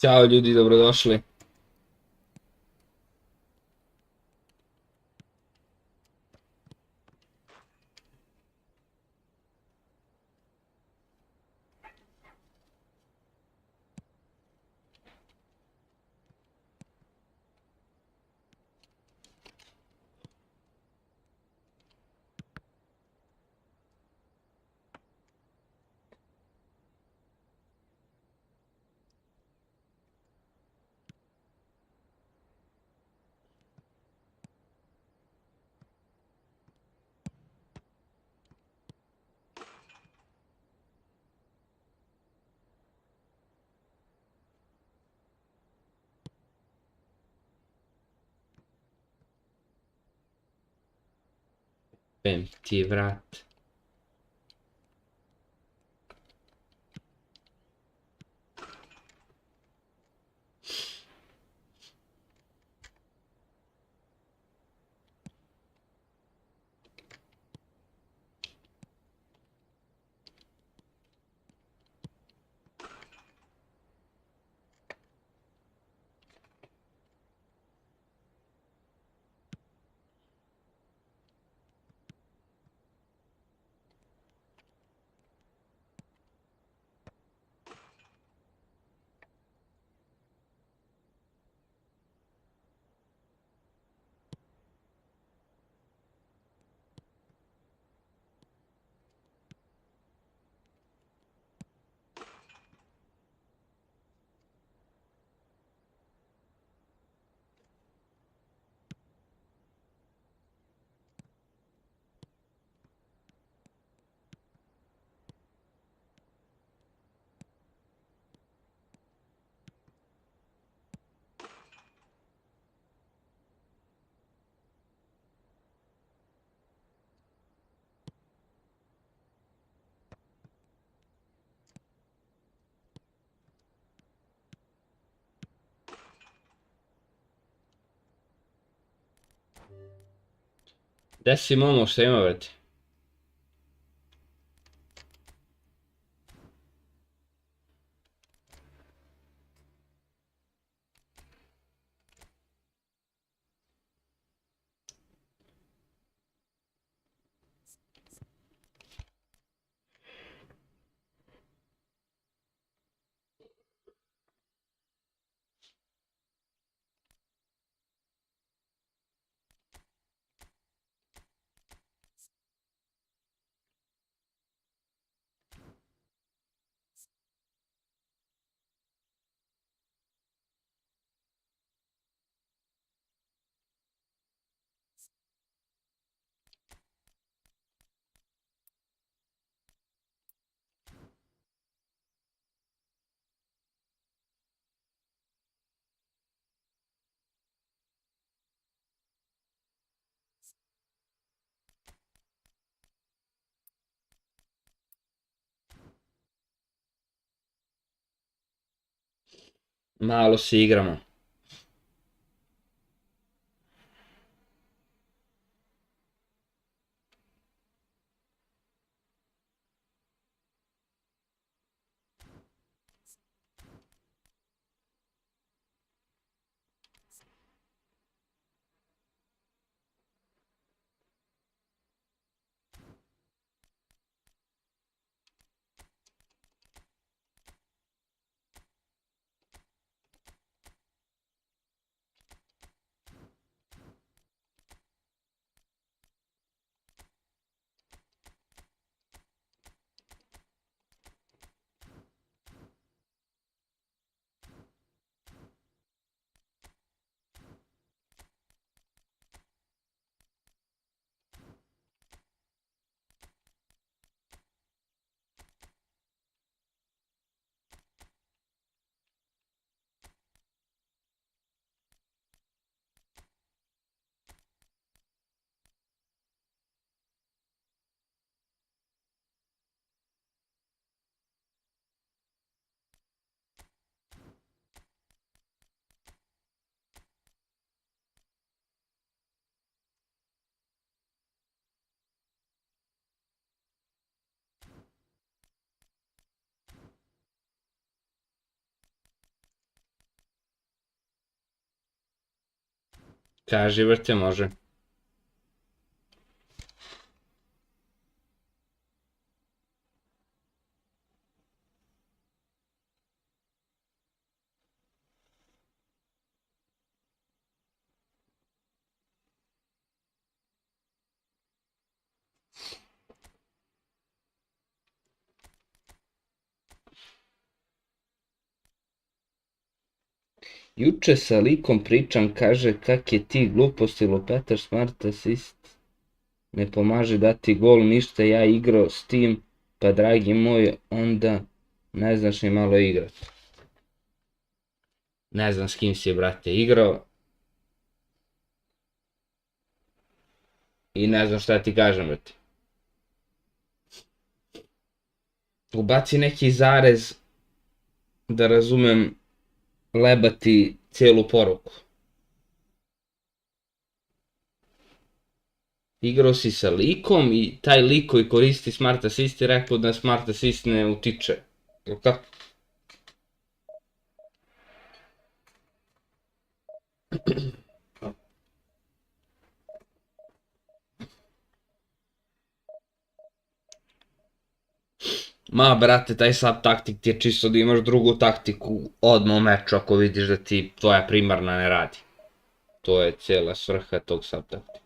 Ćao ljudi, dobrodošli. Ti vrat. Gde si Momo, šta ima brate? Malo se igramo. Kaži, vrte, može. Juče sa likom pričam, kaže kak je ti gluposti lupetaš smart assist. Ne pomaže dati gol, ništa ja igrao s tim, pa dragi moj, onda ne znaš ni malo igrat. Ne znam s kim si, brate, igrao. I ne znam šta ti kažem, brate. Ubaci neki zarez da razumem lebati cijelu poruku. Igrao si sa likom i taj lik koji koristi smart assist je rekao da smart assist ne utiče. Kako? Ma, brate, taj sub taktik ti je čisto da imaš drugu taktiku odmah u meču ako vidiš da ti tvoja primarna ne radi. To je cijela svrha tog sub taktika.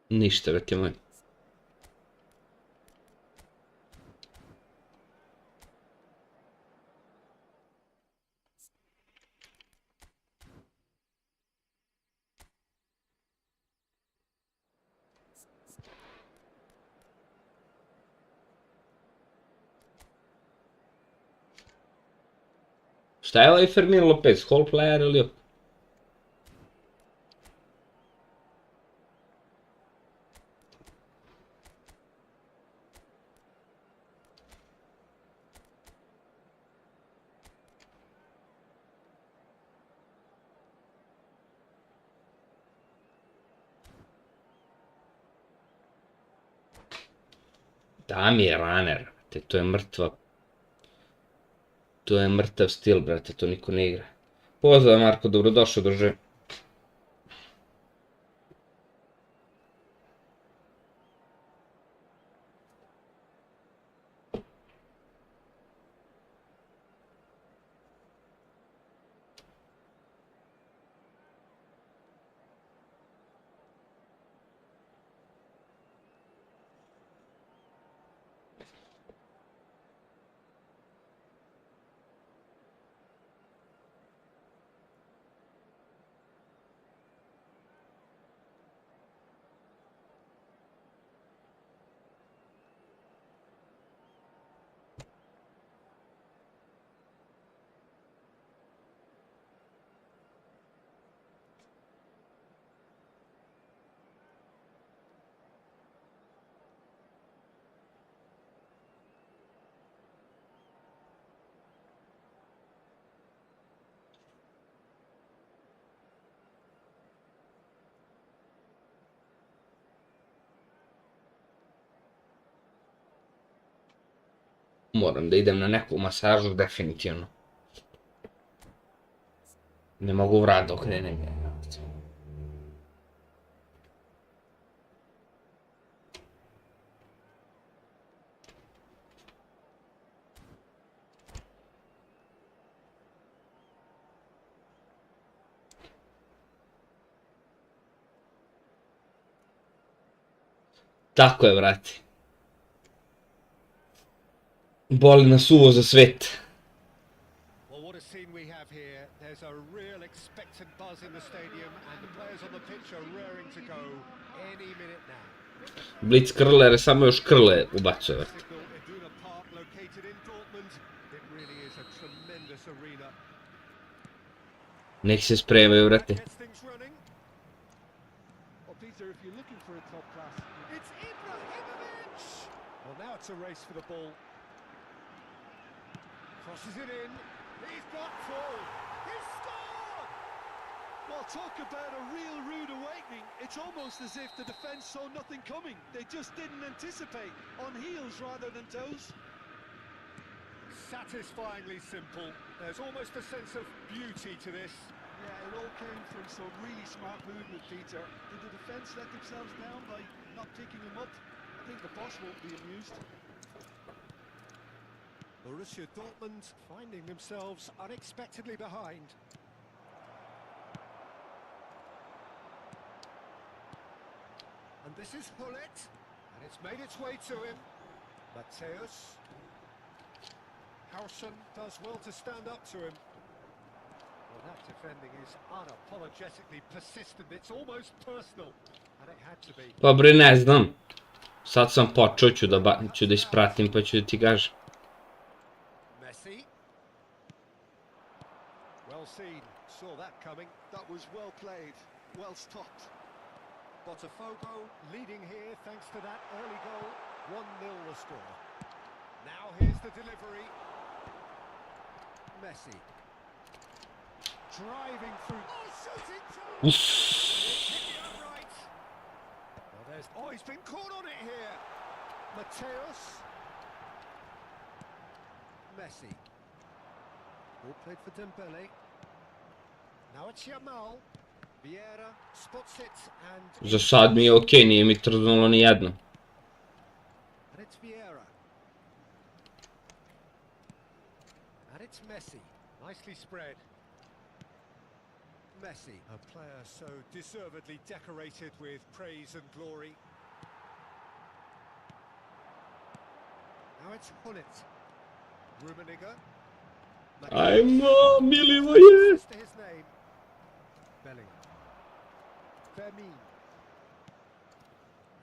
Ništa, brate moj. Šta je ovaj Fermin Lopez? Hall player ili op? Da mi je runner, brate, to je mrtva. To je mrtav stil, brate, to niko ne igra. Pozdrav Marko, dobrodošao, druže. Moram da idem na neku masažu, definitivno. Ne mogu vrat dok ne. Tako je, vrati. Boli nas uvo za svet. Well, what a scene we have here. There's a real expectant buzz in the stadium and the players on the pitch are raring to go any minute now. Blitz krlere, samo još krle ubacuje. Signal Iduna Park located in Dortmund. It really is a tremendous arena. Nek se spremaju, vrati. Gets things running. Well, Peter, if you're looking for a top class, it's Ibrahimovic. Well, now it's a race for the ball. Crosses it in. He's got full. He's scored! Well, talk about a real rude awakening. It's almost as if the defence saw nothing coming. They just didn't anticipate. On heels rather than toes. Satisfyingly simple. There's almost a sense of beauty to this. Yeah, it all came from some really smart movement, Peter. Did the defence let themselves down by not picking him up? I think the boss won't be amused. Borussia Dortmund finding themselves unexpectedly behind. And this is Hullet, and it's made its way to him. Matthäus. Hausen does well to stand up to him. Well, that defending is unapologetically persistent. It's almost personal, and it had to be. Pa bre, ne znam. Sad sam počeo, ću da ispratim pa ću da ti kažem. Messi. Well seen. Saw that coming. That was well played, well stopped. Botafogo leading here thanks to that early goal. 1-0 the score. Now here's the delivery. Messi. Driving through. Oh, shooting through. Hit the upright. Oh, he's been caught on it here. Matthäus. Messi. Ball played for Dembele. Now it's Yamal. Vieira spots it and... Za sad mi je okej, nije mi trznulo ni jedno. And it's Vieira. And it's Messi. Nicely spread. Messi, a player so deservedly decorated with praise and glory. Now it's Hullet. Rummenigge. Ajmo, Milivoje! To his name. Bellingham. Fermin.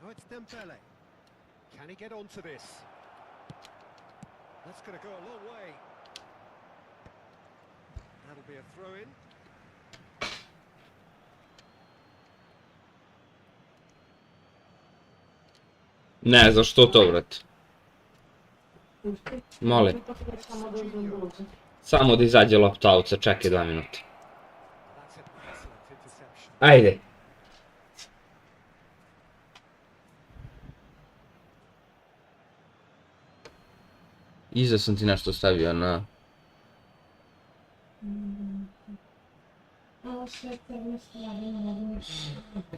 Now it's Dembele. Can he get onto this? That's going to go a long way. That'll be a throw-in. Ne, zašto to, vrati? Molim. Samo da izađe loptavca, čekaj 2 minuta. That's an excellent interception. Ajde. Iza sam ti nešto stavio na...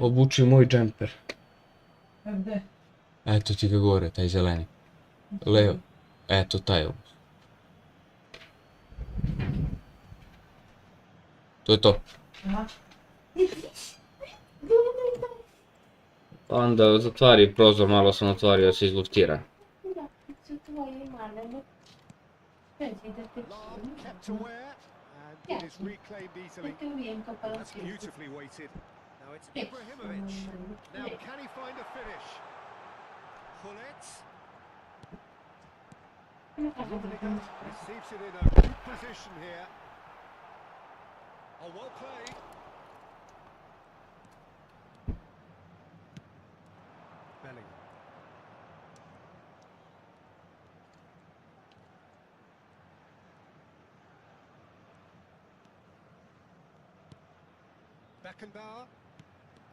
Obuči moj džemper. Gde? Eto ti ga gore, taj zeleni. Levo. Eto taj ovo. To je to. Aha. Onda zatvari prozor, malo sam otvorio, se izluftira. Lam kept aware and it is reclaimed easily. That's beautifully weighted. Now it's Ibrahimovic. Now can he find a finish? Hullet. Rummenigge receives it in a good position here. Oh, well played. Bellingham. Beckenbauer.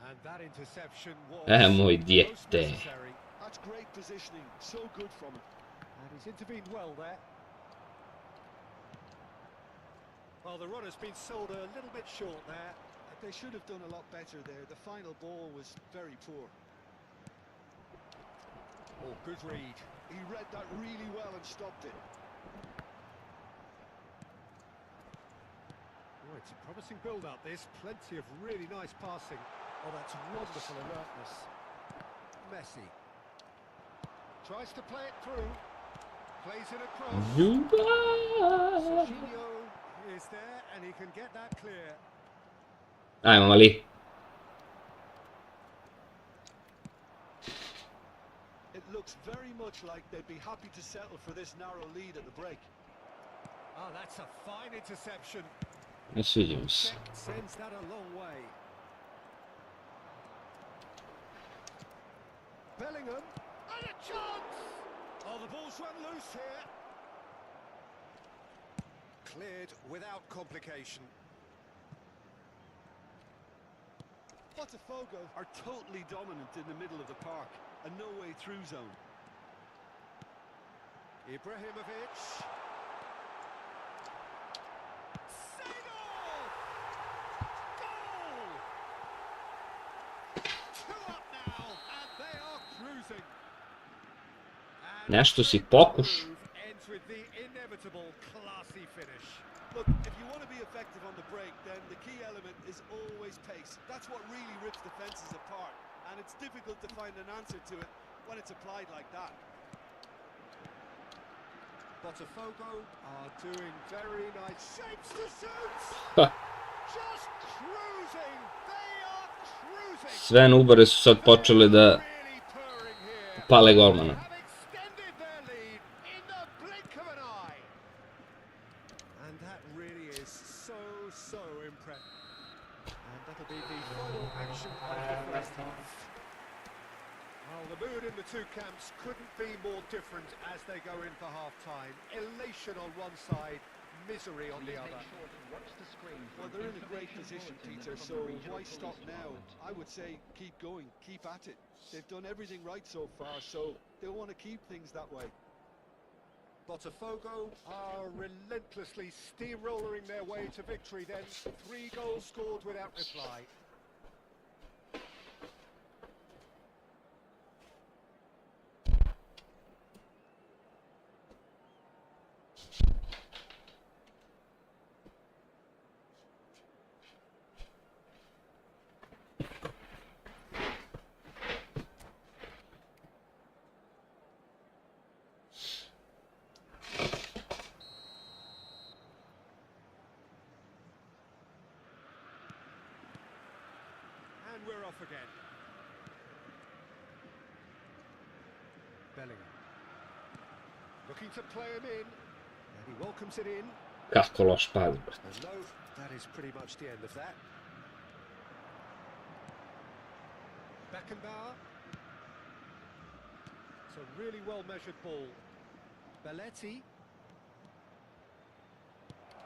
And that interception was Moj most dijete. necessary. That's great positioning, so good from him. And he's intervened well there. Well, the run has been sold a little bit short there. They should have done a lot better there. The final ball was very poor. Oh, good read. He read that really well and stopped it. Oh, it's a promising build-up, this. Plenty of really nice passing. Oh, that's wonderful alertness. Messi. Tries to play it through. Plays it across. Jorginho is there, and he can get that clear. Ajmo ali. It looks very much like they'd be happy to settle for this narrow lead at the break. Oh, that's a fine interception. Ne sviđa mi se. Sends that a long way. Bellingham, and a chance! Oh, the ball's run loose here. Cleared without complication. Botafogo are totally dominant in the middle of the park, a no-way through zone. Ibrahimovic. Segal! Goal! 2 up now, and they are cruising. Nešto si pokuš. Ends with the inevitable classy finish. Look, if you want to be effective on the break, then the key element is always pace. That's what really rips defences apart, and it's difficult to find an answer to it when it's applied like that. Botafogo are doing very nice shapes to shoot. Just cruising. They are cruising. Sve nubare su sad počele da Really purring here. pale golmana. Have extended their lead in the blink of an eye. And that really is so impressive. And that'll be the final action of the first half. Well, the mood in the two camps couldn't be more different as they go in for half-time. Elation on one side, misery on the other. Well, they're in a great position, Peter, so why stop now? I would say keep going, keep at it. They've done everything right so far, so they'll want to keep things that way. Botafogo are relentlessly steamrolling their way to victory then. 3 goals scored without reply. And we're off again. Bellingham. Looking to play him in. And he welcomes it in. Kako loš pad. And no, that is pretty much the end of that. Beckenbauer. It's a really well-measured ball. Belletti.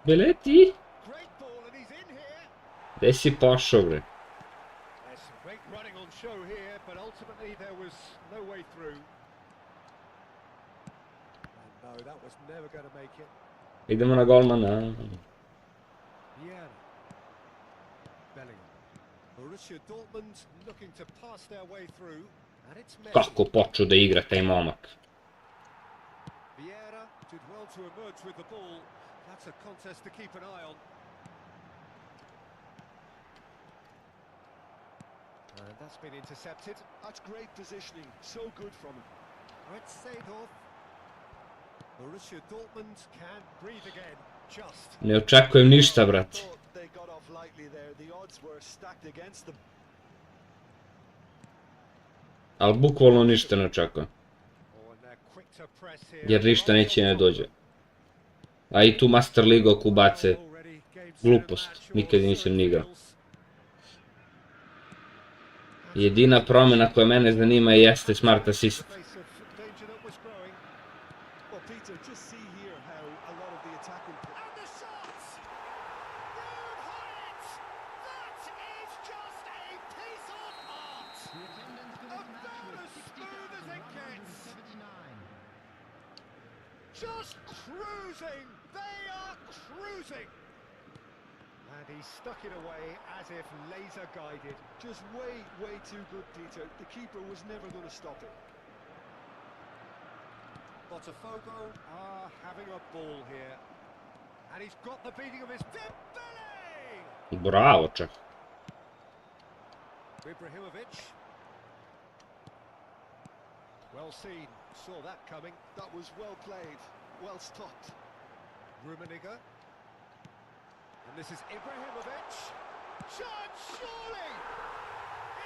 Beleti? Great ball, and he's in here. Gde si pošao, bre? There's some great running on show here, but ultimately there was no way through. And no, that was never going to make it. Idemo na golmana. Yeah. Bellingham. Borussia Dortmund looking to pass their way through, and it's Messi. Kako počeo da igra taj momak. Vieira did well to emerge with the ball. That's a contest to keep an eye on. And that's been intercepted. That's great positioning, so good from him. It's Seedorf. Borussia Dortmund can breathe again. Just. Ne očekujem ništa, brate. Thought they got off lightly there. The odds were stacked against them. Ali bukvalno ništa ne očekujem. Oh, and they're quick to press here. Jer ništa neće ne dođe. A i tu Master Liga ako bace. Glupost. Nikad nisam ni igrao. Jedina promjena koja mene zanima jeste smart assist. Well, Peter, just see here how a lot of the attacking... And the shots! They've had it! That is just a piece of art! About as smooth as it gets! just cruising. They are cruising. And he stuck it away as if laser guided. Just way, way too good, Peter. The keeper was never going to stop it. Botafogo are having a ball here. And he's got the beating of his Dembele! Bravo, čak. Ibrahimovic. Well seen. Saw that coming. That was well played, well stopped. Rummenigge. And this is Ibrahimovic. Chance, surely!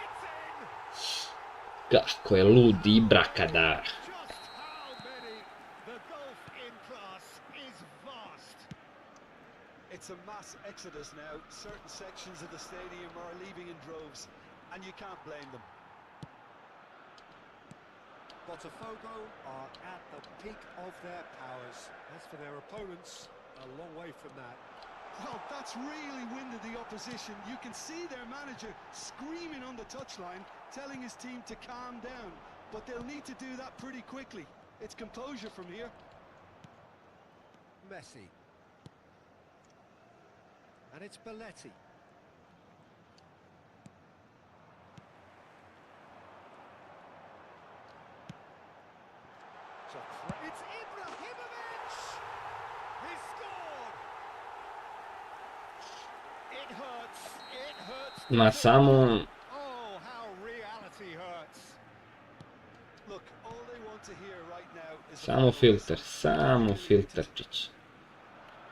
It's in! Kako je lud Ibra kada... Just how many? The gulf in class is vast. It's a mass exodus now. Certain sections of the stadium are leaving in droves, and you can't blame them. Botafogo are at the peak of their powers. As for their opponents, a long way from that. Well, that's really winded the opposition. You can see their manager screaming on the touchline, telling his team to calm down. But they'll need to do that pretty quickly. It's composure from here. Messi. And it's Belletti. It's Ibrahimovic! He scored! It hurts. It hurts. Ma samo... Oh, how reality hurts. Look, all they want to hear right now is Samo filter, samo filterčić.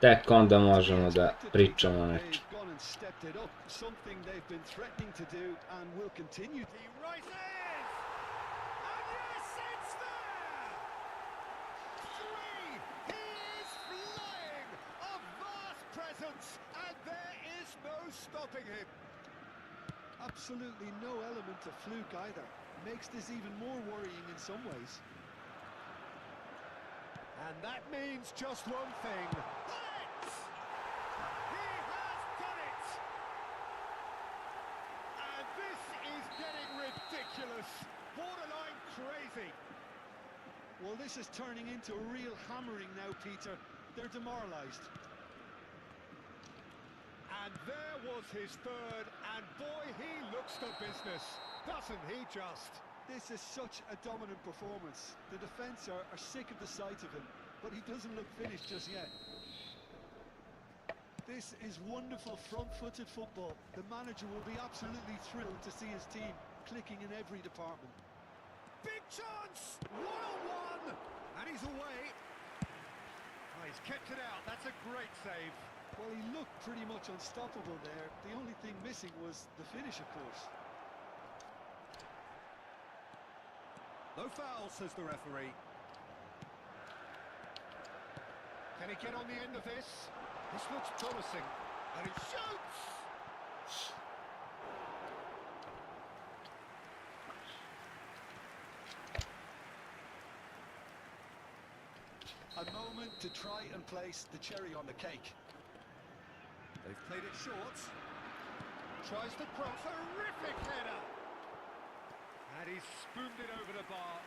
Tek onda možemo da pričamo o nečem. They've gone and stepped it up, something they've been threatening to do and will continue. He rises! And yes, it's there! Three! He is flying! A vast presence, and there is no stopping him. Absolutely no element of fluke either. Makes this even more worrying in some ways. And that means just one thing. Bullet! He has done it! And this is getting ridiculous. Borderline crazy. Well, this is turning into a real hammering now, Peter. They're demoralised. And there was his third, and boy, he looks the business. Doesn't he just? This is such a dominant performance. The defence are sick of the sight of him, but he doesn't look finished just yet. This is wonderful front-footed football. The manager will be absolutely thrilled to see his team clicking in every department. Big chance! 1-on-1! And he's away. Oh, he's kept it out. That's a great save. Well, he looked pretty much unstoppable there. The only thing missing was the finish, of course. No foul, says the referee. Can he get on the end of this? This looks promising. And he shoots! A moment to try and place the cherry on the cake. They've played it short. Tries to cross. Horrific header! And he's spooned it over the bar.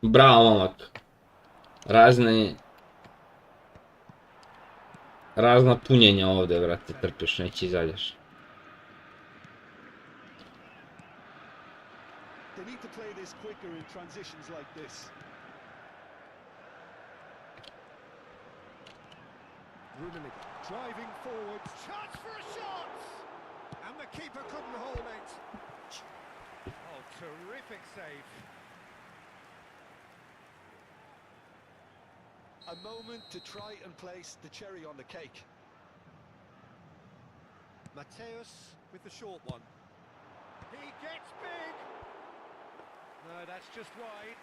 Bravo, momak. Razna punjenja ovdje, brate, trpiš, neće izađeš. They need to play this quicker in transitions like this. Rummenigge driving forward, chance for a shot! And the keeper couldn't hold it. Oh, terrific save. A moment to try and place the cherry on the cake. Mateus with the short one. He gets big! No, that's just wide.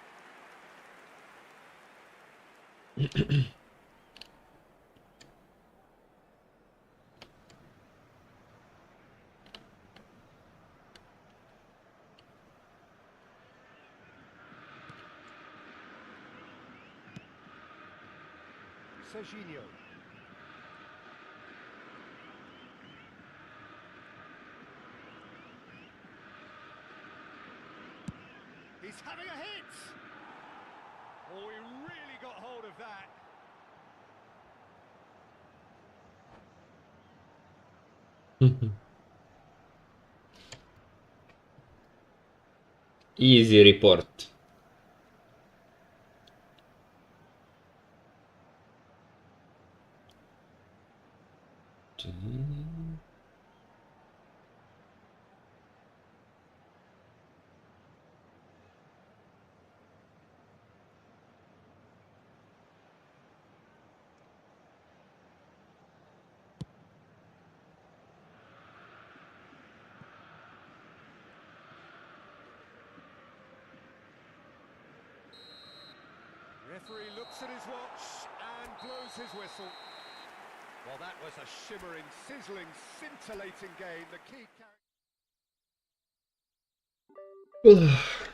Serginho. he's having a hit. Oh, he really got hold of that. Easy report. Referee looks at his watch and blows his whistle. Well, that was a shimmering, sizzling, scintillating game. The key character.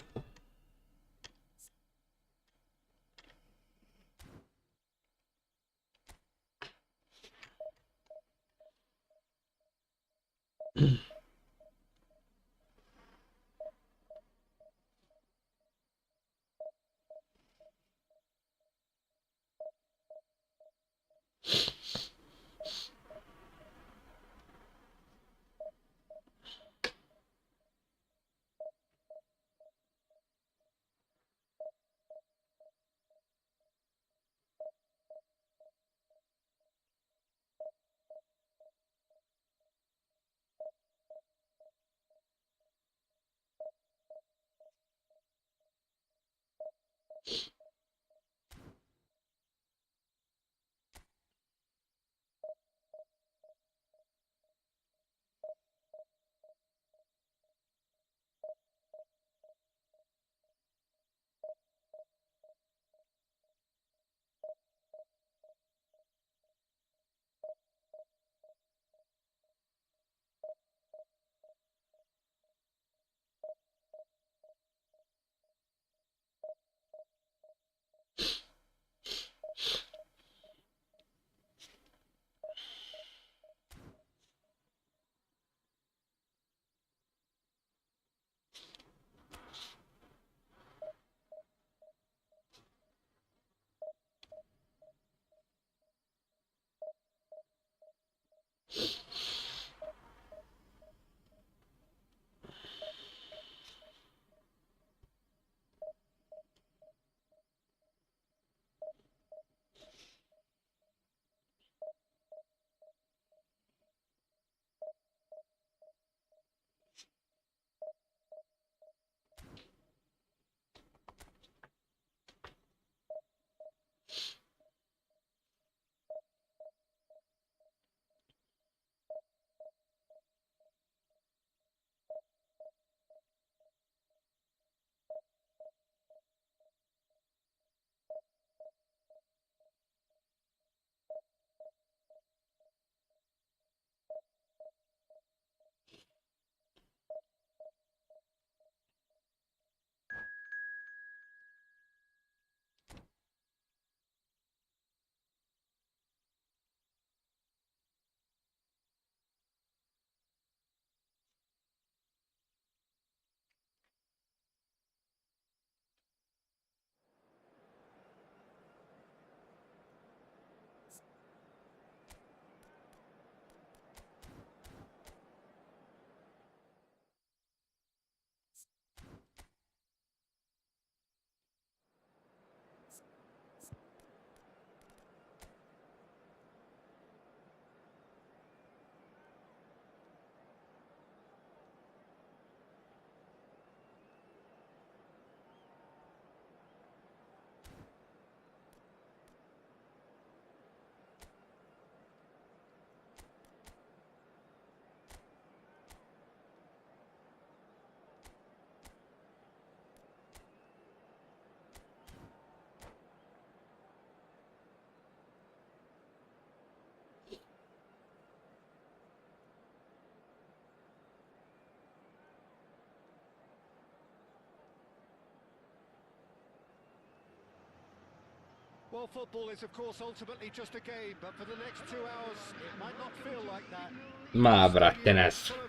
Well, football is of course ultimately just a game, but for the next 2 hours it might not feel like that. Ma, brate, ne znam.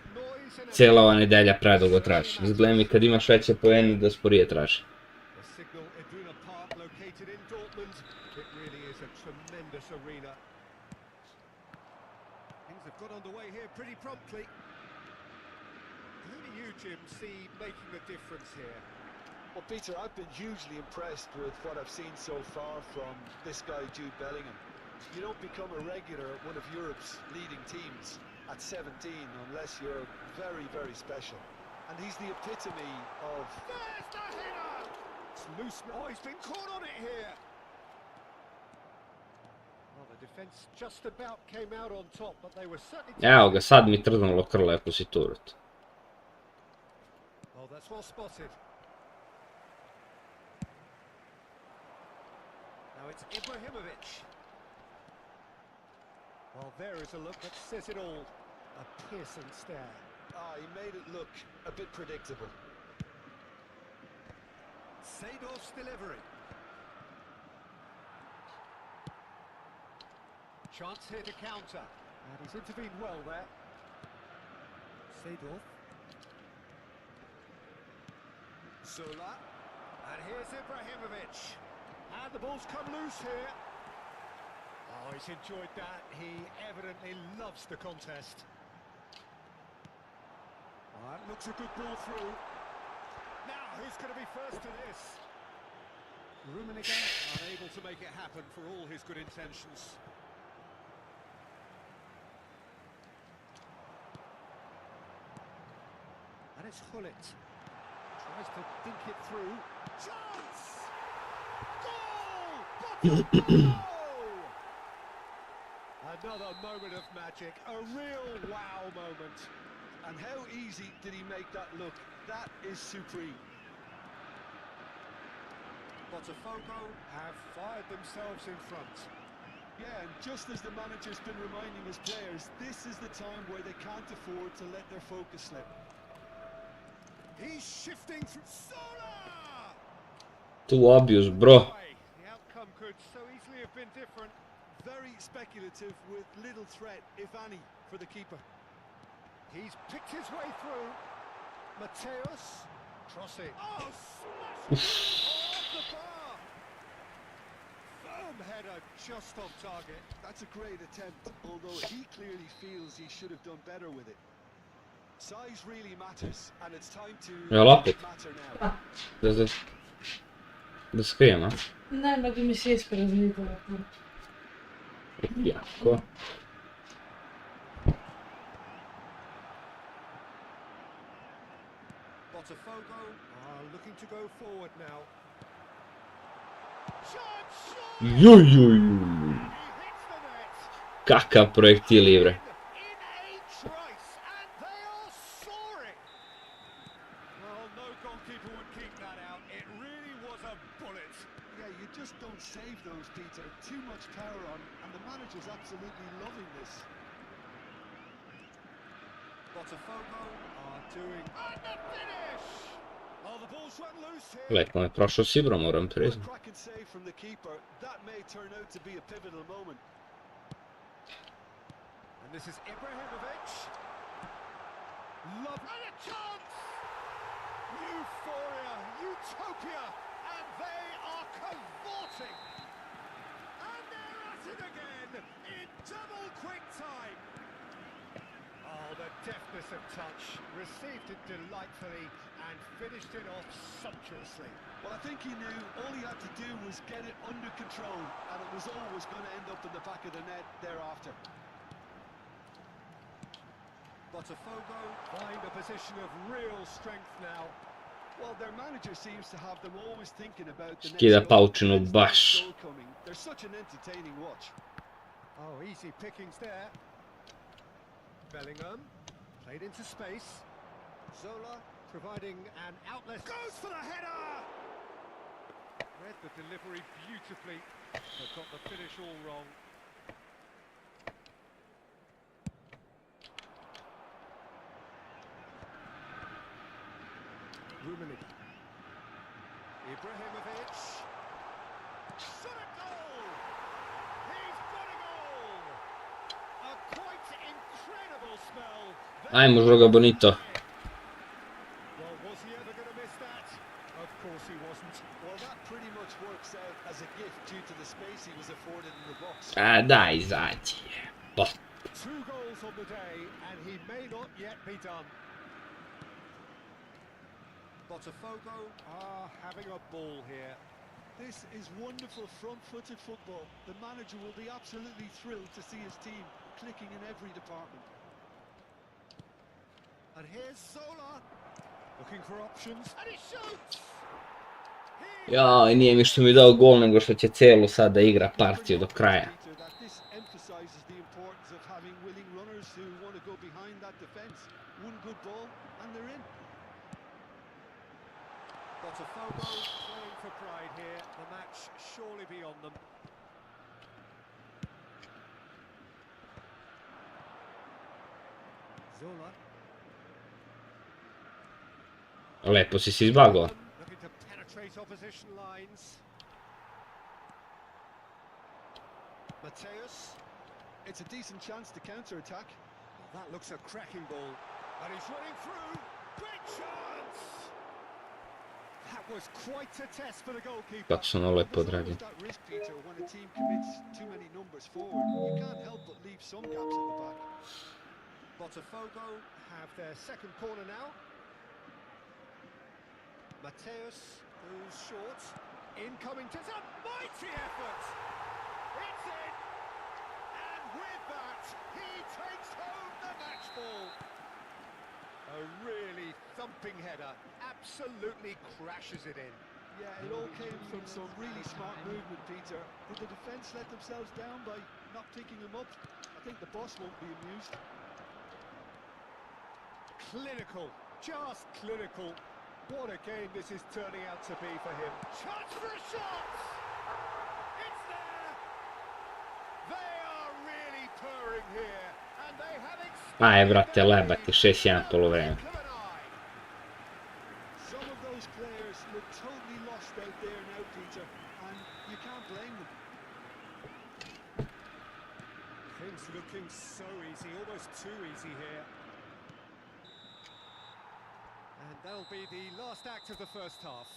Cijela ova nedelja predugo traži. Izgleda mi kad imaš veće poene da sporije traži. The Signal Iduna Park located in Dortmund. It really is a tremendous arena. Things have got underway here pretty promptly. Who do you, Jim, see making the difference here? Well, Peter, I've been hugely impressed with what I've seen so far from this guy, Jude Bellingham. You don't become a regular at one of Europe's leading teams at 17 unless you're very, very special. And he's the epitome of... There's the header! It's loose. Oh, he's been caught on it here. Well, the defence just about came out on top, but they were certainly... Evo ga, sad mi trznulo krlo, ako si turut. Oh, that's well spotted. Now it's Ibrahimovic. Well, there is a look that says it all. A piercing stare. Ah, he made it look a bit predictable. Seedorf's delivery. Chance here to counter. And he's intervened well there. Seedorf. Zola. And here's Ibrahimovic. And the ball's come loose here. Oh, he's enjoyed that. He evidently loves the contest. That looks a good ball through. Now, who's going to be first to this? Rummenigge unable to make it happen for all his good intentions. And it's Hullet. Tries to dink it through. Chance! Goal! Another moment of magic, a real wow moment. And how easy did he make that look? That is supreme. Botafogo have fired themselves in front. Yeah, and just as the manager's been reminding his players, this is the time where they can't afford to let their focus slip. He's shifting through Zola! Tu obvious, bro. The outcome could so easily have been different. Very speculative with little threat, if any, for the keeper. He's picked his way through. Mateus. Crossing. Oh, smash! Off the bar! Firm header just on target. That's a great attempt, although he clearly feels he should have done better with it. Size really matters, and it's time to Jel opet? matter now. Da skrijem, a? Ne, nego mi se iskoro zanitala. Jako. Botafogo are looking to go forward now. Jujuju. He hits the net. Kakav projektil igre. In a trice, and they are soaring. Well, no goalkeeper would keep that out. It really was a bullet. Yeah, you just don't save those, Peter. Too much power on, and the manager's absolutely loving this. Botafogo are doing... And the finish! Oh, the ball's run loose here. Leko me prošao s Ibrom, moram What a priznat. cracking save from the keeper. That may turn out to be a pivotal moment. And this is Ibrahimovic. Love and a chance! Euphoria, utopia, and they are cavorting. And they're at it again in double quick time. Oh, the deftness of touch, received it delightfully and finished it off sumptuously. Well, I think he knew all he had to do was get it under control, and it was always going to end up in the back of the net thereafter. Botafogo find a position of real strength now. Well, their manager seems to have them always thinking about the Skida next goal, paučinu when's the baš. next goal coming. They're such an entertaining watch. Oh, easy pickings there. Bellingham played into space. Zola providing an outlet. Goes for the header! Read the delivery beautifully, but got the finish all wrong. Rummenigge. Ibrahimovic. Shot a goal! He's got a goal! A quite incredible spell. Ajmo, Joga Bonito. Well, was he ever going to miss that? Of course he wasn't. Well, that pretty much works out as a gift due to the space he was afforded in the box. A daj, izađi. Pa. 2 goals on the day, and he may not yet be done. Botafogo are having a ball here. This is wonderful front-footed football. The manager will be absolutely thrilled to see his team clicking in every department. And here's Zola, looking for options, and he shoots! Ja, i nije mi što mi dao gol, nego što će celu sad da igra partiju do kraja. This emphasizes the importance of having willing runners who want to go behind that defense. One good ball and they're in. Botafogo playing for pride here. The match surely beyond them. Zola. Lepo si se izbagao. Looking to penetrate opposition lines. Mateus. It's a decent chance to counter-attack. Well, that looks a cracking ball. And he's running through. Great chance! That was quite a test for the goalkeeper. Kako su ono lepo odrađeni. That risk, Peter, when a team commits too many numbers forward, you can't help but leave some gaps at the back. Botafogo have their second corner now. Mateus, who's short. Incoming to a mighty effort. It's in. And with that, he takes home the match ball. A really thumping header. Absolutely crashes it in. Yeah, it all came from some really smart movement, Peter. Did the defence let themselves down by not picking him up? I think the boss won't be amused. Clinical, just clinical. What a game this is turning out to be for him. Chance for a shot! It's there! They are really purring here, and they have Aj, brate, lebati, 6-1 polovreme. Some of those players look totally lost out there now, Peter, and you can't blame them. Things looking so easy, almost too easy here. And that'll be the last act of the first half.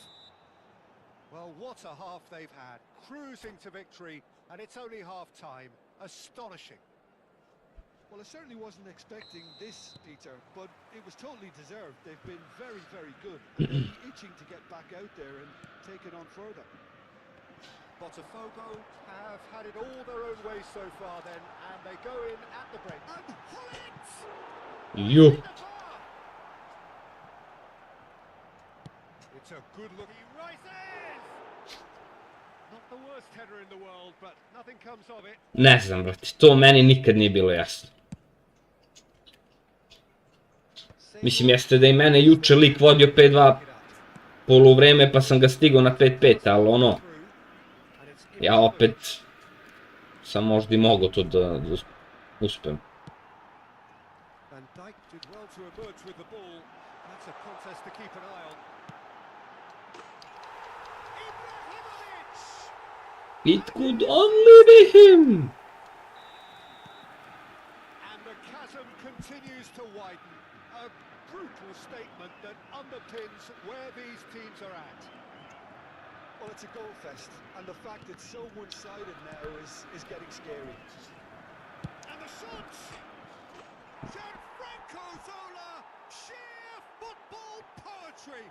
Well, what a half they've had. Cruising to victory, and it's only half-time. Astonishing. Well, I certainly wasn't expecting this, Peter, but it was totally deserved. They've been very, very good, and they'll be itching to get back out there and take it on further. Botafogo have had it all their own way so far then, and they go in at the break. And Hollins! Ju. It's a good look. He rises! Not the worst header in the world, but nothing comes of it. Ne znam, brate, to meni nikad nije bilo jasno. Mislim, jeste da i mene juče lik vodio 5-2 poluvreme pa sam ga stigao na 5-5, ali ono, ja opet sam možda i mogao to da uspem. And Dijk did well to emerge with the ball. That's a contest to keep an eye on. Ibrahimovic! It could only be him! And the chasm continues to widen. A brutal statement that underpins where these teams are at. Well, it's a goal fest, and the fact it's so one-sided now is getting scary. And the shots! Gianfranco Zola! Sheer football poetry!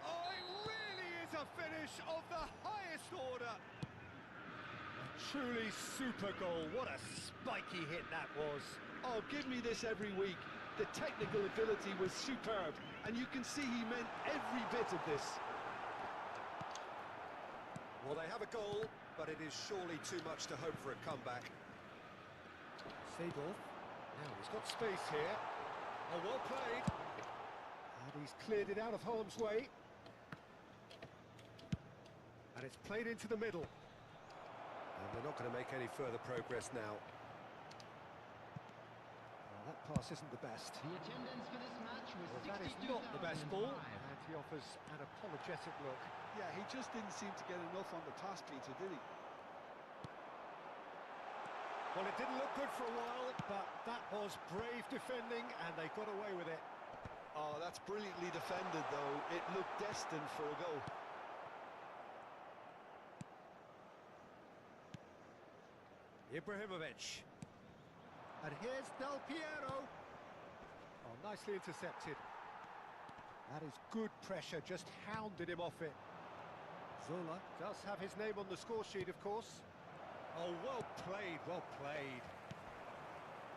Oh, it really is a finish of the highest order. A truly super goal. What a spiky hit that was. Oh, give me this every week. The technical ability was superb, and you can see he meant every bit of this. Well, they have a goal, but it is surely too much to hope for a comeback. Seedorf. Now he's got space here. Oh, well played. And he's cleared it out of harm's way. And it's played into the middle. And they're not going to make any further progress now. Well, that pass isn't the best. The attendance for this match was Well, that is not the best ball. And he offers an apologetic look. Yeah, he just didn't seem to get enough on the pass, Peter, did he? Well, it didn't look good for a while, but that was brave defending, and they got away with it. Oh, that's brilliantly defended, though. It looked destined for a goal. Ibrahimovic. And here's Del Piero. Oh, nicely intercepted. That is good pressure, just hounded him off it. Zola does have his name on the score sheet, of course. Oh, well played, well played.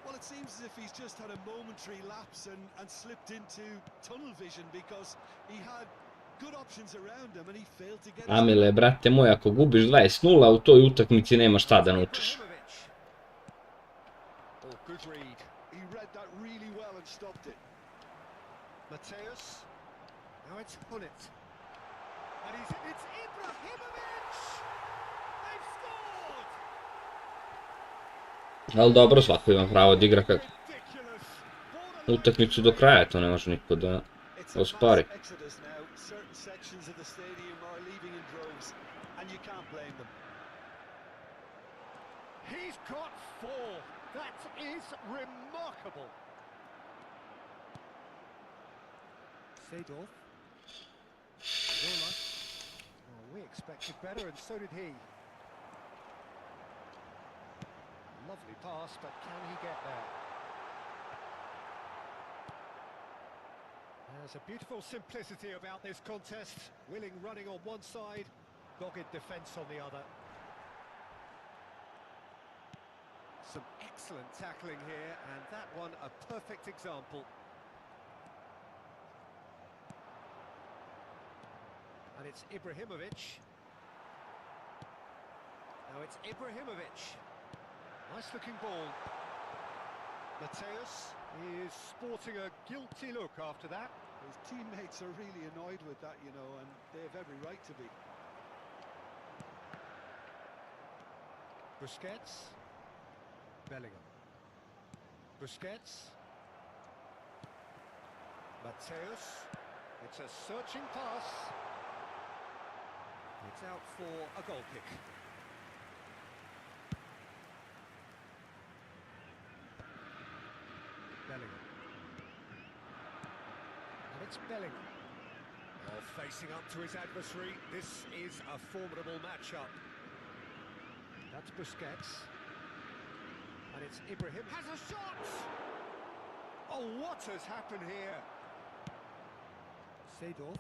Well, it seems as if he's just had a momentary lapse and slipped into tunnel vision because he had good options around him and he failed to get his... Amile, brate moj, ako gubiš 20-0 u toj utakmici nema šta da naučiš. Oh, good read. He read that really well and stopped it. Mateus. Now it's Hunnit. And it's Ibrahimovic! They've scored! Ali dobro, svako ima pravo da igra utakmicu do kraja, to ne može niko da ospori. He's got 4. That is remarkable. Seedorf. Zola. Oh, we expected better, and so did he. Lovely pass, but can he get there? There's a beautiful simplicity about this contest. Willing running on one side, dogged defence on the other. Some excellent tackling here, and that one a perfect example. And it's Ibrahimovic. Now it's Ibrahimovic. Nice looking ball. Mateus is sporting a guilty look after that. His teammates are really annoyed with that, you know, and they have every right to be. Busquets. Bellingham. Busquets. Mateus. It's a searching pass. It's out for a goal kick. Bellingham. And it's Bellingham. Oh, facing up to his adversary. This is a formidable matchup. That's Busquets. And it's Ibrahim. Has a shot! Oh, what has happened here? Seedorf.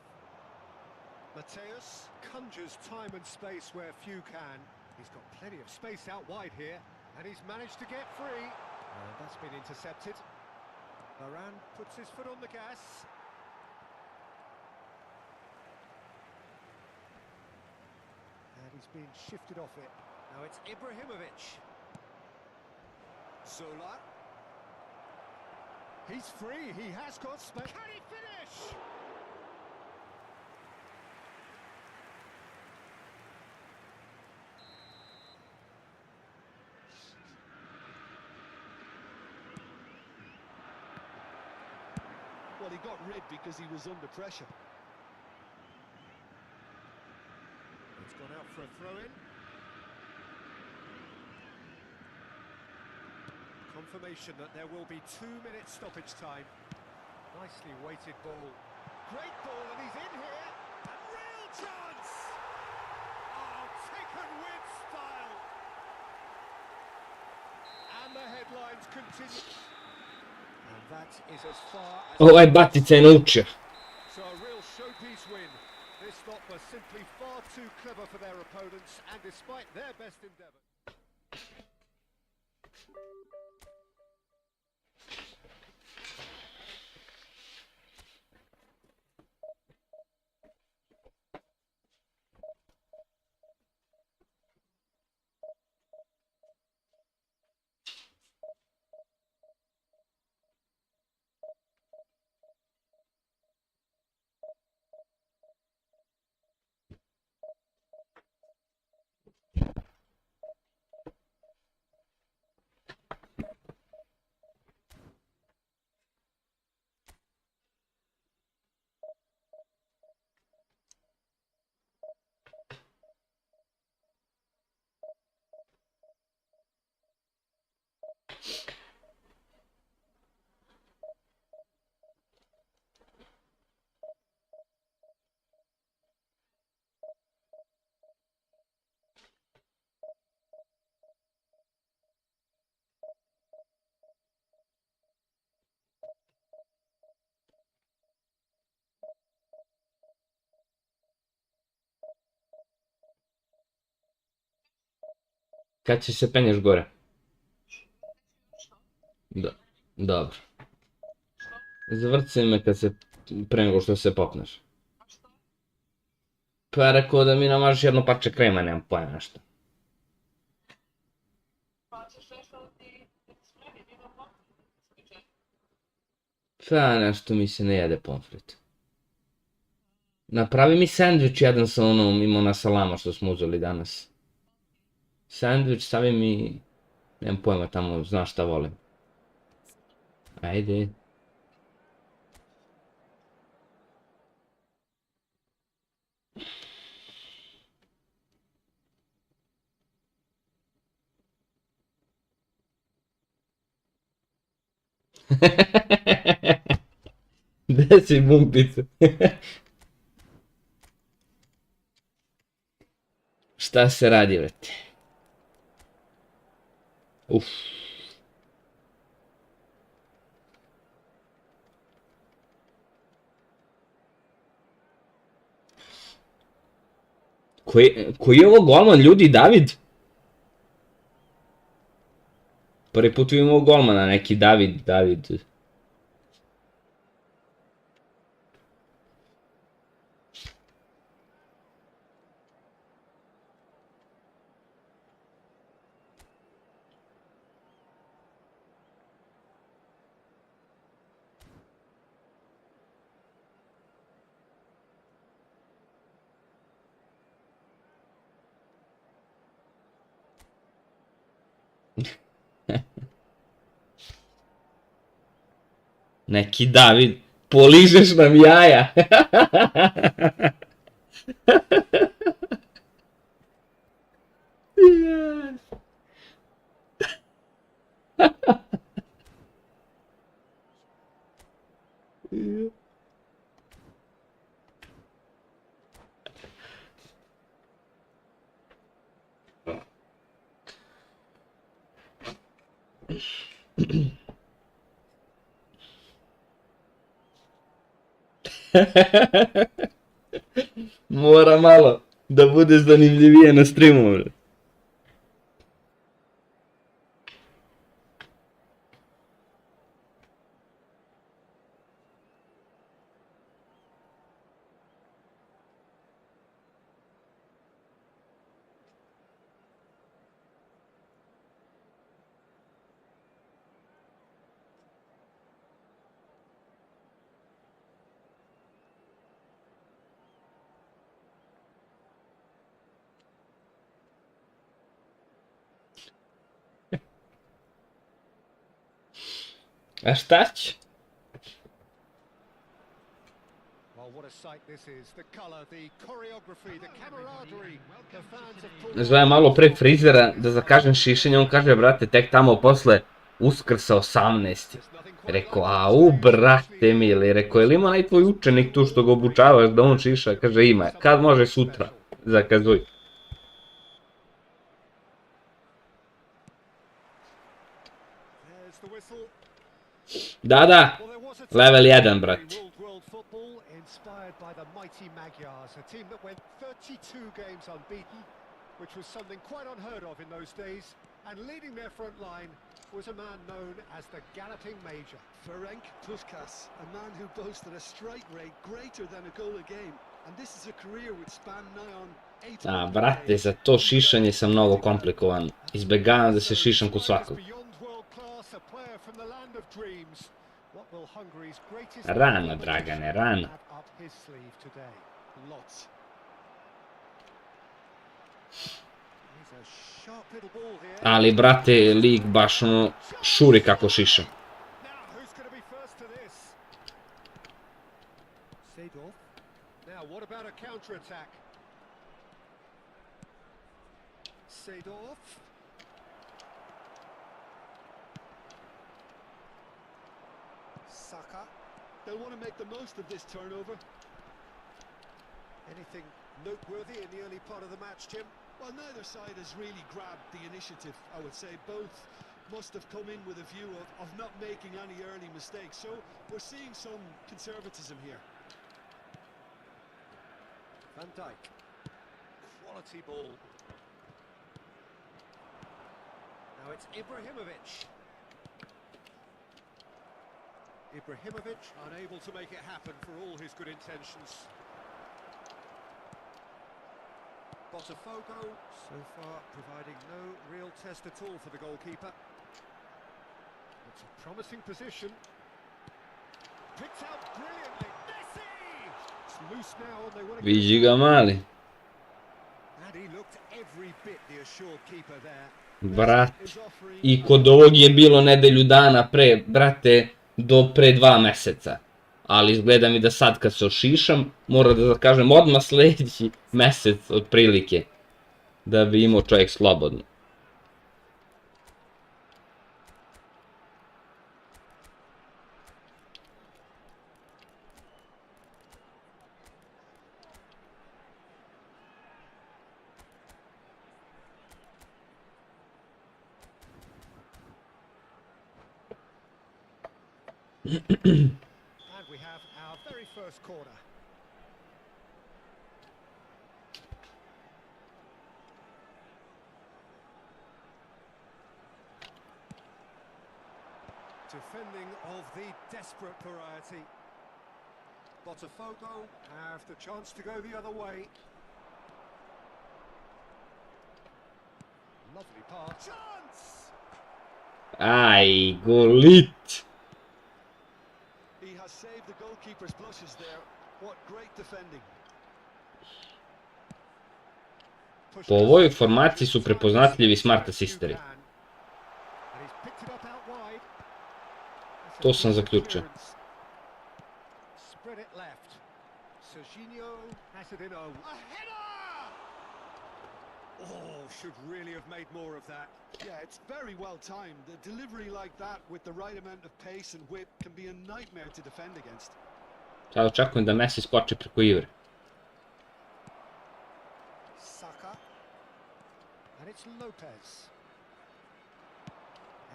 Mateus conjures time and space where few can. He's got plenty of space out wide here, and he's managed to get free. And that's been intercepted. Varane puts his foot on the gas. And he's been shifted off it. Now it's Ibrahimovic. Zola. He's free, he has got space. Can he finish? Well, he got rid because he was under pressure. It's gone out for a throw-in. Confirmation that there will be 2 minutes stoppage time. Nicely weighted ball. Great ball, and he's in here. A real chance! Oh, taken with style. And the headlines continue. And that is as far as... Ovaj batica je naučio. So a real showpiece win. This lot were simply far too clever for their opponents, and despite their best endeavour. Kad će se penješ gore? Dobro. Zavrci me pre nego što se popneš. Pa je rekao da mi namažeš jedno parče krema, nemam pojma nešto. Pa nešto mi se ne jede pomfrit. Napravi mi sandvič jedan sa onom imona salama što smo uzeli danas. Sandvič, stavi mi... Nemam pojma tamo, znaš šta volim. Ajde. Gde si bumpicu? Šta se radi, vrati? Uff. Koji je ovo golman, ljudi, David? Prvi put imamo golmana, neki David. Neki David, poližeš nam jaja. Mora malo da bude zanimljivije na streamu. A šta će? Zove malo pre frizera da zakažem šišenje, on kaže, brate, tek tamo posle Uskrsa 18. Rekao, au, brate mili, rekao, je li ima onaj tvoj učenik tu što ga obučavaš da on šiša? Kaže, ima, kad može sutra, zakazuj. Da, level 1, brate. Which was something quite unheard of in those days, and leading their front line was a man known as the Galloping Major. Ferenc Puskas, a man who boasted a strike rate greater than a goal a game, and this is a career which spanned nigh on 8. Brate, za to šišanje sam mnogo komplikovan. Izbegavam da se šišam kod svakog. Rano, Dragane, rano. Ali, brate, lig baš ono šuri kako šiša. Saka. They'll want to make the most of this turnover. Anything noteworthy in the early part of the match, Tim? Well, neither side has really grabbed the initiative, I would say. Both must have come in with a view of not making any early mistakes. So we're seeing some conservatism here. Van Dijk. Quality ball. Now it's Ibrahimovic. Ibrahimovic unable to make it happen for all his good intentions. Botafogo so far providing no real test at all for the goalkeeper. It's a promising position. Picked out brilliantly. Messi! It's loose now and they want to Vidi ga mali. And he looked every bit the assured keeper there. Brat, i kod ovog je bilo nedelju dana pre, brate, do pre 2 meseca. Ali izgleda mi da sad kad se ošišam, moram da kažem odmah sljedeći mesec otprilike. Da bi imao čovjek slobodno. And we have our very first corner. Defending of the desperate variety. Botafogo have the chance to go the other way. Lovely pass. Chance! Aj, golit! He has saved the goalkeeper's blushes there. What great defending. Po ovoj formaciji su prepoznatljivi smart asisteri. To sam zaključio. Spread it left. Serginho has it in a header! Oh, should really have made more of that. Yeah, it's very well timed. The delivery like that with the right amount of pace and whip can be a nightmare to defend against. Sad očekujem da Messi skoči preko Ivre. Saka. And it's Lopez.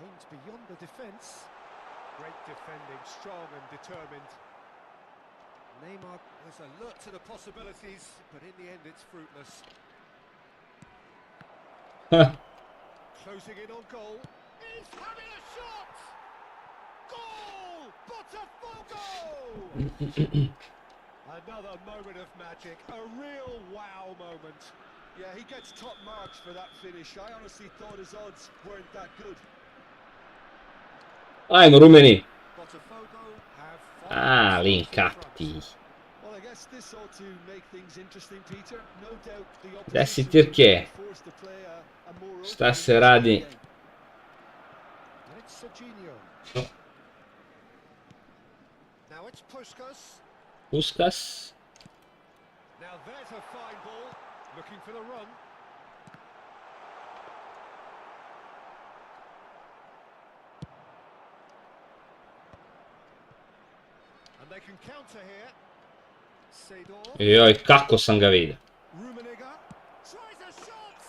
Aims beyond the defence. Great defending, strong and determined. Neymar was alert to the possibilities, but in the end it's fruitless. Closing in on goal. He's having a shot! Goal! Botafogo! Another moment of magic, a real wow moment. Yeah, he gets top marks for that finish. I honestly thought his odds weren't that good. Ajmo, rumeni! Botafogo have Linkati. Well, I guess this ought to make things interesting, Peter. No doubt the Gde si, opposition Tirke? will be forced to play a more Šta open se and radi? game. And it's Serginho. Now it's Puskas. Puskas. Now there's a fine ball. Looking for the run. And they can counter here. Seydor. Joj, kako sam ga vidio. Rummenigge tries a shot.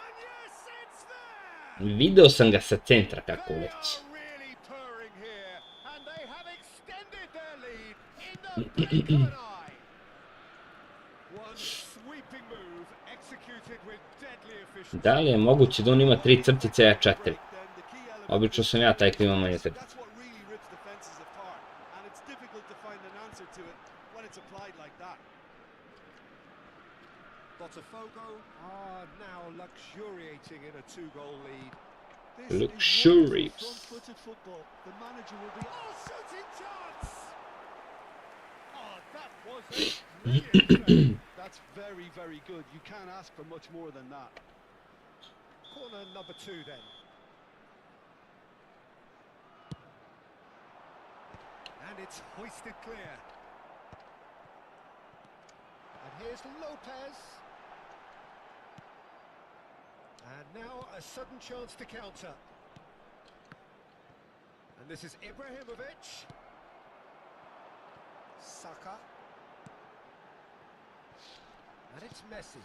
And yes, it's there. Video sam ga sa centra kako They leć. are really purring here, and they have extended their lead in the blink of an eye. One sweeping move executed with deadly efficiency. Da li je moguće da on ima 3 crtice, ja 4? Obično sam ja taj koji ima manje crtice. That's what really rips defenses apart, and it's difficult to find an answer to it when it's applied like that. Botafogo are now luxuriating in a 2-goal lead. This is Luxurious. wonderful front-footed football. The manager will be Shooting chance! Oh, that was a brilliant save. That's very, very good. You can't ask for much more than that. Corner number 2 then. And it's hoisted clear. And here's Lopez. And now a sudden chance to counter. And this is Ibrahimovic. Saka. And it's Messi.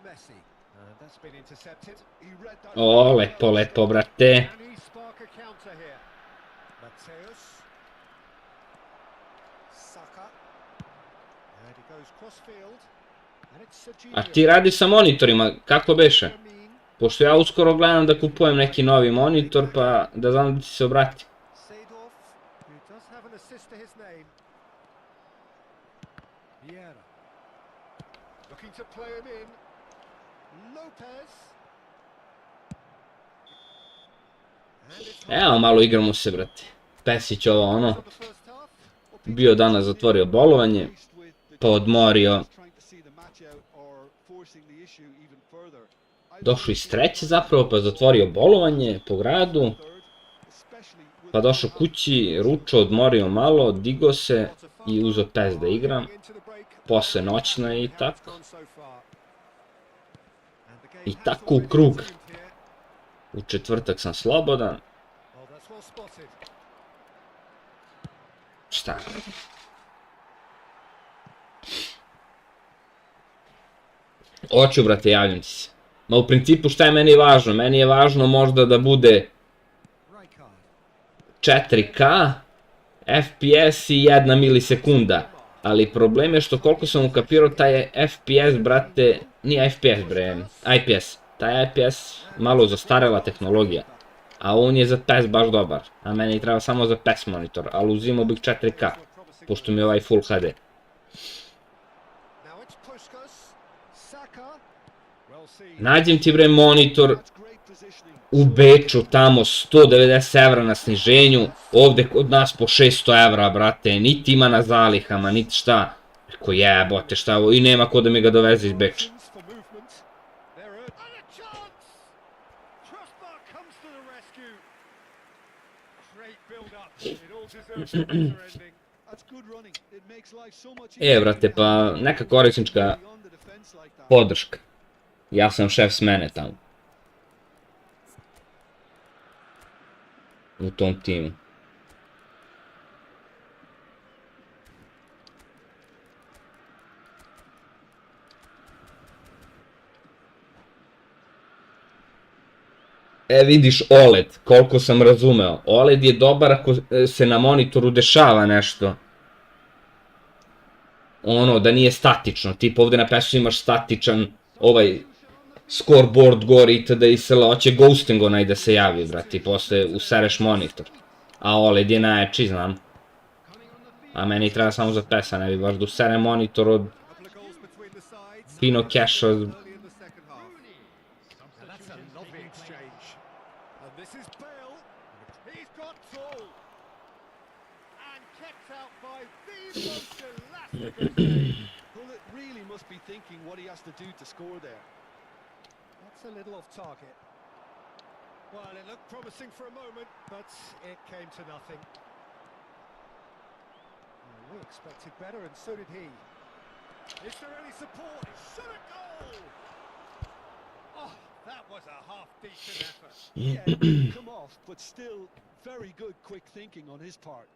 Messi. And that's been intercepted. He read that. O, lepo, lepo, brate. Can he spark a counter here? Mateus. Saka. And he goes cross field. And it's Serginho. A ti radi sa monitorima, kako beše? Pošto ja uskoro gledam da kupujem neki novi monitor, pa da znam da ti se obrati. Seedorf, who does have an assist to his name. Vieira. Looking to play him in. Lopez. Evo, malo igramo se, brate. Pesić ovo, ono. Bio danas zatvorio bolovanje, pa odmorio. Došao iz treće zapravo, pa zatvorio bolovanje po gradu. Pa došao kući, ručao, odmorio malo, digo se i uzeo pes da igram. Posle noćna i tako. I tako u krug. U četvrtak sam slobodan. Šta? Hoću, brate, javljam ti se. Ma u principu šta je meni važno? Meni je važno možda da bude 4K, FPS i 1 milisekunda. Ali problem je što koliko sam ukapirao taj FPS, brate, nije FPS, bre, IPS. Taj IPS malo zastarela tehnologija. A on je za PES baš dobar. A meni treba samo za PES monitor, ali uzimao bih 4K, pošto mi je ovaj Full HD. Nađem ti, bre, monitor u Beču, tamo 190 evra na sniženju, ovde kod nas po 600 evra, brate, niti ima na zalihama, niti šta. Rekao, jebote, šta ovo, i nema ko da mi ga doveze iz Beča. Brate, pa neka korisnička podrška. Ja sam šef smene tamo. U tom timu. Vidiš OLED, koliko sam razumeo. OLED je dobar ako se na monitoru dešava nešto. Ono, da nije statično. Tip ovde na PES-u imaš statičan scoreboard gore itd. i sl. Hoće ghosting onaj da se javi, brati, i posle usereš monitor. A OLED je najjači, znam. A meni treba samo za PES-a, ne bi baš da userem monitor od Pino Cash-a. Bullet really must be thinking what he has to do to score there. That's a little off target. Well, it looked promising for a moment, but it came to nothing. We expected better, and so did he. Is there any support? Shot a goal! Oh, that was a half-decent effort. Yeah, it didn't come off, but still very good quick thinking on his part.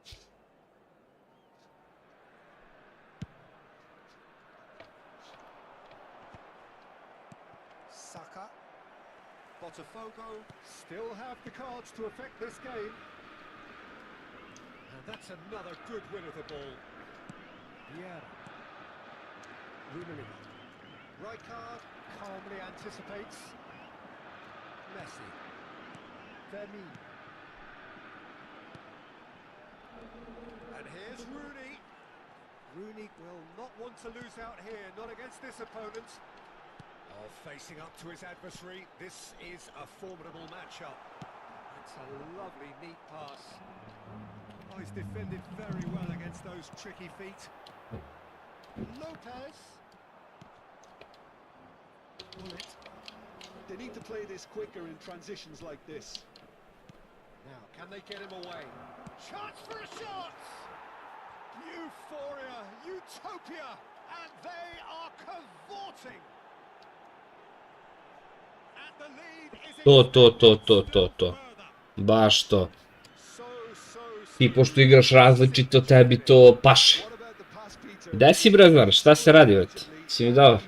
Saka. Botafogo still have the cards to affect this game. And that's another good win of the ball. Vieira. Rummenigge. Rijkaard calmly anticipates. Messi. Vermeer. And here's Rooney. Rooney will not want to lose out here, not against this opponent. Oh, facing up to his adversary, this is a formidable matchup. It's a lovely, neat pass. Oh, he's defended very well against those tricky feet. Lopez. Bullet. They need to play this quicker in transitions like this. Now, can they get him away? Chance for a shot! Euphoria, utopia, and they are cavorting. To. Baš to. Ti pošto igraš različito, tebi to paše. Gde si, Brazar? Šta se radi, vrati? Si mi dao?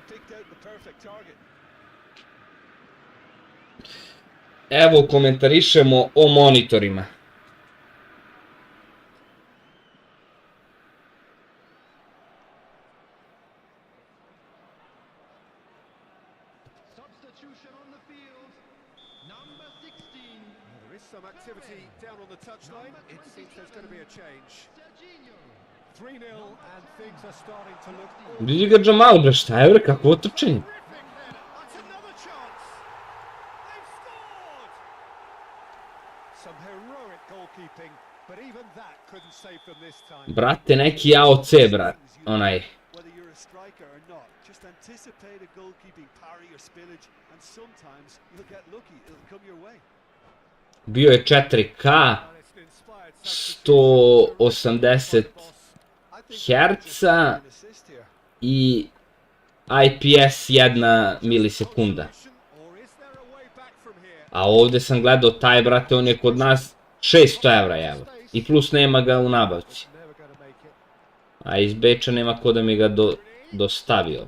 Evo, komentarišemo o monitorima. Substitution on the field. Some activity down on the touchline. It seems there's going to be a change. 3-0 and things are starting to look Vidi ga Jamal, bre, šta je bre, kako otrčenje? terrific header. That's another chance. They've scored. Some heroic goalkeeping, but even that couldn't save them this time. Brate, neki AOC, brat, onaj. Whether you're a striker or not, just anticipate a goalkeeping parry or spillage, and sometimes you'll get lucky. It'll come your way. Bio je 4K, 180 Hz i IPS 1 milisekunda. A ovdje sam gledao taj, brate, on je kod nas 600 evra, evo. I plus nema ga u nabavci. A iz Beča nema ko da mi ga dostavio.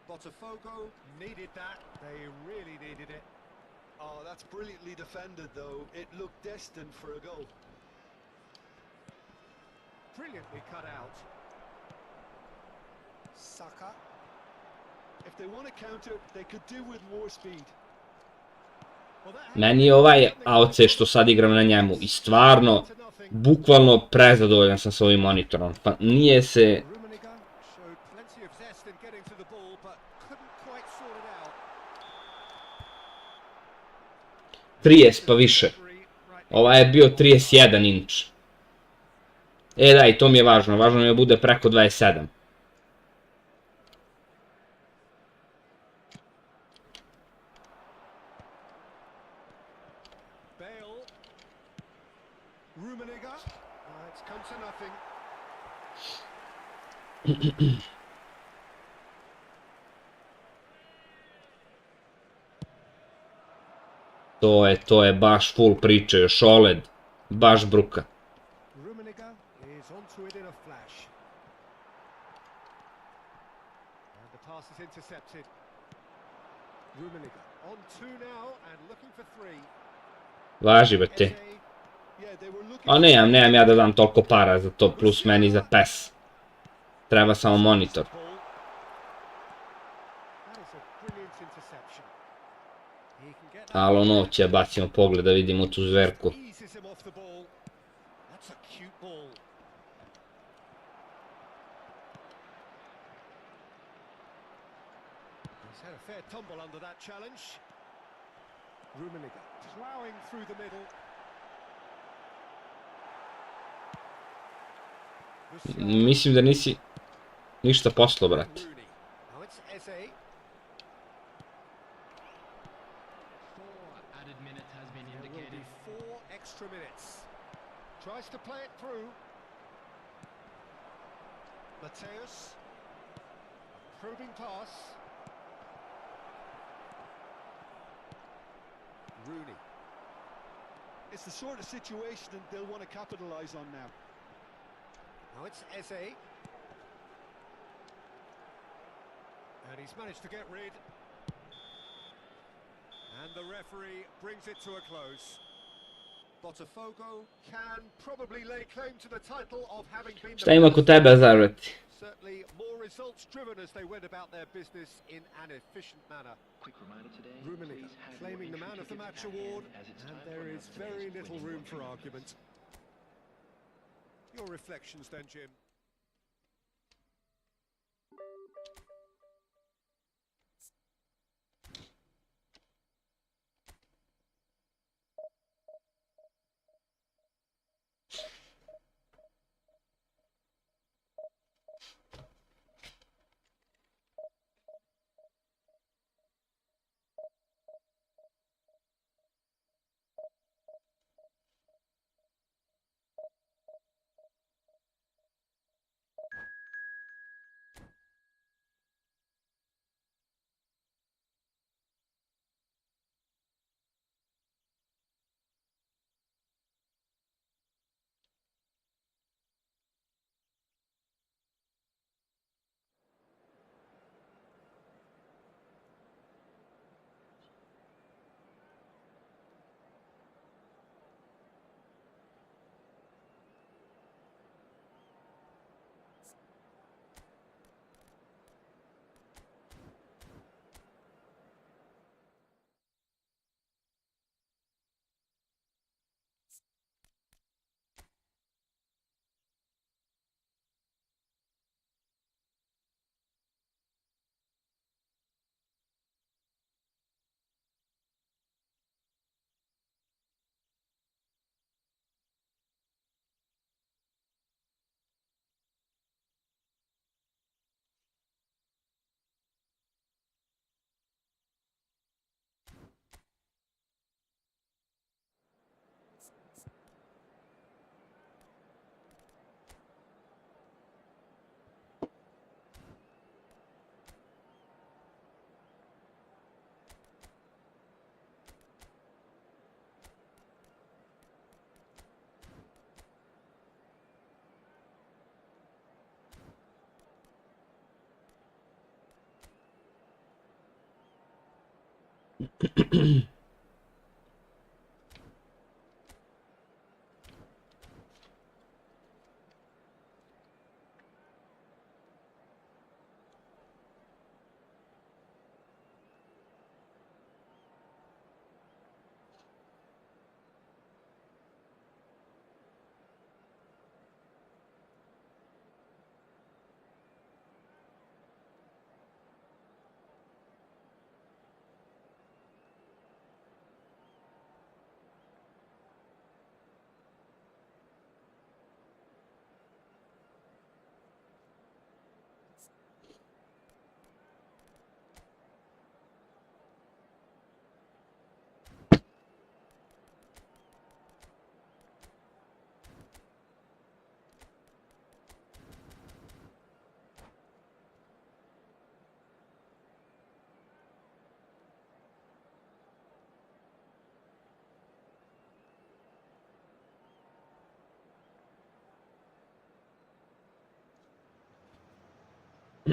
Botafogo needed that. They really needed it. Oh, that's brilliantly defended, though. It looked destined for a goal. Brilliantly cut out. Saka. If they want to counter, they could do with more speed. Meni je ovaj AOC što sad igram na njemu i stvarno, bukvalno prezadovoljan sam s ovim monitorom. Pa nije se... 30 pa više. Ovaj je bio 31 inč. E da, i to mi je važno. Važno mi je bude preko 27. To je baš full priče, još OLED, baš bruka. Važi be te. A nemam ja da dam toliko para za to, plus meni za PES. Treba samo monitor. Ali ono će bacimo pogled da vidimo tu zverku. Mislim da nisi ništa poslao, brate. Tries to play it through. Mateus. Probing pass. Rooney. It's the sort of situation that they'll want to capitalize on now. Now it's Eze. And he's managed to get rid. And the referee brings it to a close. Botafogo can probably lay claim to the title of having been Šta ima kod tebe, Zarveti? Certainly more results driven as they went about their business in an efficient manner. Rummenigge claiming the man of the match award, and there is very little room for argument. Your reflections then, Jim?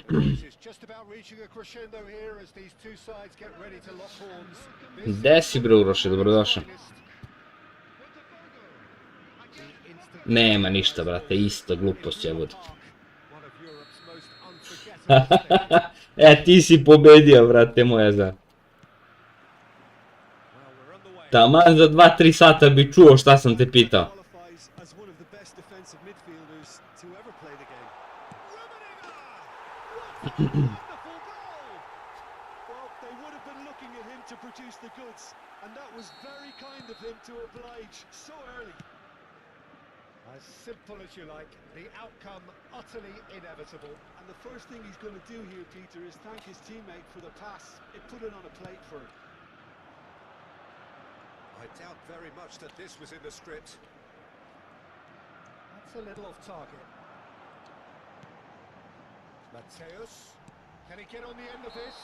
This is just about reaching a crescendo here as these two sides get ready to lock horns. Gde si bre Uroše, dobrodošao. Nema ništa brate, isto glupost je bud. Ti si pobedio brate moja za. Taman za 2-3 sata bi čuo šta sam te pitao. Wonderful goal! Well, they would have been looking at him to produce the goods, and that was very kind of him to oblige so early. As simple as you like, the outcome utterly inevitable. And the first thing he's going to do here, Peter, is thank his teammate for the pass. It put it on a plate for him. I doubt very much that this was in the script. That's a little off target. Mateus, can he get on the end of this?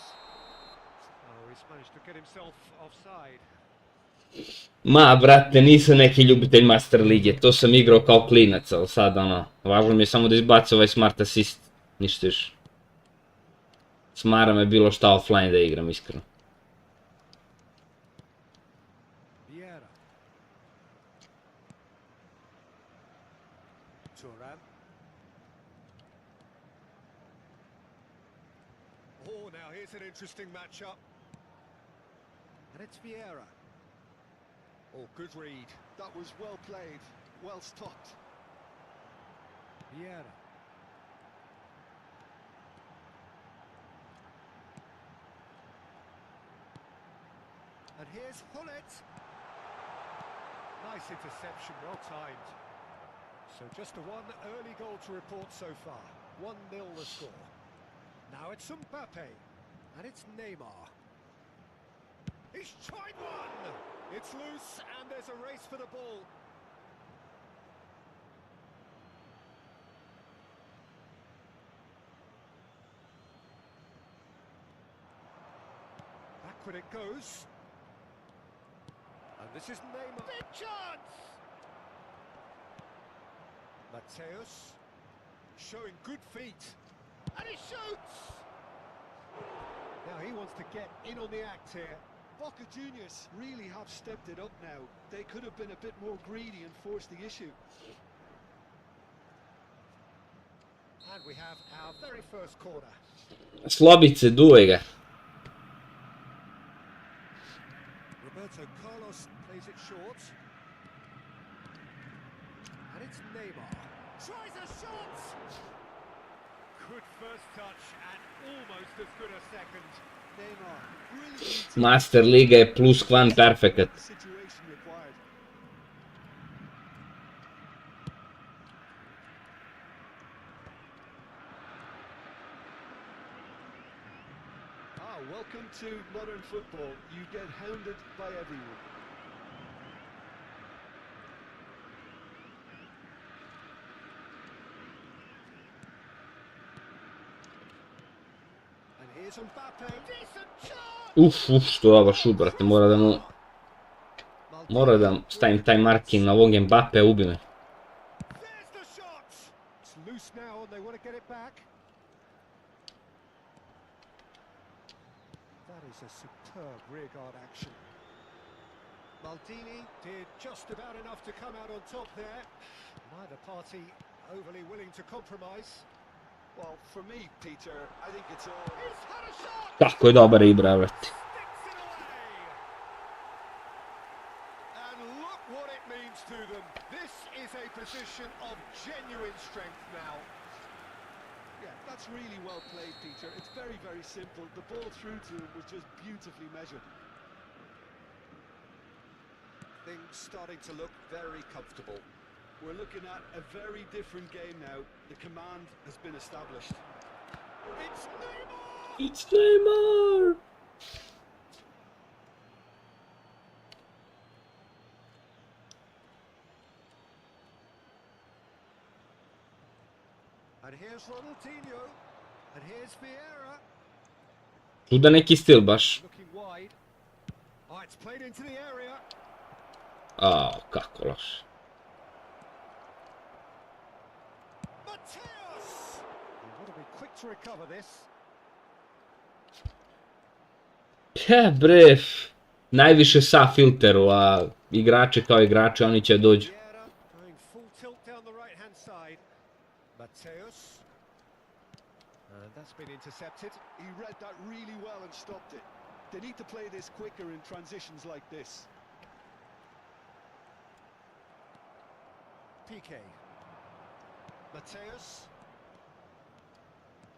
Oh, he's managed to get himself offside. Ma, brate, nisam neki ljubitelj Master Lige, to sam igrao kao klinac, ali sad ono, važno mi je samo da izbaci ovaj smart assist, ništa još. Smara me bilo šta offline da igram, iskreno. Oh, now here's an interesting matchup. And it's Vieira. Oh, good read. That was well played, well stopped. Vieira. And here's Hullet. Nice interception, well timed. So just the one early goal to report so far. 1-0 the score. Now it's Mbappe. And it's Neymar. He's tried one! It's loose and there's a race for the ball. Backward it goes. And this is Neymar. Big chance! Mateus showing good feet. And he shoots! Now he wants to get in on the act here. Boca Juniors really have stepped it up now. They could have been a bit more greedy and forced the issue. And we have our very first corner. Slobice, duvaj ga. Roberto Carlos plays it short. And it's Neymar. Tries a shot! Good first touch and almost as good a second. Neymar, brilliant. Master Liga je plus kvan perfekat. Situation required. Welcome to modern football. You get hounded by everyone. And here's Mbappe. Decent chance! Što dobar šut, brate, mora da stavim taj marking na ovog Mbappe, ubi me. There's the shot! It's loose now and they want to get it back. That That is a superb rearguard action. Maldini did just about enough to come out on top there. Neither party overly willing to compromise. Well, for me, Peter, I think it's all... He's had a shot! Kako je dobar Ibra, brate. Sticks it away! And look what it means to them. This is a position of genuine strength now. Yeah, that's really well played, Peter. It's very, very simple. The ball through to him was just beautifully measured. Things starting to look very comfortable. We're looking at a very different game now. The command has been established. It's Neymar! It's Neymar! And here's Ronaldinho. And here's Vieira. Čuda neki stil baš. Looking wide. Oh, it's played into the area. Kako loš. Mateus! He want to be quick to recover this. Bre, najviše sa filteru, a igrači kao igrači, oni će dođu. Vieira going full tilt down the right hand side. Mateus. And that's been intercepted. He read that really well and stopped it. They need to play this quicker in transitions like this. Piqué. Mateus.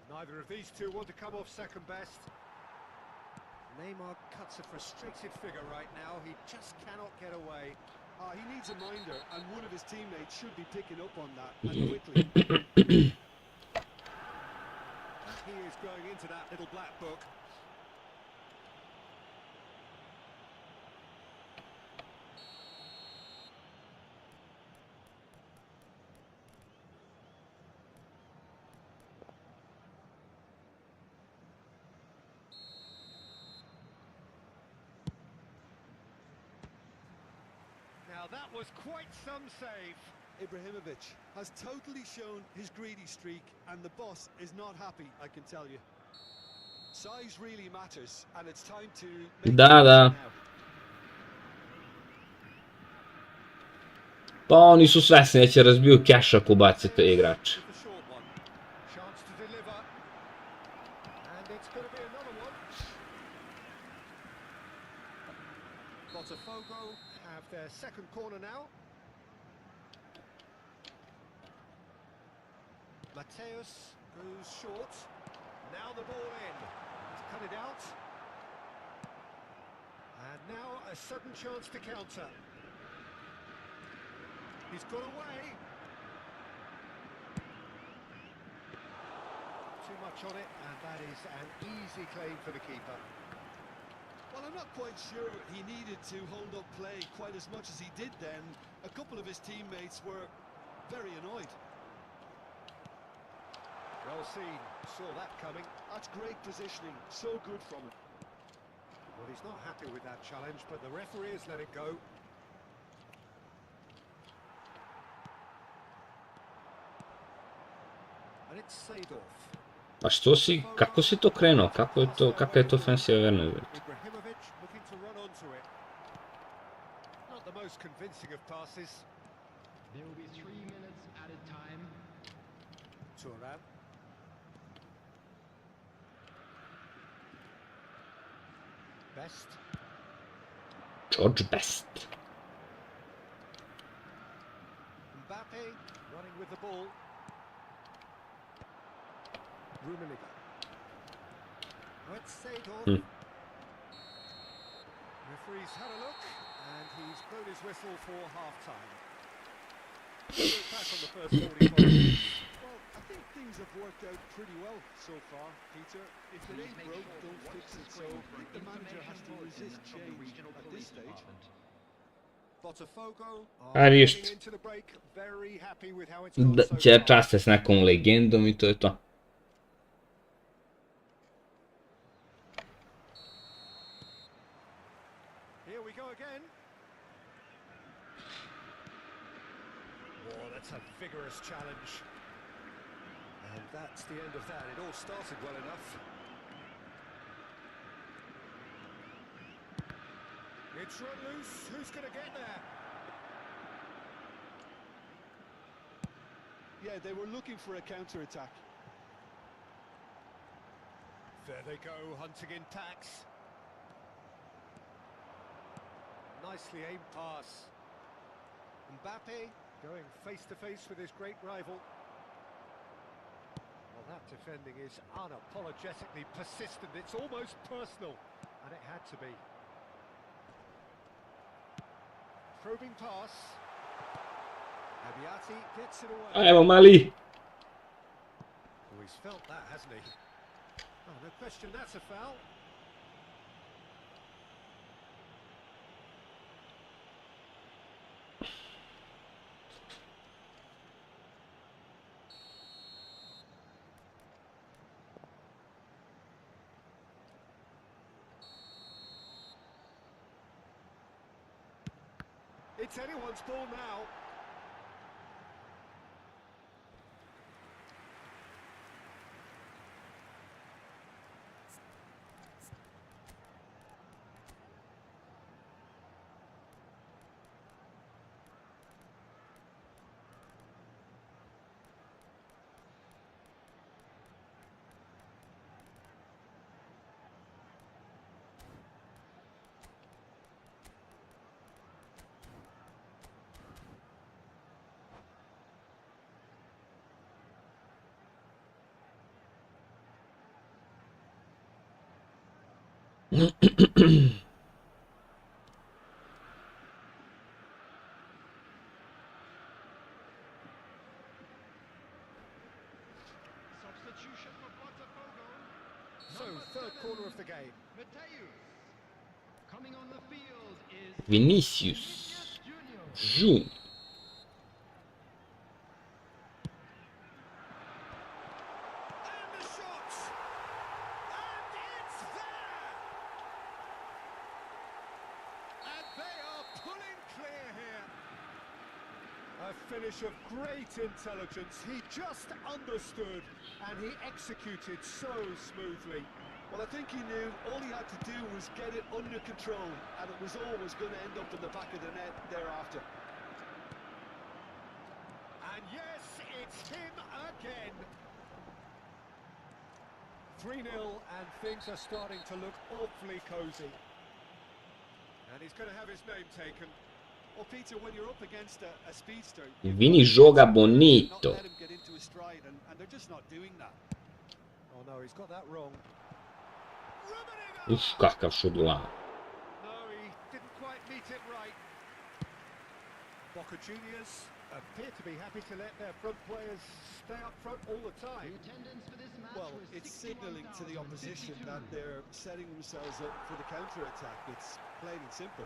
Neither of these two want to come off second best. Neymar cuts a frustrated figure right now. He just cannot get away. He needs a minder, and one of his teammates should be picking up on that, and quickly. He is going into that little black book. Now that was quite some save. Ibrahimovic has totally shown his greedy streak, and the boss is not happy, I can tell you. Size really matters, and it's time to make Da, da. now. Pa oni su svesni da će razbiju keša ako bacite igrače. With the short one. Chance to deliver. And it's going to be another one. Botafogo have their second corner now. Mateus goes short. Now the ball in. He's cut it out. And now a sudden chance to counter. He's got away. Too much on it, and that is an easy claim for the keeper. Well, I'm not quite sure he needed to hold up play quite as much as he did then. A couple of his teammates were very annoyed. Well seen, saw that coming. That's great positioning, so good from him. Well, he's not happy with that challenge, but the referee has let it go. And it's Seedorf. Pa kako si to krenuo? Kakva je to ofensiva verna? Ibrahimovic looking to run onto it. Not the most convincing of passes. There will be 3 minutes added time. Turan. Best. George Best. Mbappe running with the ball. Rummenigge. Oh, it's Seedorf. Referee's had a look, and he's blown his whistle for half-time. Back on the first 45 minutes. Well, I think things have worked out pretty well so far, Peter. If it ain't broke, don't fix it. So I think the manager has to resist change at this stage. Botafogo A are ništa. heading into the break, very happy with how it's gone so Će far. časte s nekom legendom i to je to. Here we go again. Oh, that's a vigorous challenge. And that's the end of that. It all started well enough. It's run loose. Who's going to get there? Yeah, they were looking for a counter-attack. There they go, hunting in packs. Nicely aimed pass. Mbappe going face-to-face with his great rival. Well, that defending is unapologetically persistent. It's almost personal, and it had to be. Probing pass. Abiati gets it away. Evo mali. Oh, he's felt that, hasn't he? Oh, no question, that's a foul. It's anyone's ball now. Substitution for Botafogo. So, third corner of the game. Mateus. Coming on the field is Vinicius Junior. Júnior. And the shot! And it's there! And they are pulling clear here. A finish of great intelligence. He just understood and he executed so smoothly. Well, I think he knew all he had to do was get it under control, and it was always going to end up in the back of the net thereafter. And yes, it's him again. 3-0 and things are starting to look awfully cosy. And he's going to have his name taken. Well, Peter, when you're up against a speedster, Vini joga not bonito. let him get into his stride, and they're just not doing that. Oh no, he's got that wrong. Uf, kakav šudla. No, he didn't quite meet it right. Boca Juniors appear to be happy to let their front players stay up front all the The time. attendance for this match Well, was it's signalling to the opposition 61,052. that they're setting themselves up for the counter-attack. It's plain and simple.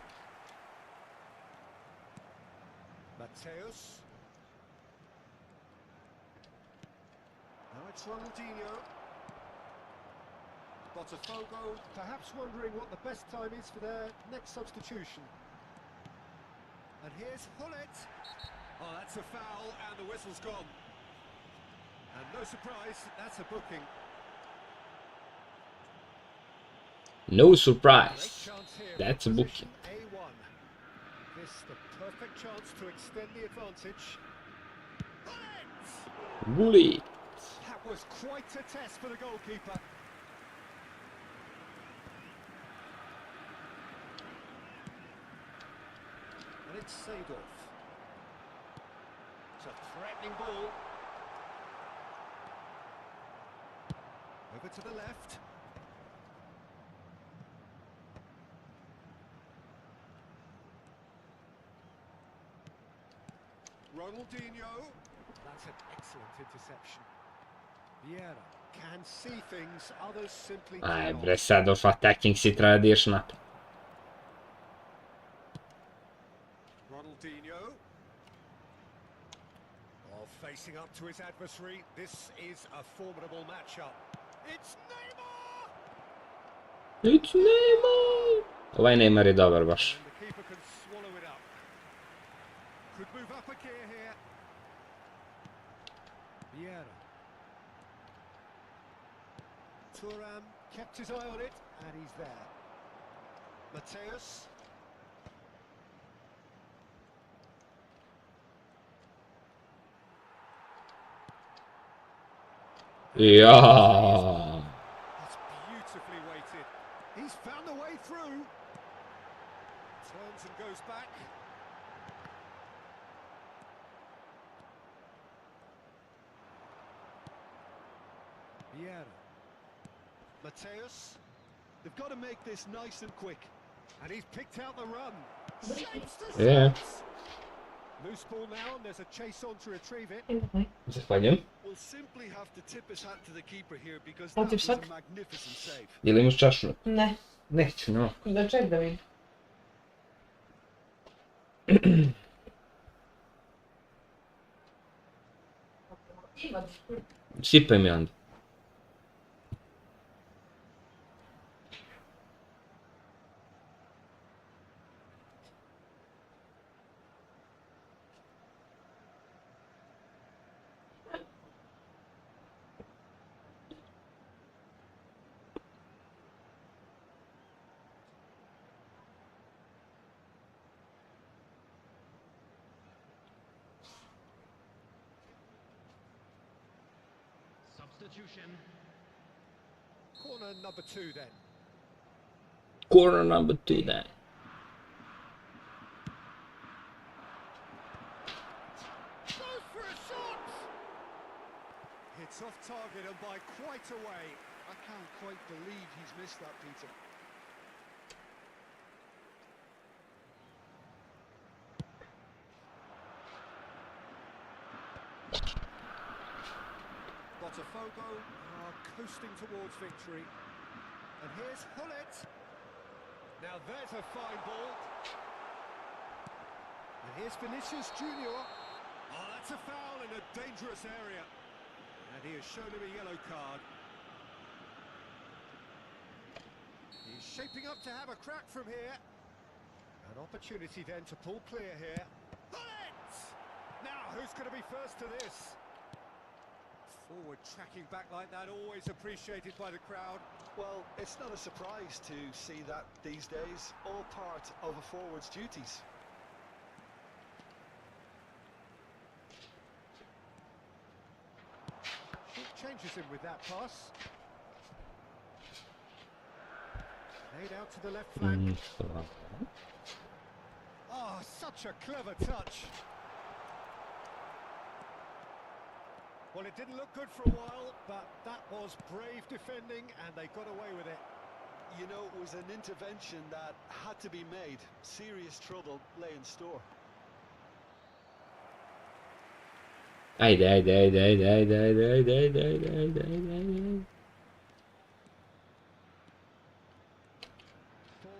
Mateus. Now it's Ronaldinho. Botafogo perhaps wondering what the best time is for their next substitution. And here's Hullet. Oh, that's a foul and the whistle's gone. And no surprise, that's a booking. No Great surprise. chance here. That's a Position booking. A1. This the perfect chance to extend the advantage. Hullet! Gullit. That was quite a test for the goalkeeper. And it's Seedorf. It's a threatening ball. Over to the left. Ronaldinho. That's an excellent interception. Vieira can see things others simply Aj cannot. bre, sad of attacking si treba da ideš napred. Ronaldinho. Oh, facing up to his adversary. This is a formidable matchup. It's Neymar! It's Neymar! Ovaj Neymar je dobar baš. And the keeper can swallow it up. Could move up a gear here. Vieira. Thuram kept his eye on it, and he's there. Mateus. Ja. That's beautifully weighted. He's found the way through. Turns and goes back. Vieira. Mateus. They've got to make this nice and quick. And he's picked out the run. Shapes the Yeah. sights. Loose ball now, and there's a chase on to retrieve it. Zahvaljujem. Will simply have to tip his hat to the keeper here because Hoćeš that was a sad? magnificent save. Jel imaš čašu? Ne, Neću, no. da ček da vidim. Ima. Sipaj mi onda. Substitution. Corner number 2 then. Corner number 2 then. Goes for a shot! Hits off target and by quite a way. I can't quite believe he's missed that, Peter. Botafogo are coasting towards victory. And here's Hullet. Now there's a fine ball. And here's Vinicius Junior. Oh, that's a foul in a dangerous area. And he has shown him a yellow card. He's shaping up to have a crack from here. An opportunity then to pull clear here. Hullet! Now, who's going to be first to this? Forward tracking back like that, always appreciated by the crowd. Well, it's not a surprise to see that these days, all part of a forward's duties. Changes him with that pass. Laid out to the left flank. Oh, such a clever touch. Well, it didn't look good for a while, but that was brave defending, and they got away with it. You know, it was an intervention that had to be made. Serious trouble lay in store. Ajde, ajde, ajde, ajde, ajde, ajde, ajde, ajde, ajde, ajde, ajde, ajde. 4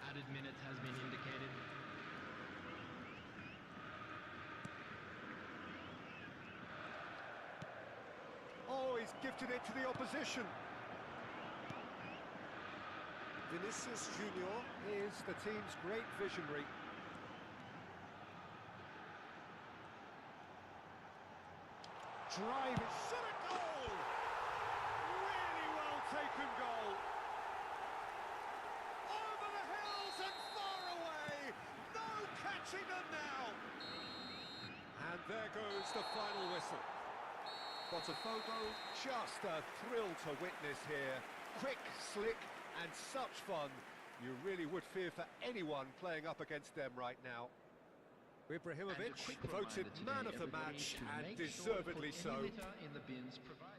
added minutes has been indicated. Oh, he's gifted it to the opposition. Vinicius Junior is the team's great visionary. Drive it, shot a goal! Really well taken goal. Over the hills and far away. No catching them now. And there goes the final whistle. Botafogo, just a thrill to witness here. Quick, slick, and such fun. You really would fear for anyone playing up against them right now. Ibrahimovic voted man of the match, and deservedly so. In the bins provided.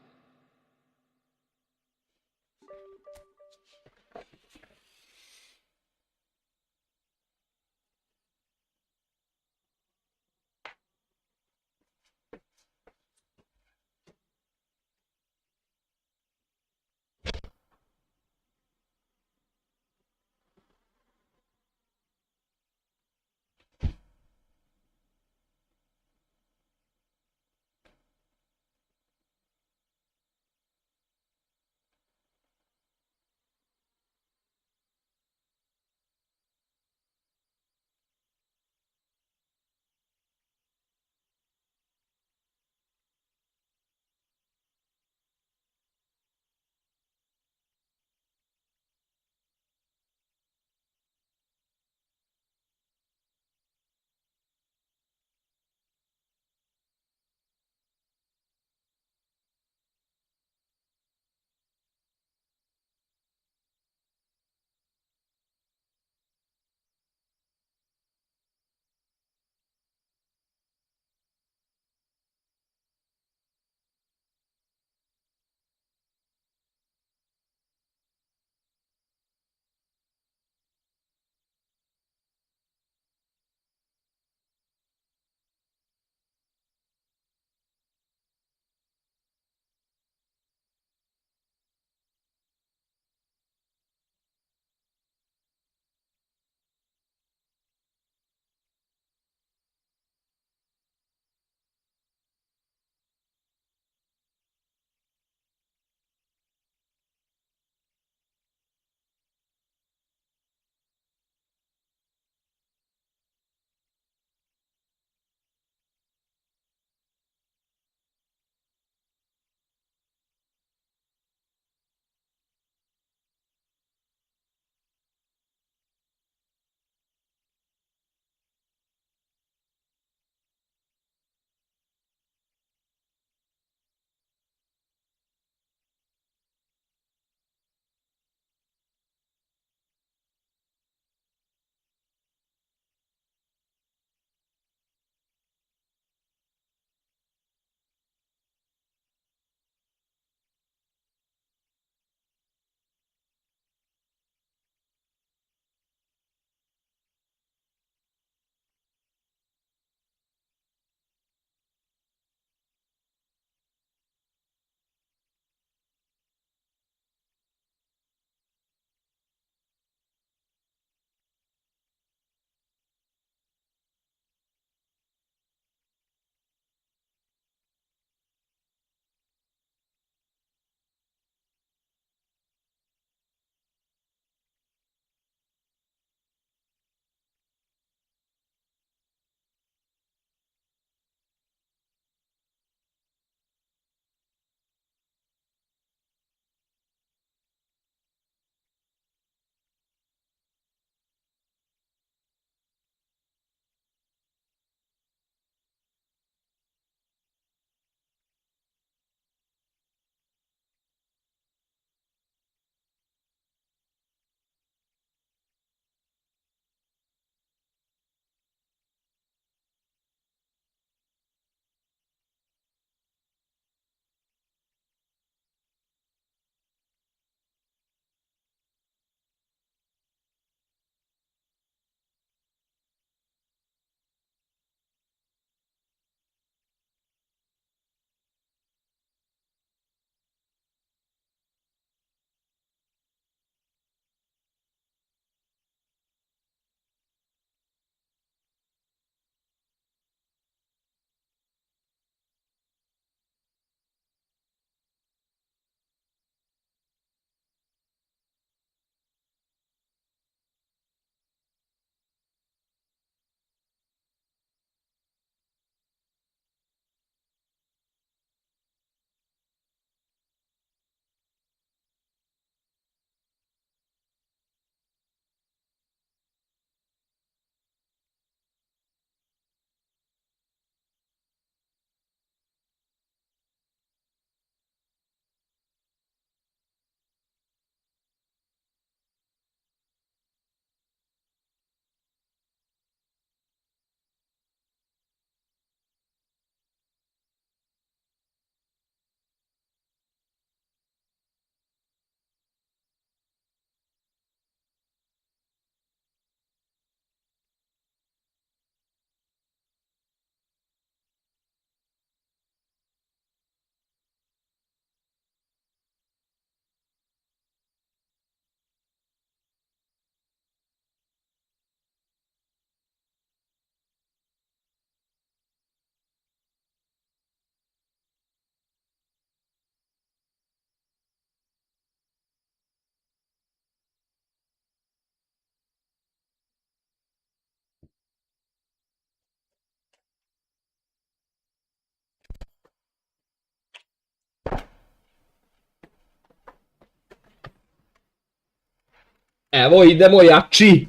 Evo idemo jači.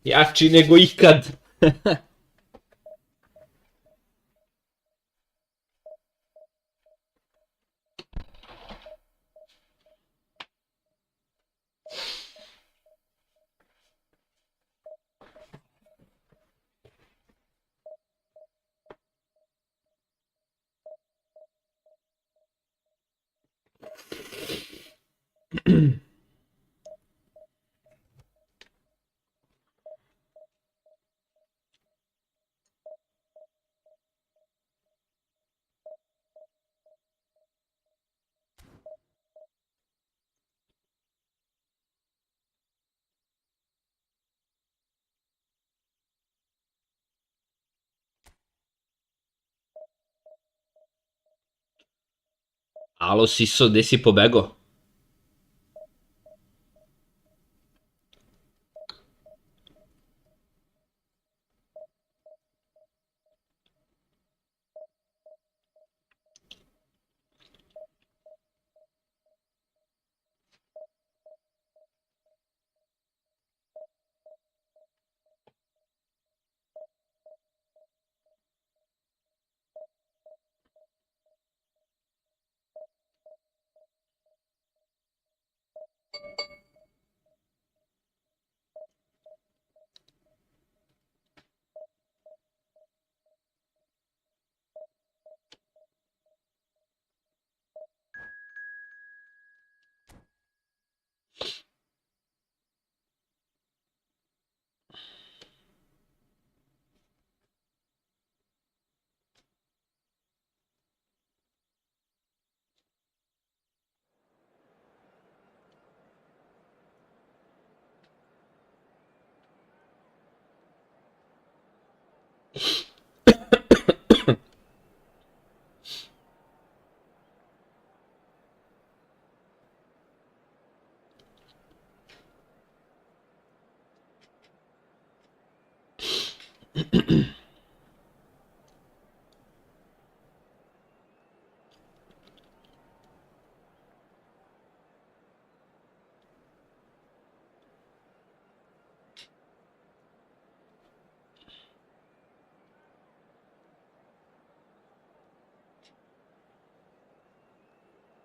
Jači nego ikad. Alo, Siso, gde si pobego?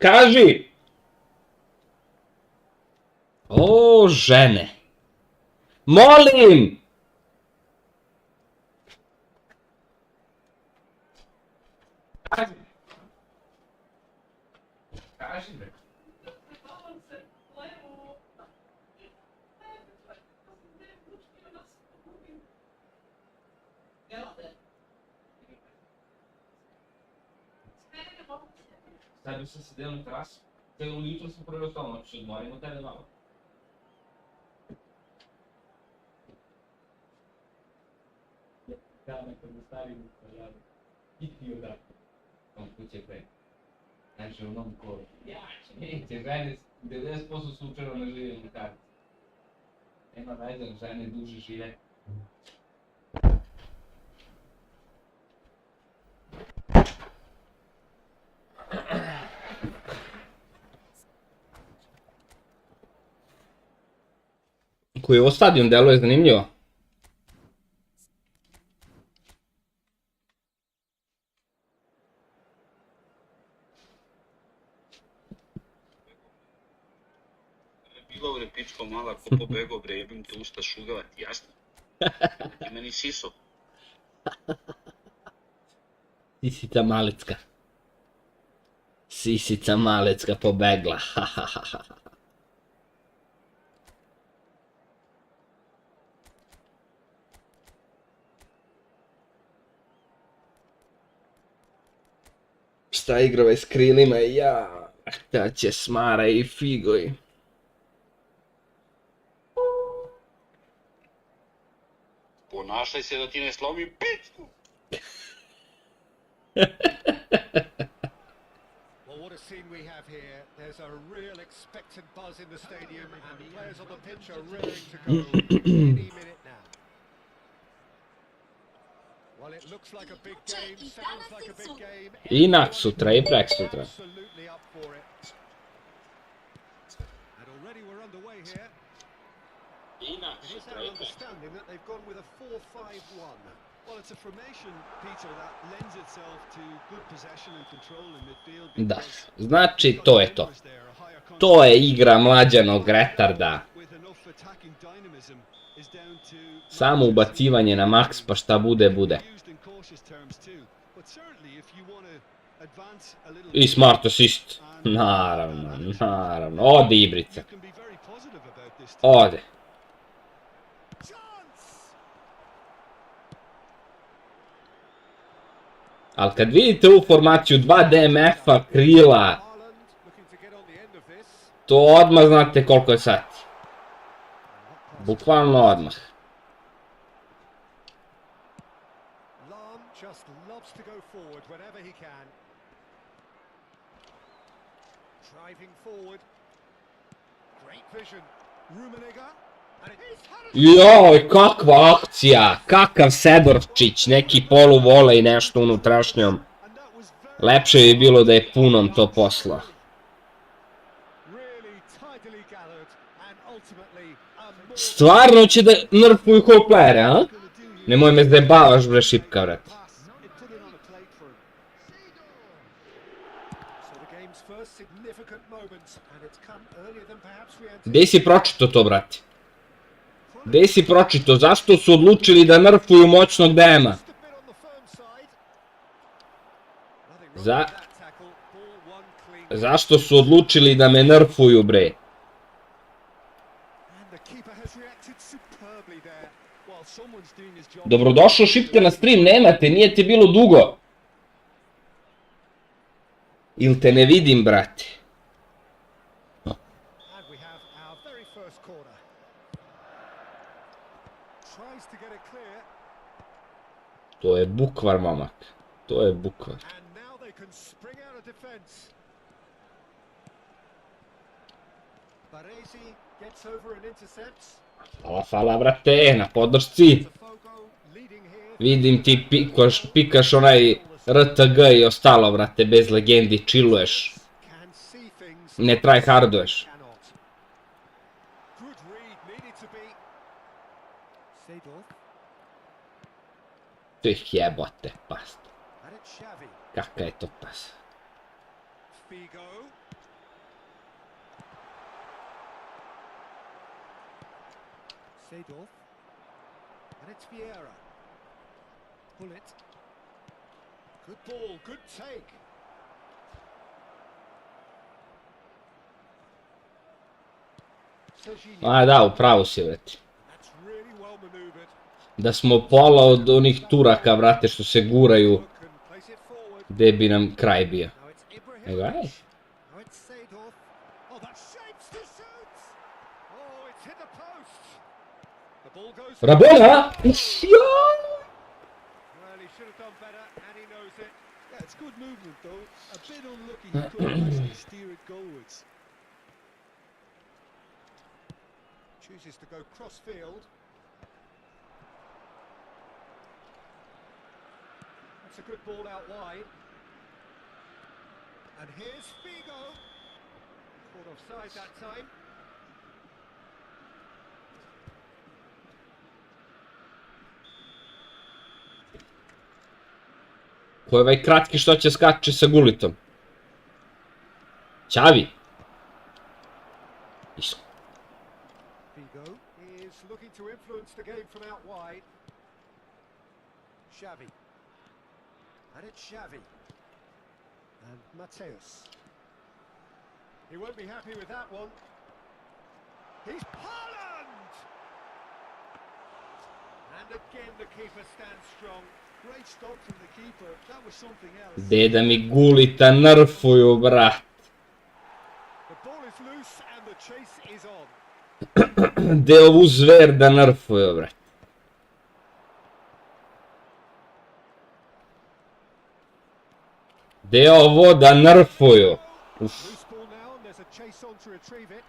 Kaži! O, žene. Molim! Kaži. Kaži me. Stavio sam se delom trasu. Celo jutro sam prorastao, znači odmorim od tebe malo. Da, nekad da stavim hitni odak. On kuće pre. Znači onom ko, neće, žene 90% slučajeva ne žive u karti. Nema veze, žene duže žive. Koji ovo stadion deluje zanimljivo. Bilo bre pičko mala, ko pobegao bre, jebim te usta šugava, ti jasno? Ti meni siso. Sisica malecka. Sisica malecka pobegla. Šta igrove s krilima i ja. Da će smara i figoj. Ponašaj se da ti ne slomim pičku! Well, what a scene we have here. There's a real expectant buzz in the stadium, and the players on the pitch are raring to go any minute now. Well, it looks like a big game, sounds like a big game. I nak sutra i prek sutra. Absolutely up for it. And already we're underway here. It is our understanding that they've gone with a 4-5-1. Well, it's a formation, Peter, that lends itself to good possession and control in midfield Da, because znači you've got to je to. numbers there, a higher To je concentration. igra mlađanog retarda. With enough attacking dynamism is down to Samo ubacivanje na maks, pa šta bude, bude. used in cautious terms too. But certainly if you want to advance a little I smart assist. Naravno. Ode Ibrica. you can be very positive about this team. Ode. Ali kad vidite ovu formaciju 2 DMF-a, krila, Haaland looking to get on the end of this. to odmah znate koliko je sati. Bukvalno odmah. Lam just loves to go forward whenever he can. Driving forward. Great vision. Rummenigge. And he's had a Joj, kakva akcija, kakav Sedorčić, neki poluvolej, nešto unutrašnjom. And that was very Lepše bi bilo da je punom to posla. really tidily gathered and ultimately a more Stvarno će da nerfuju kog playere, a? Nemoj me zajebavaš bre šipka, vrat. pass. It put it on a plate for him. so the game's first significant moments and it's come earlier than perhaps we anticipated. Gdje si pročito to, brate? Gdje si pročito? Zašto su odlučili da nerfuju moćnog DM-a? Just a bit on the firm side. Nothing wrong Za- with that tackle. Ball won clean. Zašto su odlučili da me nerfuju, bre? And the keeper has reacted superbly there. While someone's doing his job. Dobrodošao šipka na stream, nemate, nije ti bilo dugo. Il te ne vidim, brate. And we have our very first corner. Tries to get it clear. To je bukvar, momak. To je bukvar. And now they can spring out of defence. Baresi gets over and intercepts. Hvala, brate, na podršci. Fogo leading here. Vidim ti pikaš onaj RTG i ostalo, brate, bez legendi, chilluješ. Can see things. Ne tryharduješ. Cannot. Good read needed to be. Seedorf. Tih jebote, pas. And it's Xavi. Kakav je to pas. Figo. Seedorf. And it's Vieira. Pull it. Good ball, good take. Serginho. A da, upravo si, brate. That's really well maneuvered. Da smo pola od onih Turaka, brate, što se guraju, Look and place it forward. gde bi nam kraj bio. Now it's Evo, aj. Ibrahimovic. Now it's Seedorf. Oh, that shapes to shoot. Oh, it's hit the post. The ball goes. Rabona! Uff, ja! Well, he should have done better, and he knows it. Yeah, it's good movement though. A bit unlucky he couldn't actually steer it goalwards. Chooses to go cross field. That's a good ball out wide. And here's Figo. Caught offside that time. Ko je ovaj kratki što će skače sa gulitom? Ćavi! Isko. Figo is looking to influence the game from out wide. Xavi. And it's Xavi. And Mateus. He won't be happy with that one. He's Haaland! And again the keeper stands strong. Great stop from the keeper. That was something else. Deda mi gulita nerfuju, brat. The ball is loose and the chase is on. De ovu zver da nerfuju, brat. De ovo da nerfuju. Uf. Loose ball now and there's a chase on to retrieve it.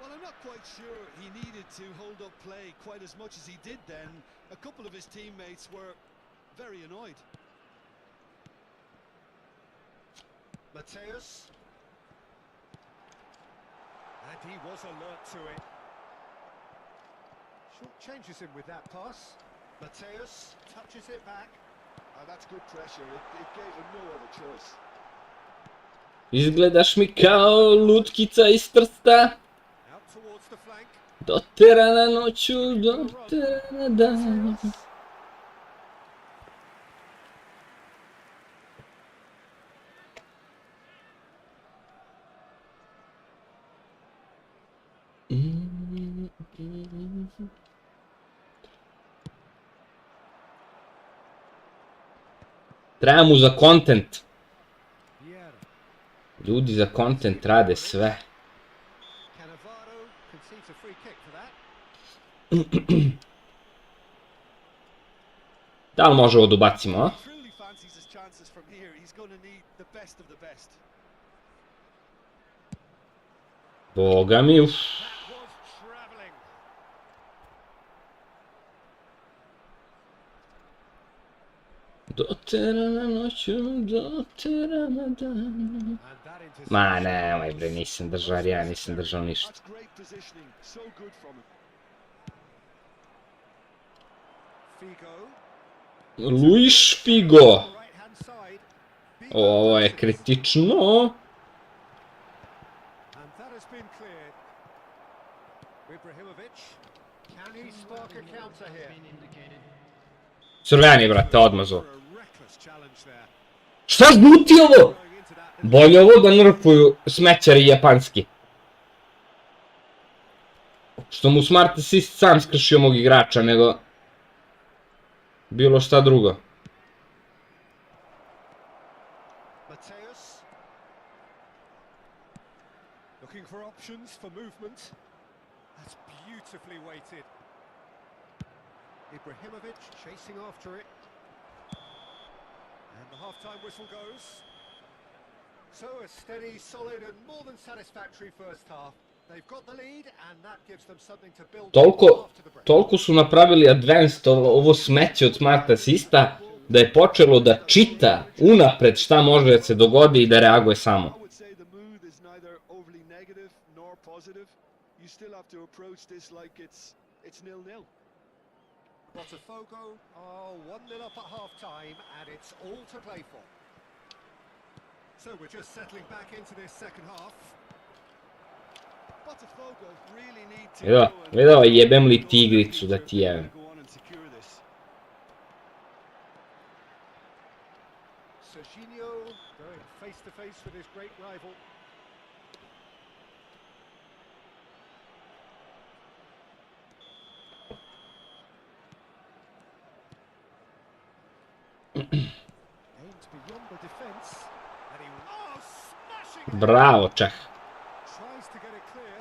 Well, I'm not quite sure he needed to hold up play quite as much as he did then. A couple of his teammates were very annoyed. Mateus. And he was alert to it. Short changes him with that pass. Mateus touches it back. That's good pressure. It gave him no other choice. Izgledaš mi kao lutkica iz Trsta. Out towards the flank. Doterana noću, doterana dan. Treba mu za content. Ljudi za content rade sve. Cannavaro concedes a free kick for that. Da li može ovo da ubacimo, a? Truly fancies his chances from here. He's going to need the best of the best. Boga mi, That was travelling. Doterana noću, doterana dan. And that interception. Ma nemoj bre, nisam držao, ja nisam držao ništa. That's great positioning. So good from him. Figo. Luis Figo. Right hand side. Ovo je kritično. And that has been cleared. Ibrahimovic. Can he spark a counter here? Crveni, brate, odmazo. A reckless challenge there. Šta zbuti ovo? Going into that. Bolje ovo da nerfuju smećari japanski. Što mu smart assist sam skršio mog igrača, nego bilo šta drugo. Mateus. Looking for options for movement. That's beautifully weighted. Ibrahimovic chasing after it. And the half-time whistle goes. So a steady, solid and more than satisfactory first half. They've got the lead and that gives them something to build after the break. Toliko su napravili advanced ovo smeće od smart assista da je počelo da čita unapred šta može da se dogodi i da reaguje samo. I would say the mood is neither overly negative nor positive. You still have to approach this like it's 0-0. Botafogo are 1-0 up at half-time and it's all to play for. So we're just settling back into this second half. Botafogo really need to Vidio, jebem li tigricu da ti jebem. go on and secure this. Serginho going face to face with his great rival. Aims beyond the defence and he smashing it. Bravo, Čeh. Tries to get it clear.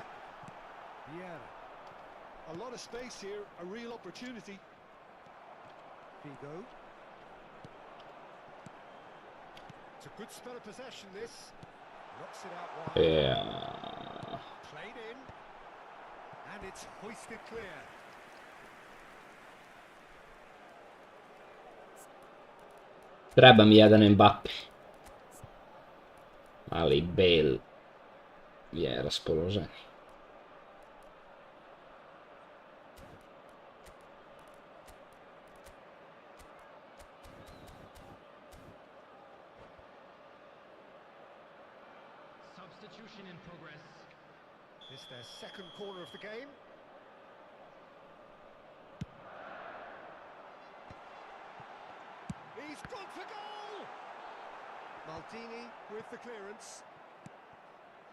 Vieira. A lot of space here, a real opportunity. Figo. It's a good spell of possession this. Knocks it out wide. Ja. Played in. And it's hoisted clear. Treba mi jedan Mbappe. Ali Bale je raspoložen. Substitution in progress. It's their second corner of the game. He's gone for goal! Maldini with the clearance.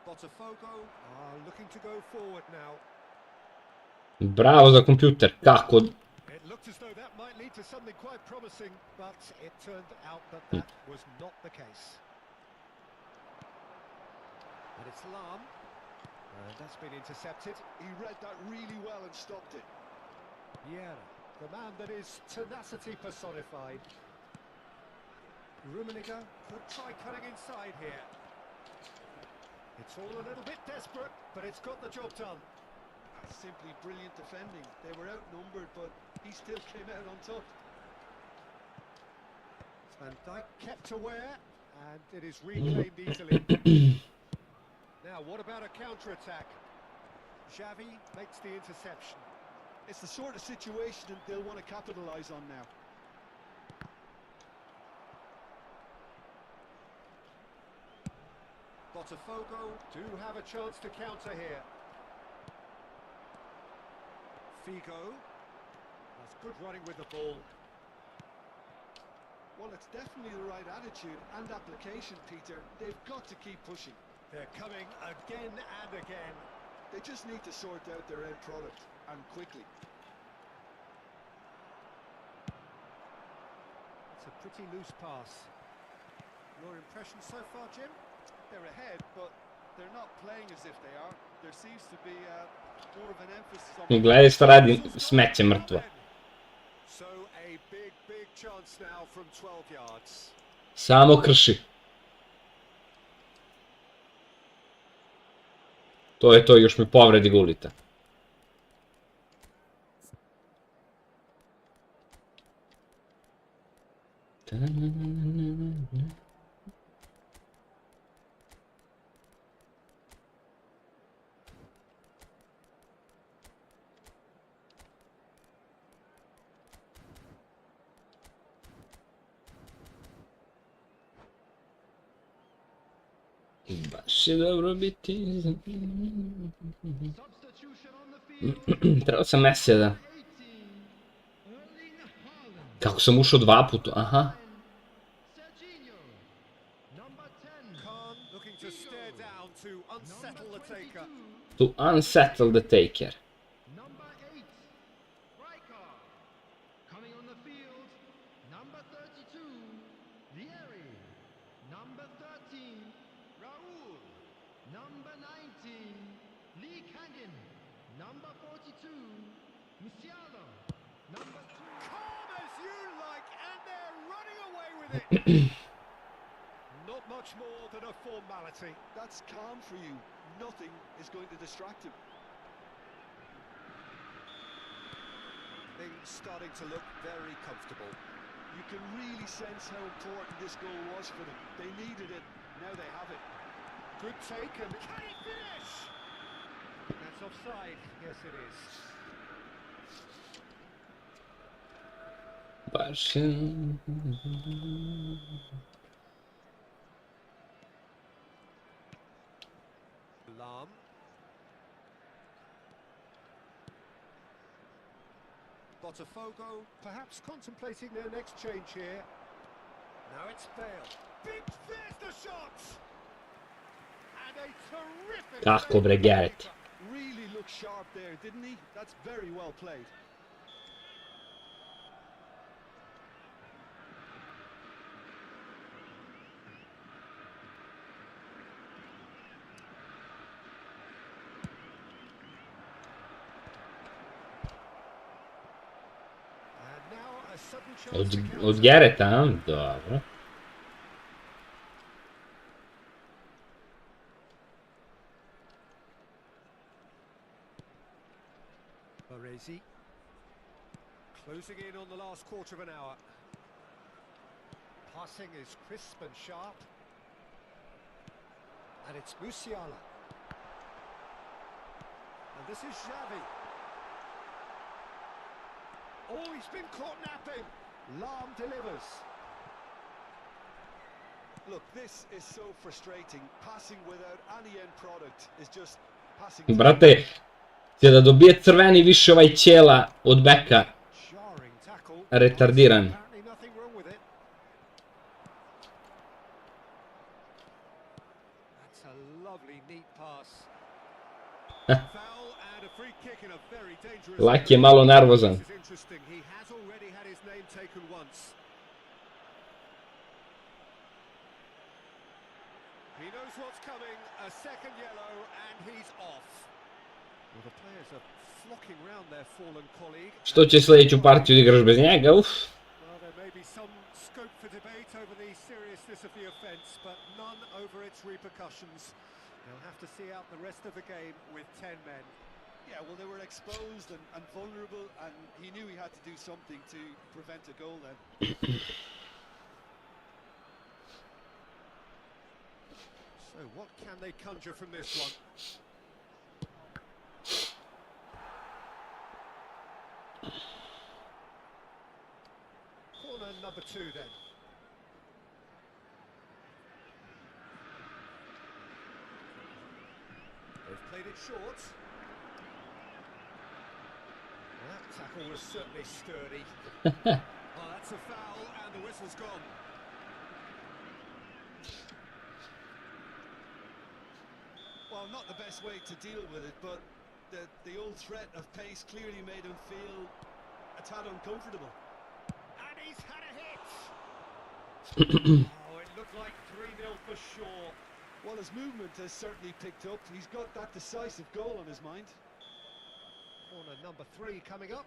Botafogo are looking to go forward now. Bravo za kompjuter, kako? It looked as though that might lead to something quite promising, but it turned out that that was not the case. And it's Lam. And that's been intercepted. He read that really well and stopped it. Vieira, the man that is tenacity personified. Rummenigge could try cutting inside here. It's all a little bit desperate, but it's got the job done. Simply brilliant defending. They were outnumbered, but he still came out on top. Van Dijk kept aware, and it is reclaimed easily. Now, what about a counter-attack? Xavi makes the interception. It's the sort of situation that they'll want to capitalise on now. Botafogo do have a chance to counter here. Figo. That's good running with the ball. Well, it's definitely the right attitude and application, Peter. They've got to keep pushing. They're coming again and again. They just need to sort out their end product, and quickly. It's a pretty loose pass. Your impression so far, Jim? They're ahead, but they're not playing as if they are. There seems to be more of an emphasis on... Gledaj šta radi, smeće mrtvo. So a big chance now from 12 yards. Samo krši. To je to, još mi povredi gulita. Baš je dobro biti... Trebao sam Mesija da... Kako sam ušao 2 puta, aha. To unsettle the taker. Not much more than a formality. That's calm for you. Nothing is going to distract him. Things starting to look very comfortable. You can really sense how important this goal was for them. They needed it. Now they have it. Good take, and can he finish? That's offside. Yes, it is. Baš je... Botafogo perhaps contemplating their next change here. Now it's Bale. There's the shot! And a terrific... Kako bre, Garrett. Really looked sharp there, didn't he? That's very well played. Od Garretta, a? Dobro. Baresi. Closing in on the last quarter of an hour. Passing is crisp and sharp. And it's Musiala. And this is Xavi. Oh, he's been caught napping. Lam delivers. Look, this is so frustrating. Passing without any end product is just passing. Brate, će da dobije crveni više ovaj ćela od beka. Retardiran. Lak je malo nervozan. Što će sljedeću partiju da igraš bez njega, uf. They'll have to see out the rest of the game with 10 men. Yeah, well, they were exposed and vulnerable, and he knew he had to do something to prevent a goal then. So what can they conjure from this one? number two then. They've played it short. That tackle was certainly sturdy. Oh, that's a foul, and the whistle's gone. Well, not the best way to deal with it, but the old threat of pace clearly made him feel a tad uncomfortable. And he's had a hit! Oh, it looked like 3-0 for sure. Well, his movement has certainly picked up. He's got that decisive goal on his mind. Corner number 3 coming up.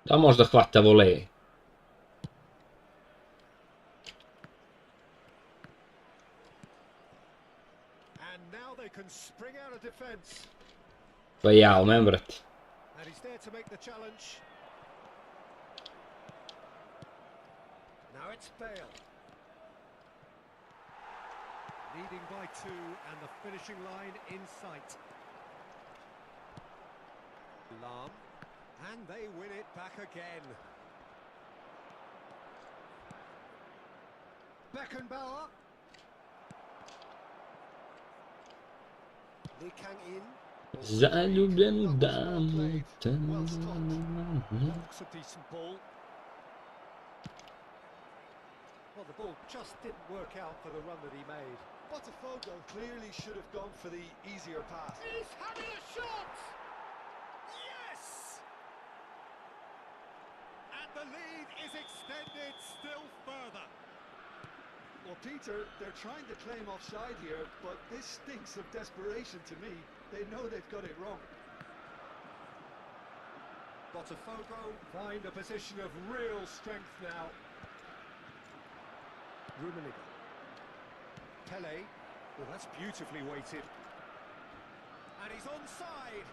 Da možda hvata volej. And now they can spring out of defence. Pa jao, men brate. And he's there to make the challenge. Now it's Bale. Leading by 2 and the finishing line in sight. Lam. And they win it back again. Beckenbauer. Lee Kang-in. Zaljubljenu damu. Looks a decent ball. Well, the ball just didn't work out for the run that he made. Botafogo clearly should have gone for the easier path. He's having a shot! Yes! And the lead is extended still further. Well, Peter, they're trying to claim offside here, but this stinks of desperation to me. They know they've got it wrong. Botafogo find a position of real strength now. Rummenigge. Pele. Well, that's beautifully weighted. And he's onside.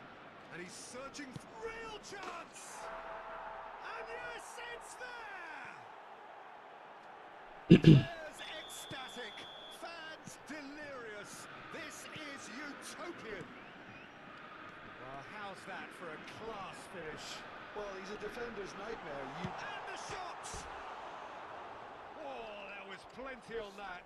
And he's searching for real chance. And yes, it's there! Players ecstatic. Fans delirious. This is utopian. Well, how's that for a class finish? Well, he's a defender's nightmare. And the shot! Oh, there was plenty on that.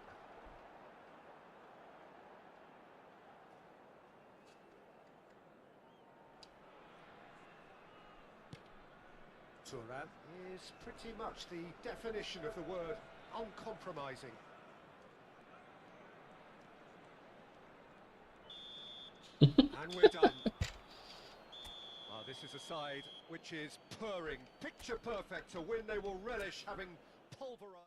Thuram is pretty much the definition of the word uncompromising. And we're done. This is a side which is purring, picture perfect to win. They will relish having pulverized.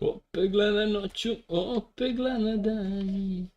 Opet gleda noću, opet gleda danju.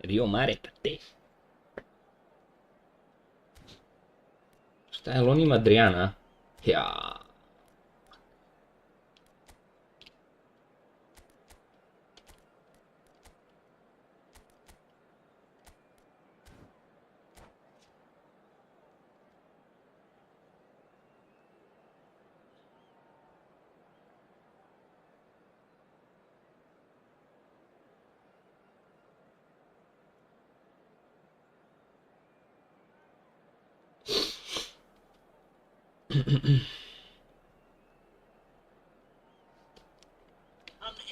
Rio Mare per te. Šta je, on ima Adriana? Ja. the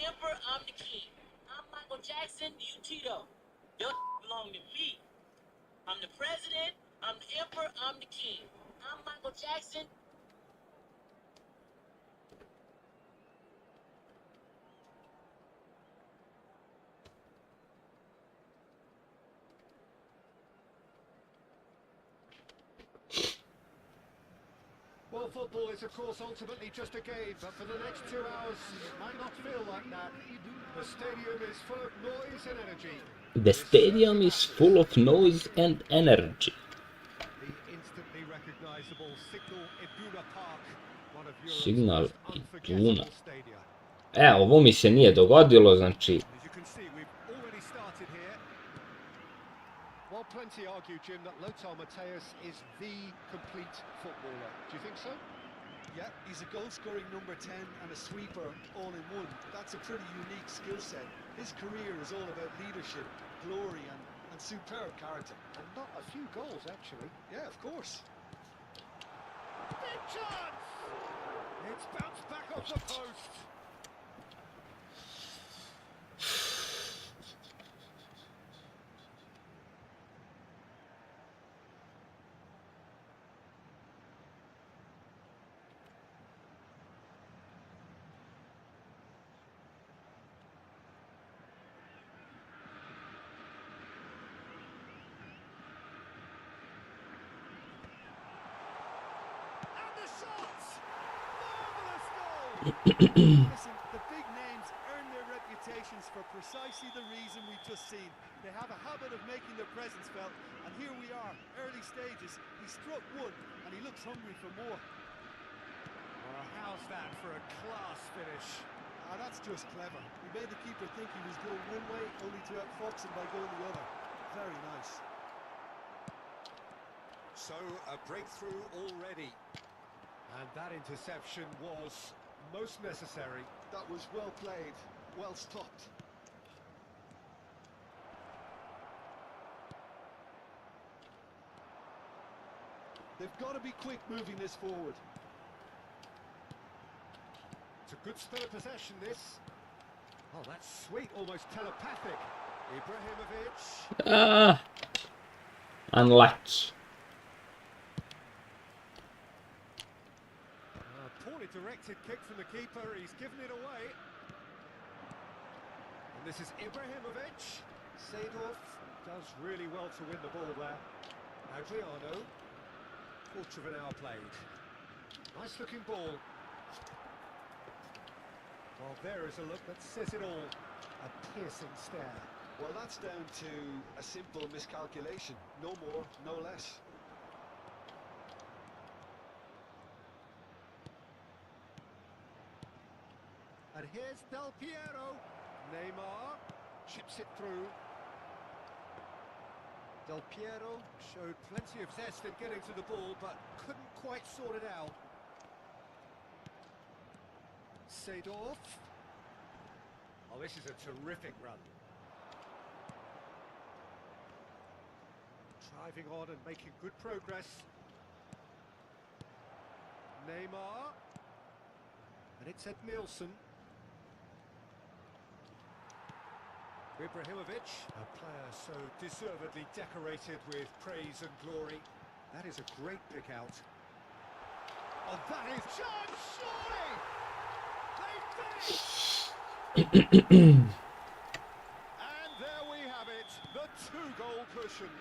emperor, I'm the king. I'm Michael Jackson, you Tito. Your belong to me. I'm the president, I'm the emperor, I'm the king. I'm Michael Jackson. Well, football is, of course, ultimately just a game, but for the next 2 hours, it might not feel like that. The stadium is full of noise and energy. The stadium is full of noise and energy. The instantly recognizable Signal Iduna Park, one of Europe's Signal most Iduna. unforgettable stadia. Ovo mi se nije dogodilo, znači... As you can see, we've already started here. Well, plenty argue, Jim, that Lothar Matthäus is the complete footballer. Do you think so? Yeah, he's a goal-scoring number 10 and a sweeper all in one. That's a pretty unique skill set. His career is all about leadership, glory and superb character. And not a few goals, actually. Yeah, of course. Big chance! It's bounced back off the post. Listen, the big names earn their reputations for precisely the reason we've just seen. They have a habit of making their presence felt, and here we are, early stages. He struck one, and he looks hungry for more. Well, how's that for a class finish? That's just clever. He made the keeper think he was going one way, only to outfox him by going the other. Very nice. So, a breakthrough already. And that interception was most necessary. That was well played, well stopped. They've got to be quick moving this forward. It's a good spell of possession, this. Oh, that's sweet, almost telepathic. Ibrahimovic. Unlucky. Poorly directed kick from the keeper, he's given it away. And this is Ibrahimovic. Seedorf does really well to win the ball there. Adriano. Quarter of an hour played. Nice looking ball. Well, there is a look that says it all. A piercing stare. Well, that's down to a simple miscalculation. No more, no less. And here's Del Piero. Neymar chips it through. Del Piero showed plenty of zest in getting to the ball, but couldn't quite sort it out. Seedorf. Oh, this is a terrific run. Driving on and making good progress. Neymar. And it's Ed Nielsen. Ibrahimovic, a player so deservedly decorated with praise and glory. That is a great pick out. Oh, that is chance, surely! They finished! And there we have it, the two-goal cushion.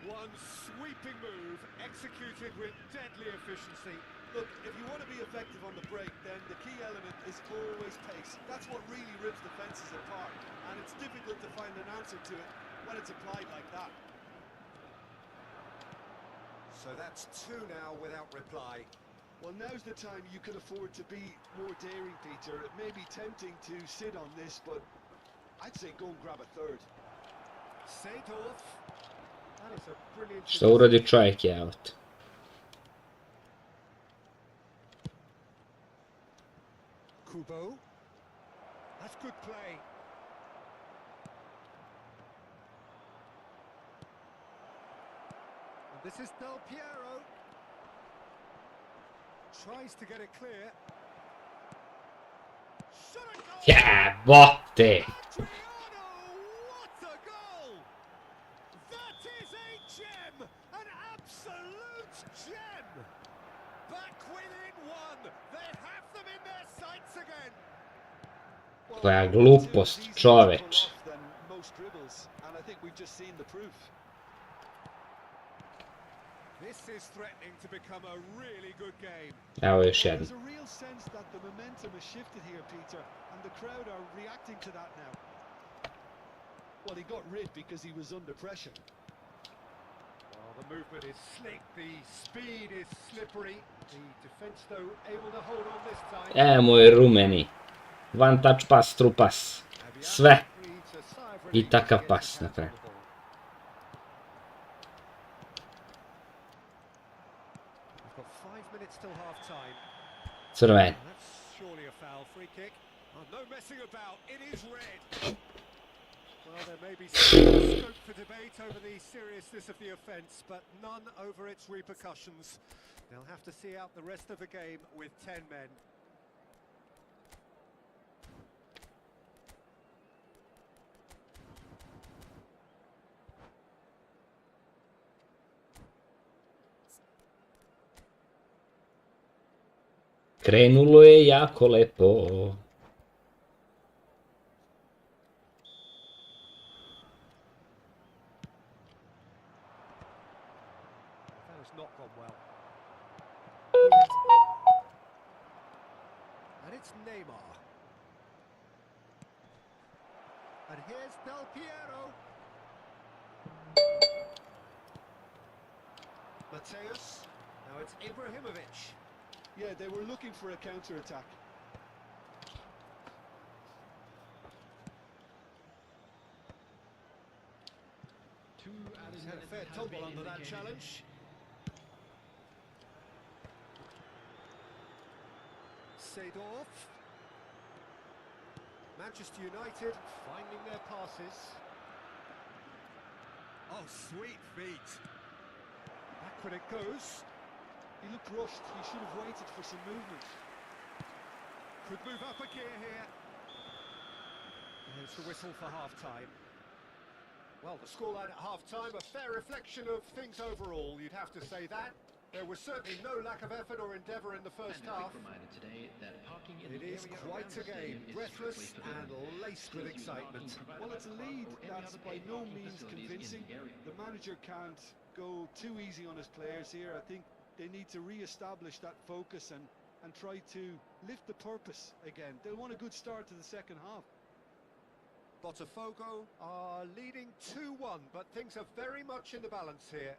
One sweeping move, executed with deadly efficiency. Look, if you want to be effective on the break, then the key element is always pace. That's what really rips defences apart, and it's difficult to find an answer to it when it's applied like that. So that's two now without reply. Well, now's the time you can afford to be more daring, Peter. It may be tempting to sit on this, but I'd say go and grab a third. Seedorf. That is a brilliant... Šta uradi čovjek je out. Kubo. That's good play. And this is Del Piero. Tries to get it clear. Shot a goal! Jebote! Adriano, what a goal! That is a gem, an absolute gem. Back within one, they have them in their sights again. Koja glupost, čoveč. Than most dribbles, and I think we've just seen the proof. This is threatening to become a really good game. Evo još jedan. There's a real sense that the momentum has shifted here, Peter, and the crowd are reacting to that now. Well, he got rid because he was under pressure. Well, the movement is slick, the speed is slippery. The defence, though, able to hold on this time. Moj rumeni. One touch pass, true pass. Sve. I takav pas na kraju. We've got 5 minutes till half time. Crven. That's surely a foul. Free kick. Oh, no messing about. It is red. Well, there may be some scope for debate over the seriousness of the offence, but none over its repercussions. They'll have to see out the rest of the game with 10 men. Krenulo je jako lepo. That has not gone well. And it's Neymar. And here's Del Piero. Mateus. Now it's Ibrahimovic. Yeah, they were looking for a counter-attack. He's had a fair tumble under that challenge. Seedorf. Manchester United finding their passes. Oh, sweet feet. Backward it goes. He looked rushed. He should have waited for some movement. Could move up a gear here. There's the whistle for half-time. Well, the scoreline at half-time, a fair reflection of things overall, you'd have to say that. There was certainly no lack of effort or endeavour in the first half. It is quite a game, breathless and laced with excitement. Well, it's a lead that's by no means convincing. The manager can't go too easy on his players here. I think they need to re-establish that focus and try to lift the purpose again. They'll want a good start to the second half. Botafogo are leading 2-1, but things are very much in the balance here.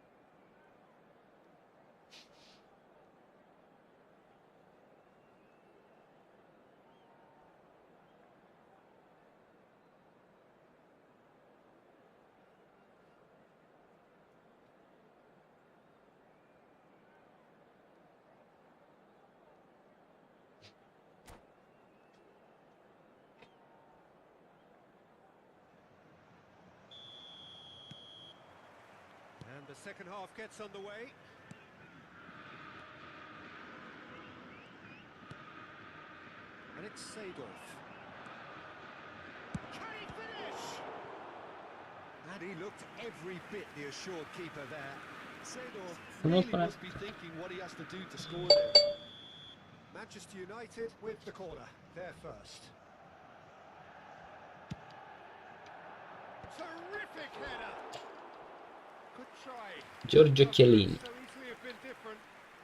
And the second half gets underway. And it's Seedorf. Can he finish? And he looked every bit the assured keeper there. Seedorf really must be thinking what he has to do to score there. Manchester United with the corner, there first. Terrific header. Good try. Giorgio Chiellini. So easily have been different.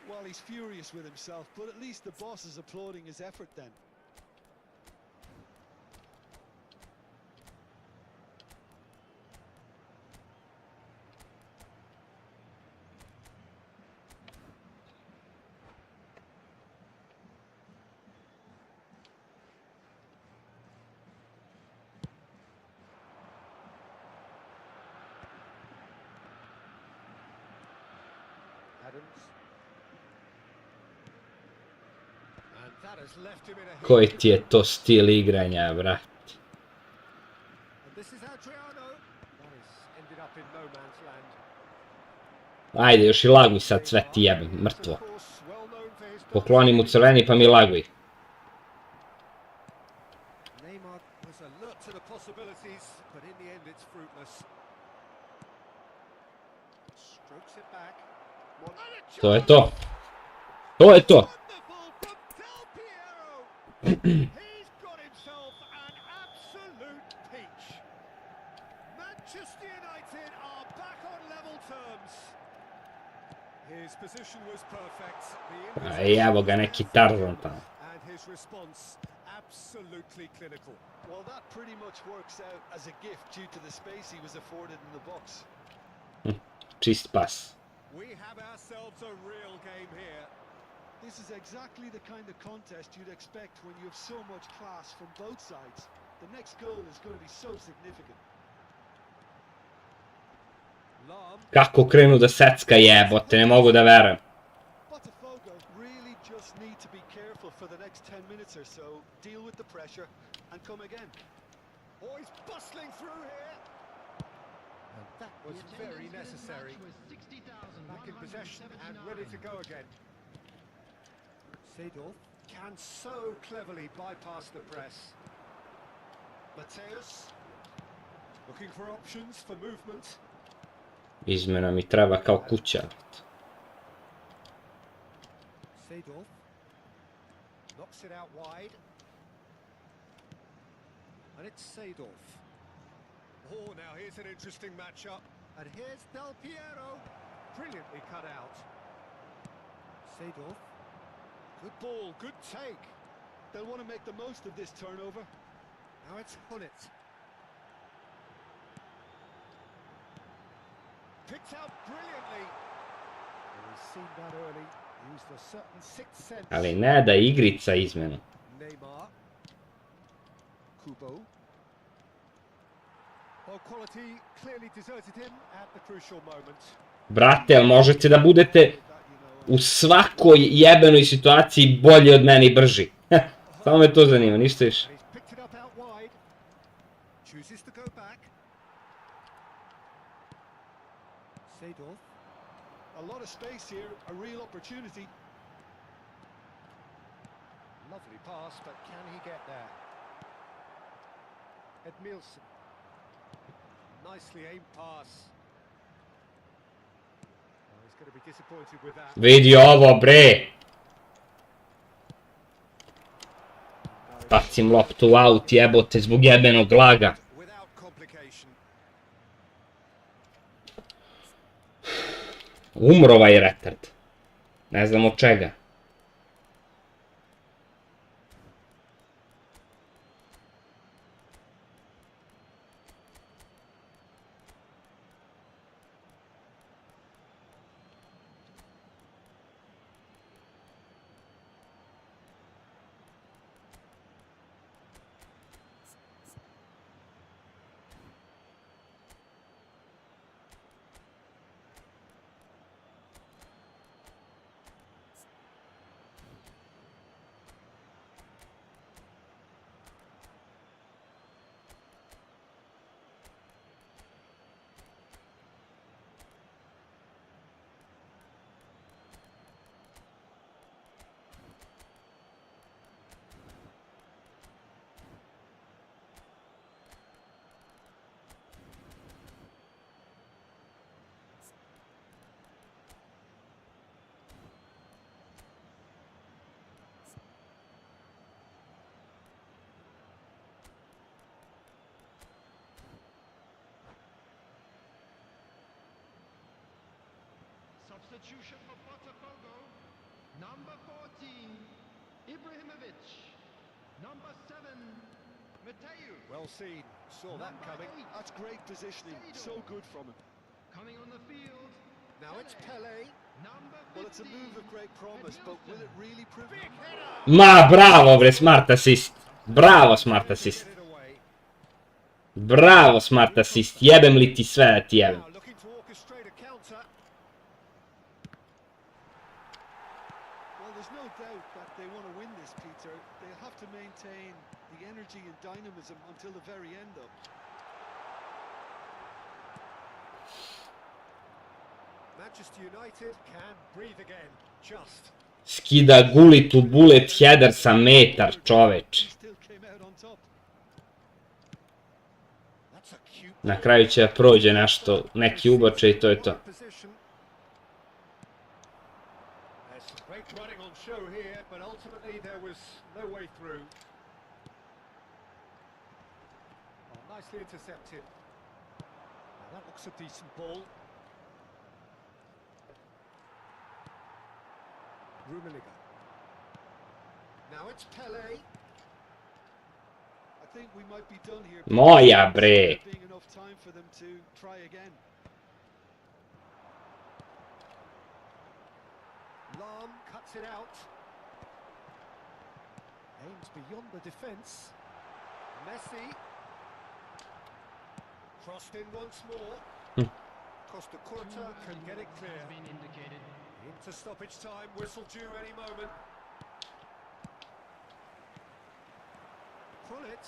Well, he's furious with himself, but at least the boss is applauding his effort then. Adams. And that has left him in a Koji ti je to stil igranja, brat? And this is Adriano. That has ended up in no man's land. Ajde, još i laguj sad sve ti jebem, mrtvo. Of course, well known for his Poklonim mu crveni pa mi laguje. Neymar was alert to the possibilities, but in the end it's fruitless. Strokes it back. And a To je chance! to. To je to. Wonderful from Del Piero. He's got himself an absolute peach. Manchester United are back on level terms. His position was perfect. The Evo ga neki Tarzan tamo. and his response absolutely clinical. Well, that pretty much works out as a gift due to the space he was afforded in the box. Čist pas. We have ourselves a real game here. This is exactly the kind of contest you'd expect when you have so much class from both sides. The next goal is going to be so significant. Lam, Kako krenu da secka jebote, ne mogu da verujem. Botafogo really just need to be careful for the next 10 minutes or so, deal with the pressure, and come again. oh, he's bustling through here. And that was very necessary. Back in possession and ready to go again. Seedorf can so cleverly bypass the press. Mateus looking for options for movement. Izmena mi treba kao kuća. Seedorf knocks it out wide. And it's Seedorf. Oh, now here's an interesting matchup. And here's Del Piero. Brilliantly cut out. Seedorf. Good ball, good take. They'll want to make the most of this turnover. Now it's Hullet. Picked out brilliantly. And we've seen that early. Used a certain sixth sense. Ali ne da igrica izmenu. Neymar. Kubo. Well, quality clearly deserted him at the crucial moment. Brate, ali možete da budete u svakoj jebenoj situaciji bolji od mene i brži. Samo me to zanima, ništa više. And he's picked it up out wide. Chooses to go back. Seedorf. A lot of space here, a real opportunity. Lovely pass, but can he get there? Edmilson. Nicely aimed pass. Oh, he's going to be disappointed with that. Vidi ovo, bre! Bacim loptu u aut, jebote, zbog jebenog laga. Without complication. Umro ovaj retard. Ne znam od čega. Substitution for Botafogo. Number 14, Ibrahimovic. Number 7, Mateu. Well seen. Saw that coming. That's great positioning, so good from him. Coming on the field. Now it's Pele. Number 15. Well, it's a move of great promise, but will it really prove it? Big header. Ma, bravo, bre, smart assist. Bravo, smart assist. Get it away. Bravo, smart assist. Jebem li ti sve da ti jebem. Now looking to orchestrate a counter. Well, there's no doubt that they want to win this, Peter. They'll have to maintain the energy and dynamism until the very end, though. Manchester United can breathe again. Just. Skida gulitu bullet header sa metar, čoveč. He still came out on top. That's a cute Na ball. kraju će da prođe nešto, neki ubačaj i to je to. Position. There's some great running on show here, but ultimately there was no way through. Oh, nicely intercepted. Now that looks a decent ball. Rummenigge. Now it's Pele. I think we might be done here. Moja, bre. There being enough time for them to try again. Lam cuts it out. Aims beyond the defence. Messi. Crossed in once more. Costa Curta can get it clear. Been indicated. Into stoppage time, whistle due any moment. Krullit.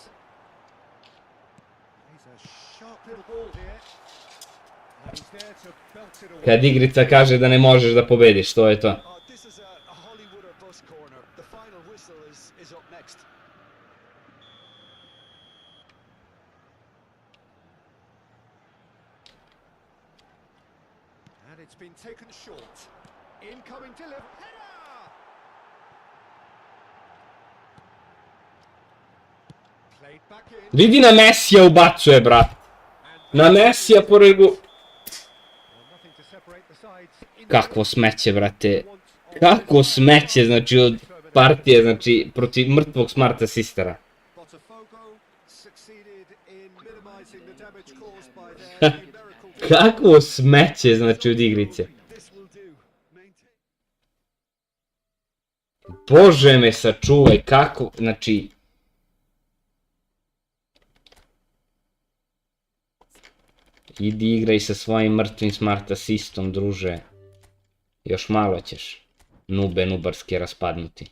He's a sharp little ball here. And he's there to belt it away. Kad igrica kaže da ne možeš da pobediš, to je to. Oh, this is a Hollywood or bus corner. The final whistle is up next. And it's been taken short. Incoming delivery. Header! Played back in. Vidi na Mesija ubacuje, brat. Na Mesija pored Well, nothing to separate the sides. Kakvo smeće, brate. Kakvo smeće, znači, od partije, znači, protiv mrtvog Smarta Sistera. Botafogo succeeded in minimizing the damage caused by their numerical Kakvo smeće, znači, od igrice. This will do. Maintain. Bože me sačuvaj, kako, znači... Idi igraj sa svojim mrtvim Smart Assistom, druže. Još malo ćeš. Nube nubarske raspadnuti.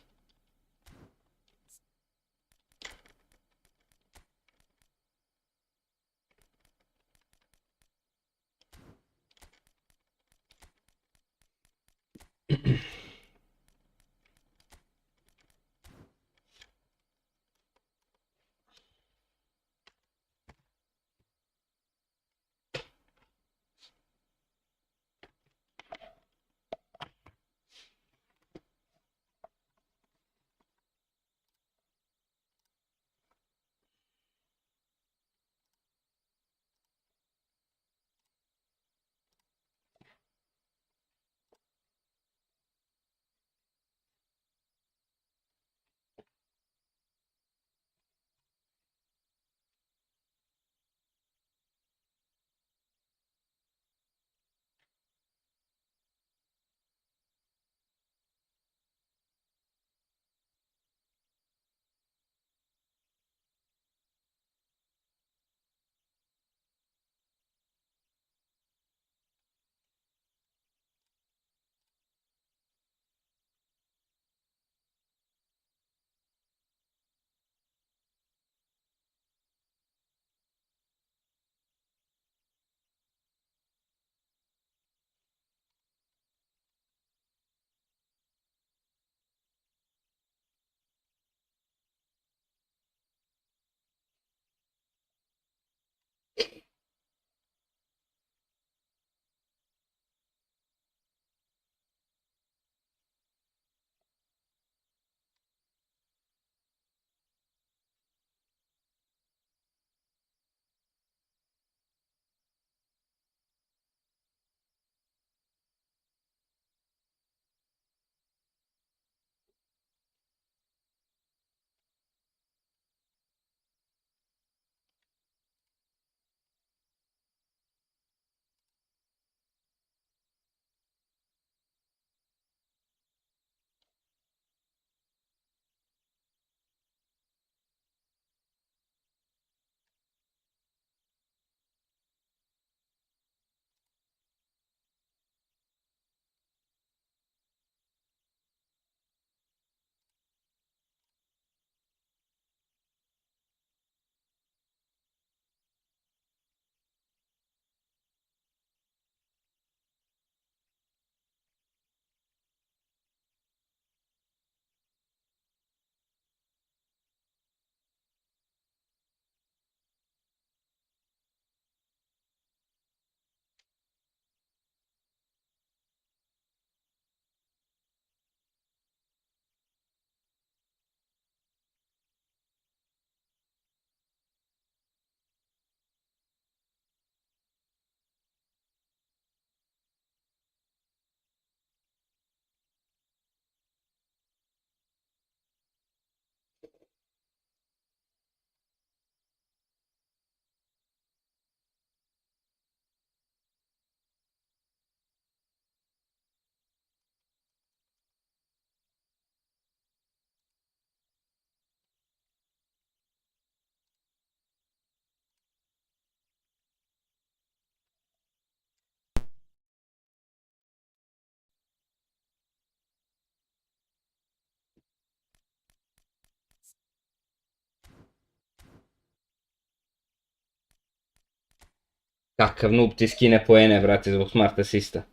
Kakav noob ti skine poene, brate, zbog smart asista.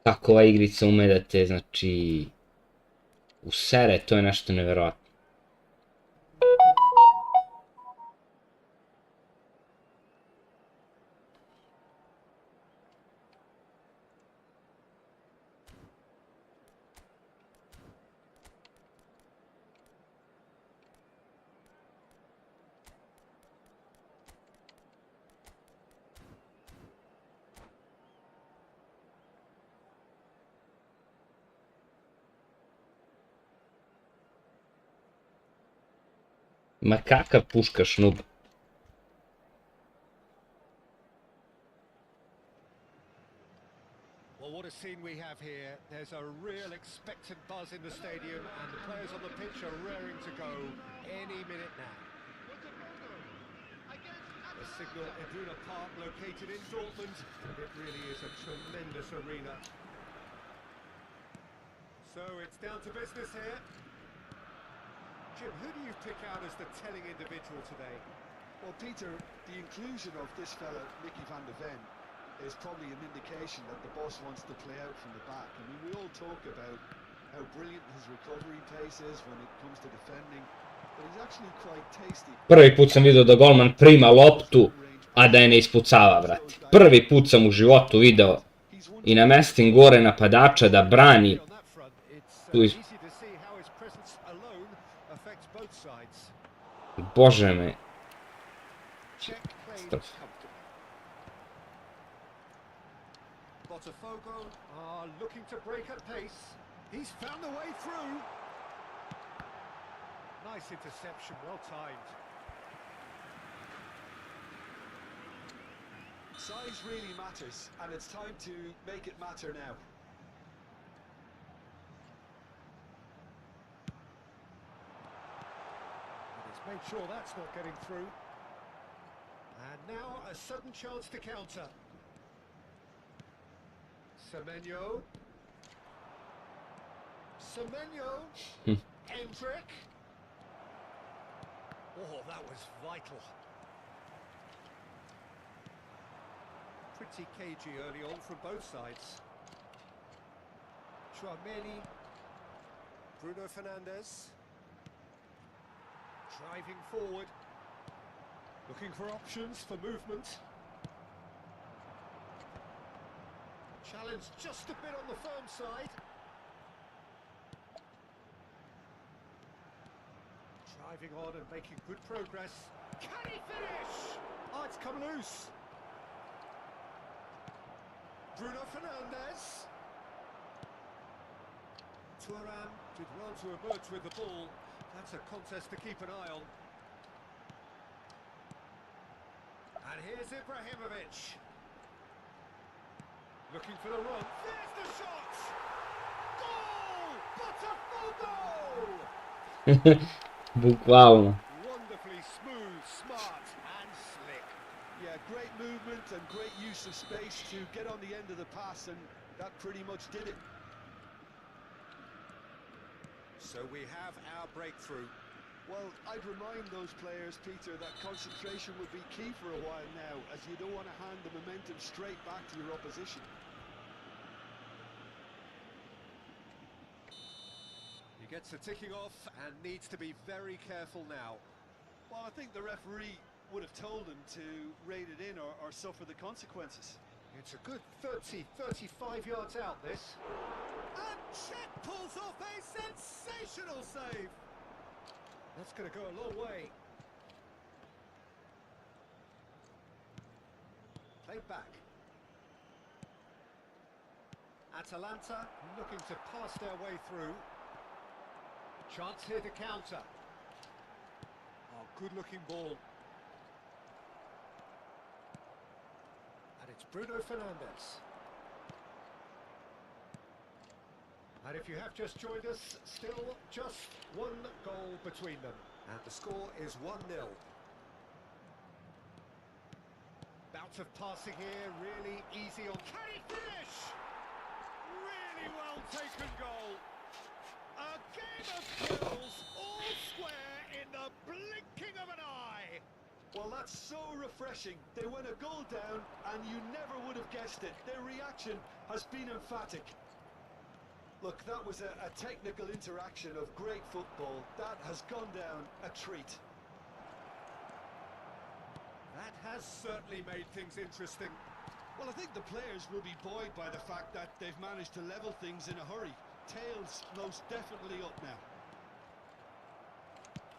Kako ova igrica ume da te, znači, usere, to je nešto nevjerojatno. Ma kakav puškaš noob. Well, what a scene we have here. There's a real expectant buzz in the stadium, and the players on the pitch are raring to go any minute now. The Signal Iduna Park, located in Dortmund. It really is a tremendous arena. So it's down to business here. Jim, who do you pick out as the telling individual today? Well, Peter, the inclusion of this fella, Mickey van de Ven, is probably an indication that the boss wants to play out from the back. I mean, we all talk about how brilliant his recovery pace is when it comes to defending, but he's actually quite tasty. Prvi put sam vidio da golman prima loptu, a da je ne ispucava, brate. Prvi put sam u životu video i namestim gore napadača da brani. On that front, it's Tu is... easy to see how his presence alone affects both sides. Bože me. Check played comfortably. Botafogo are looking to break at pace. He's found the way through. Nice interception, well timed. Size really matters, and it's time to make it matter now. And he's made sure that's not getting through. And now a sudden chance to counter. Semenyo. Semenyo. Endrick. Oh, that was vital. Pretty cagey early on from both sides. Chouameni. Bruno Fernandes. Driving forward. Looking for options for movement. Challenge just a bit on the firm side. Driving on and making good progress. Can he finish? Oh, it's come loose. Bruno Fernandes. Thuram did well to emerge with the ball. That's a contest to keep an eye on. And here's Ibrahimovic. Looking for the run. There's the shot! Goal! Botafogo! Bukvalno. Wonderfully smooth, smart and slick. Yeah, great movement and great use of space to get on the end of the pass, and that pretty much did it. So we have our breakthrough. Well, I'd remind those players, Peter, that concentration would be key for a while now, as you don't want to hand the momentum straight back to your opposition. He gets a ticking off and needs to be very careful now. Well, I think the referee would have told him to rate it in or suffer the consequences. It's a good 30, 35 yards out, this. And Czech pulls off a sensational save. That's going to go a long way. Played back. Atalanta looking to pass their way through. Chance here to counter. Oh, good-looking ball. And it's Bruno Fernandes. And if you have just joined us, still just one goal between them. And the score is 1-0. Bout of passing here, really easy on... Can he finish? Really well taken goal. A game of kills, all square in the blinking of an eye. Well, that's so refreshing. They went a goal down, and you never would have guessed it. Their reaction has been emphatic. Look, that was a technical interaction of great football. That has gone down a treat. That has certainly made things interesting. Well, I think the players will be buoyed by the fact that they've managed to level things in a hurry. Tails most definitely up now.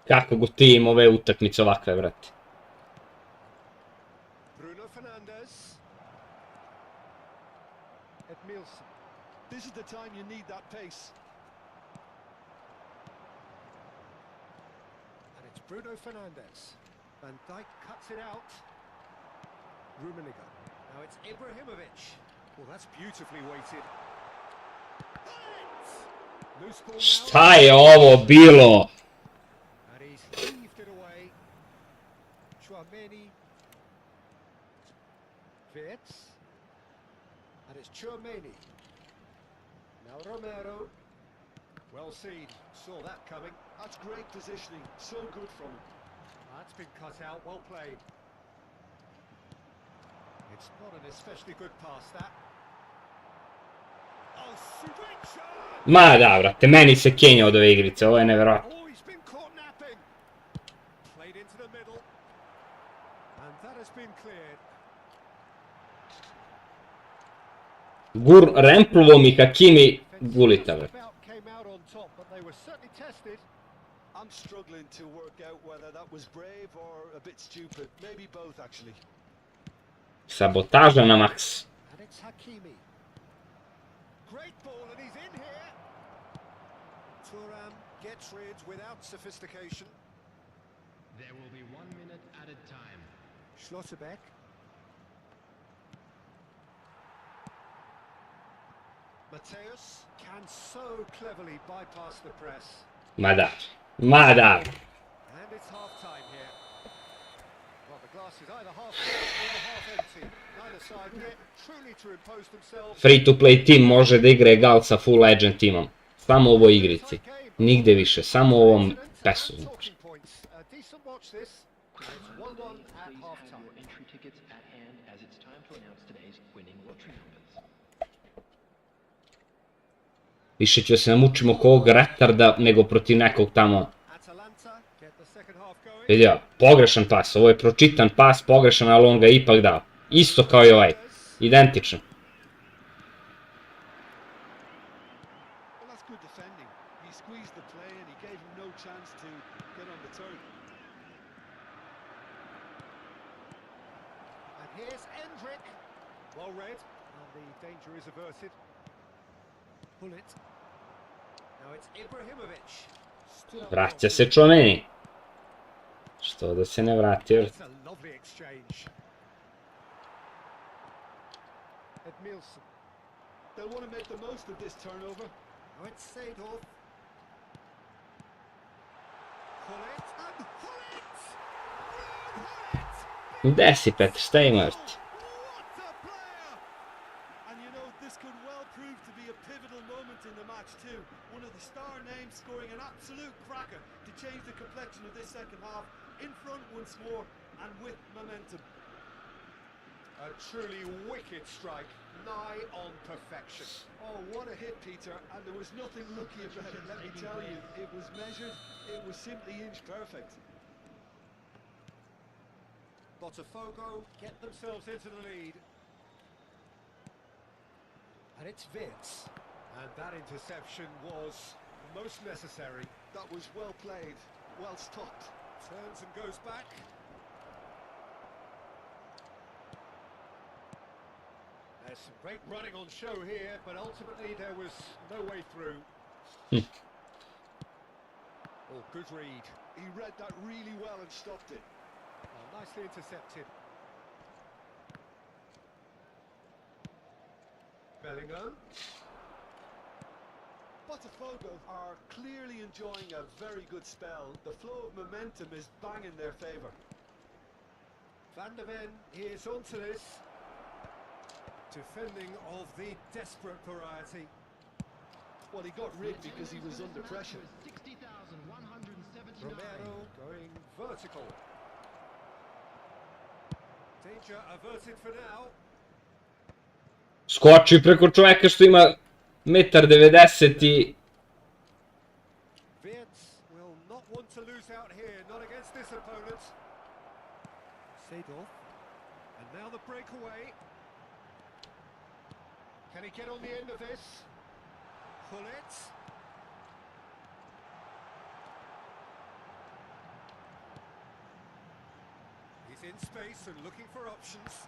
Kako gotivim ove utakmice ovakve, brate. Bruno Fernandes. Edmilson. This is the time you need that pace. And it's Bruno Fernandes. Van Dijk cuts it out. Rummenigge. Now it's Ibrahimovic. Well, that's beautifully weighted. Loose ball now. Šta je ovo bilo? And he's heaved it away. Chouameni. Wirtz. And it's Chouameni. Now Romero. Well seen. Saw that coming. That's great positioning. So good from him. That's been cut out. Well played. It's not an especially good pass, that. Oh, great shot! Ma da, brate, meni se kenja od ove igrice, ovo je nevjerojatno. Oh, he's been caught napping. Played into the middle. And that has been cleared. Rempluvom i Hakimi gulita, brate. Came out on top, but they were certainly tested. I'm struggling to work out whether that was brave or a bit stupid. Maybe both, actually. Sabotaža na maks. And it's Hakimi. Great ball, and he's in here. Thuram gets rid without sophistication. There will be 1 minute added time. Schlotterbeck. Mateus can so cleverly bypass the press. Ma da, ma da. And it's half-time here. Well, the glass is either half full or half empty. Neither side yet truly to impose themselves. Free to play team može da igra egal sa full legend timom. Samo u ovoj igrici. Nigde više, samo u ovom pesu. Znači. A decent watch this. It's 1-1 at half-time. Entry tickets at hand as it's time to announce today's winning lottery numbers. Više ću se namučim oko ovog retarda nego protiv nekog tamo. Atalanta get the second half going. Vidio, pogrešan pas, ovo je pročitan pas, pogrešan, ali on ga ipak dao. Isto kao i ovaj, identično. Here's Endrick. Well read, and the danger is averted. Pull it. Now it's Ibrahimovic. Stood up well Vraća for se it. čoveni. Što da se ne vrati? That's a lovely exchange. Edmilson. They'll want to make the most of this turnover. Now it's Seedorf. Pull it and pull it! Gde si, Petar, šta imaš ti? What a player! And you know, this could well prove to be a pivotal moment in the match too. One of the star names scoring an absolute cracker to change the complexion of this second half. In front once more and with momentum. A truly wicked strike, nigh on perfection. Oh, what a hit, Peter, and there was nothing lucky about it, let me tell you. It was measured, it was simply inch perfect. Botafogo get themselves into the lead. And it's Vitz. And that interception was most necessary. That was well played, well stopped. Turns and goes back. There's some great running on show here, but ultimately there was no way through. Oh, good read. He read that really well and stopped it. Oh, nicely intercepted. Bellingham. Botafogo are clearly enjoying a very good spell. The flow of momentum is bang in their favour. Van der Ven is onto this. Defending of the desperate variety. Well, he got rigged because he was under pressure. 60,179. Romero going vertical. Danger averted for now. Skoči preko čoveka što ima 1,90 m i... Vitz will not want to lose out here, not against this opponent. Seedorf. And now the breakaway. Can he get on the end of this? Pull it. He's in space and looking for options.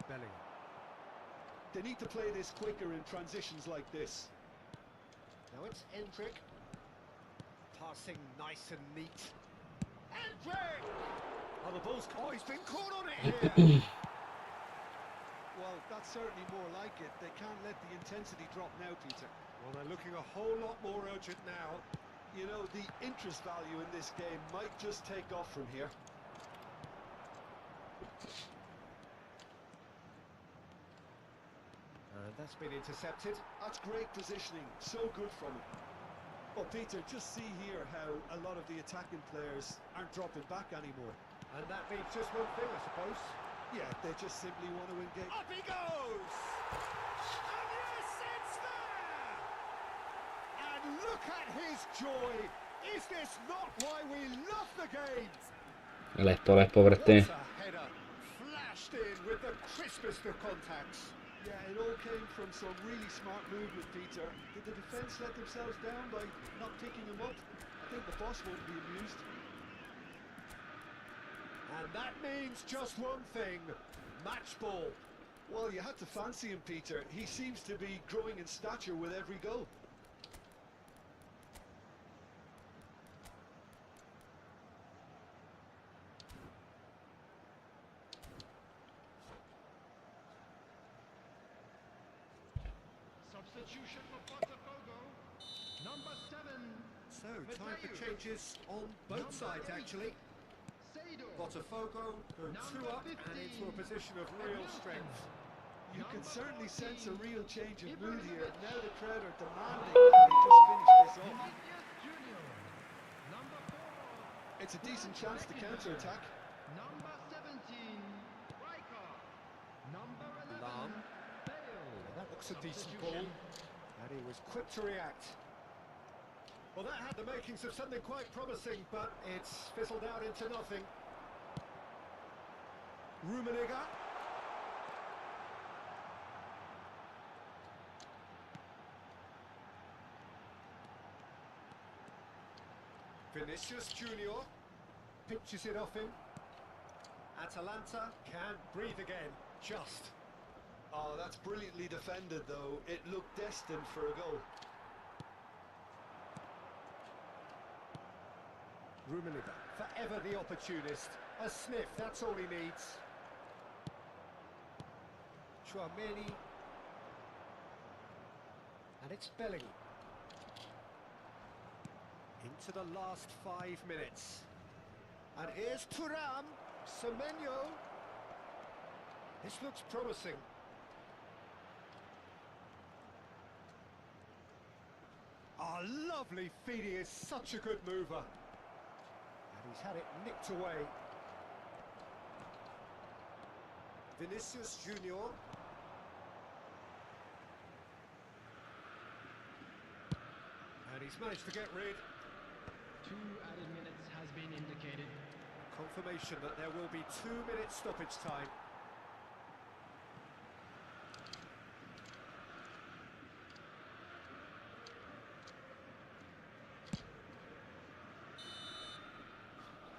Bellingham. They need to play this quicker in transitions like this. Now it's Endrick. Passing nice and neat. Endrick! Oh, the ball's... Oh, he's been caught on it here! Well, that's certainly more like it. They can't let the intensity drop now, Peter. Well, they're looking a whole lot more urgent now. You know, the interest value in this game might just take off from here. And that's been intercepted. That's great positioning. So good from him. Well, Peter, just see here how a lot of the attacking players aren't dropping back anymore. And that means just one thing, I suppose. Yeah, they just simply want to engage. Up he goes! And yes, it's there! And look at his joy! Is this not why we love the game? Lepo, lepo, vrte. What a header! Flashed in with the crispest of contacts. Yeah, it all came from some really smart movement, Peter. Did the defence let themselves down by not picking him up? I think the boss won't be amused. And that means just one thing, match ball. Well, you had to fancy him, Peter. He seems to be growing in stature with every goal. Substitution for Botafogo. Number 7. So, time for changes on both sides, actually. Seedorf. Botafogo go two up and into a position of real strength. You can certainly sense a real change of mood here. Now the crowd are demanding that they just finish this off. Junior. Number 4. It's a decent chance to counter-attack. Number 17. Riker. Number 11. Lam. Bale. That looks a decent ball. And he was quick to react. Well, that had the makings of something quite promising, but it's fizzled out into nothing. Rummenigge. Vinicius Junior pitches it off him. Atalanta can breathe again, just. Oh, that's brilliantly defended, though. It looked destined for a goal. Rummenigge, forever the opportunist. A sniff, that's all he needs. Chouameni. And it's Bellingham. Into the last 5 minutes. And here's Thuram. Semenyo. This looks promising. Oh, lovely feed. He is such a good mover. And he's had it nicked away. Vinicius Junior. And he's managed to get rid. 2 added minutes has been indicated. Confirmation that there will be 2 minutes stoppage time.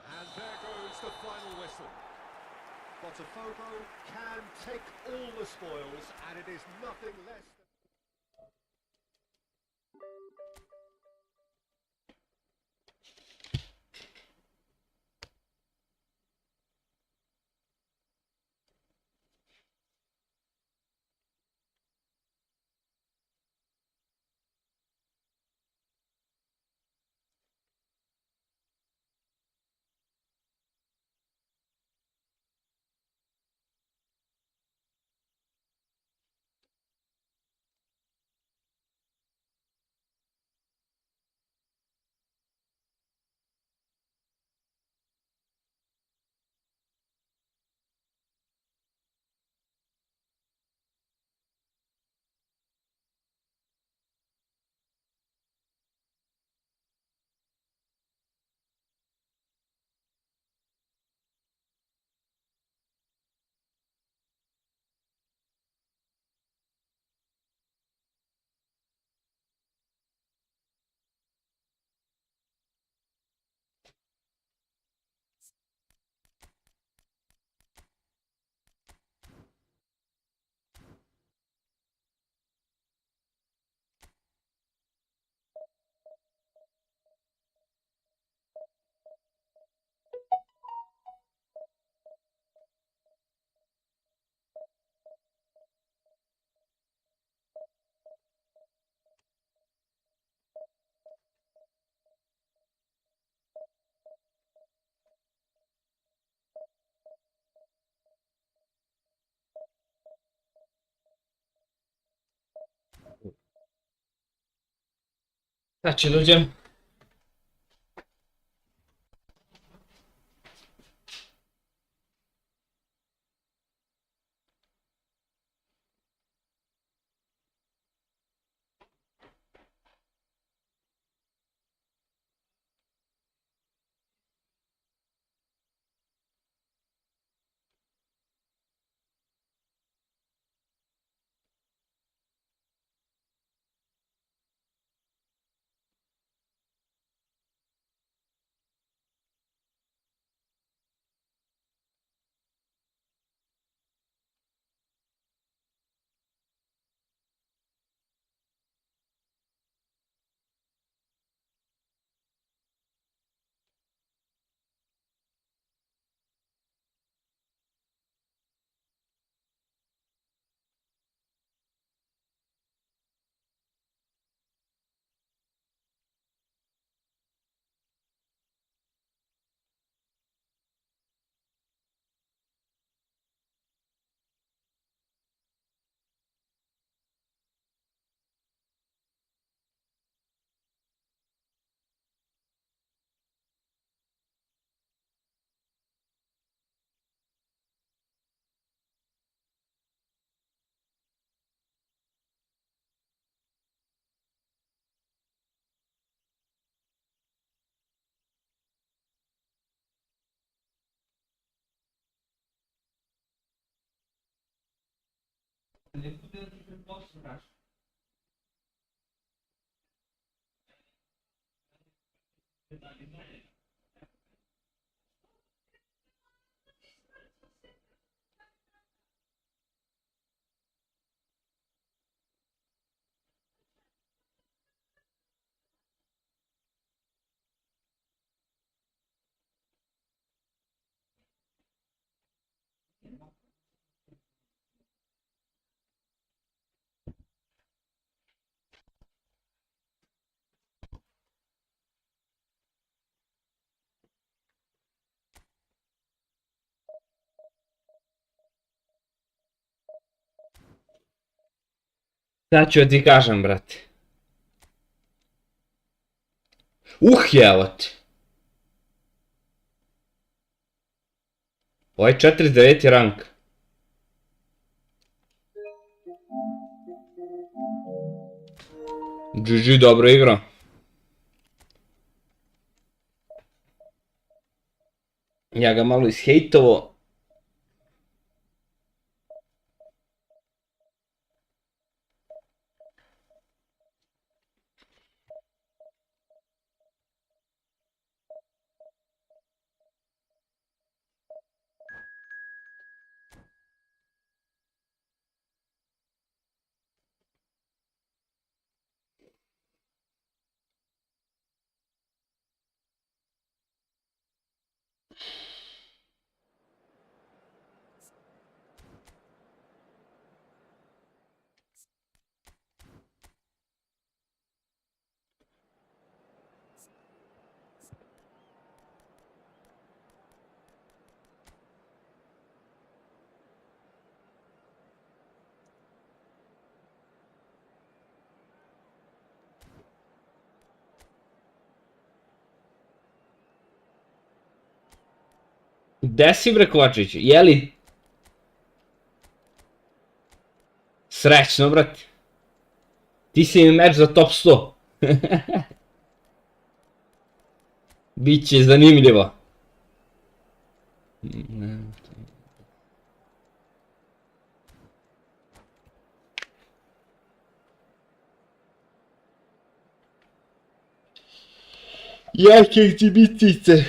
And there goes the final whistle. Botafogo can take all the spoils, and it is nothing less than... Znači dođem. Sad ću ti kažem, brate. Evo ti. Ovo je 49. rank. GG, dobro igra. Ja ga malo ishejtovo. Gde si bre Kovačić? Jeli? Srećno, brate. Ti si mi meč za top 100. Biće zanimljivo. Jakie ti bitice.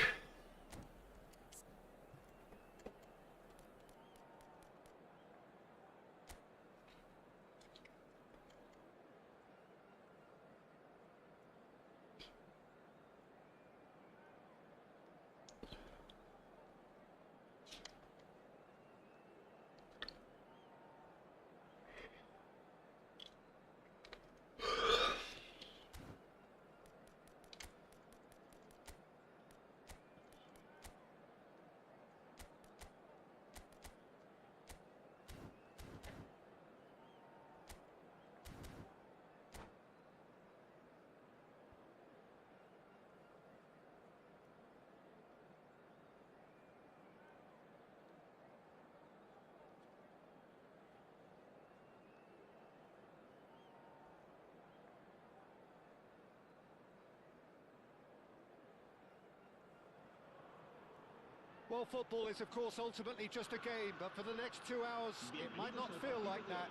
Well, football is, of course, ultimately just a game, but for the next 2 hours, it might not feel like that.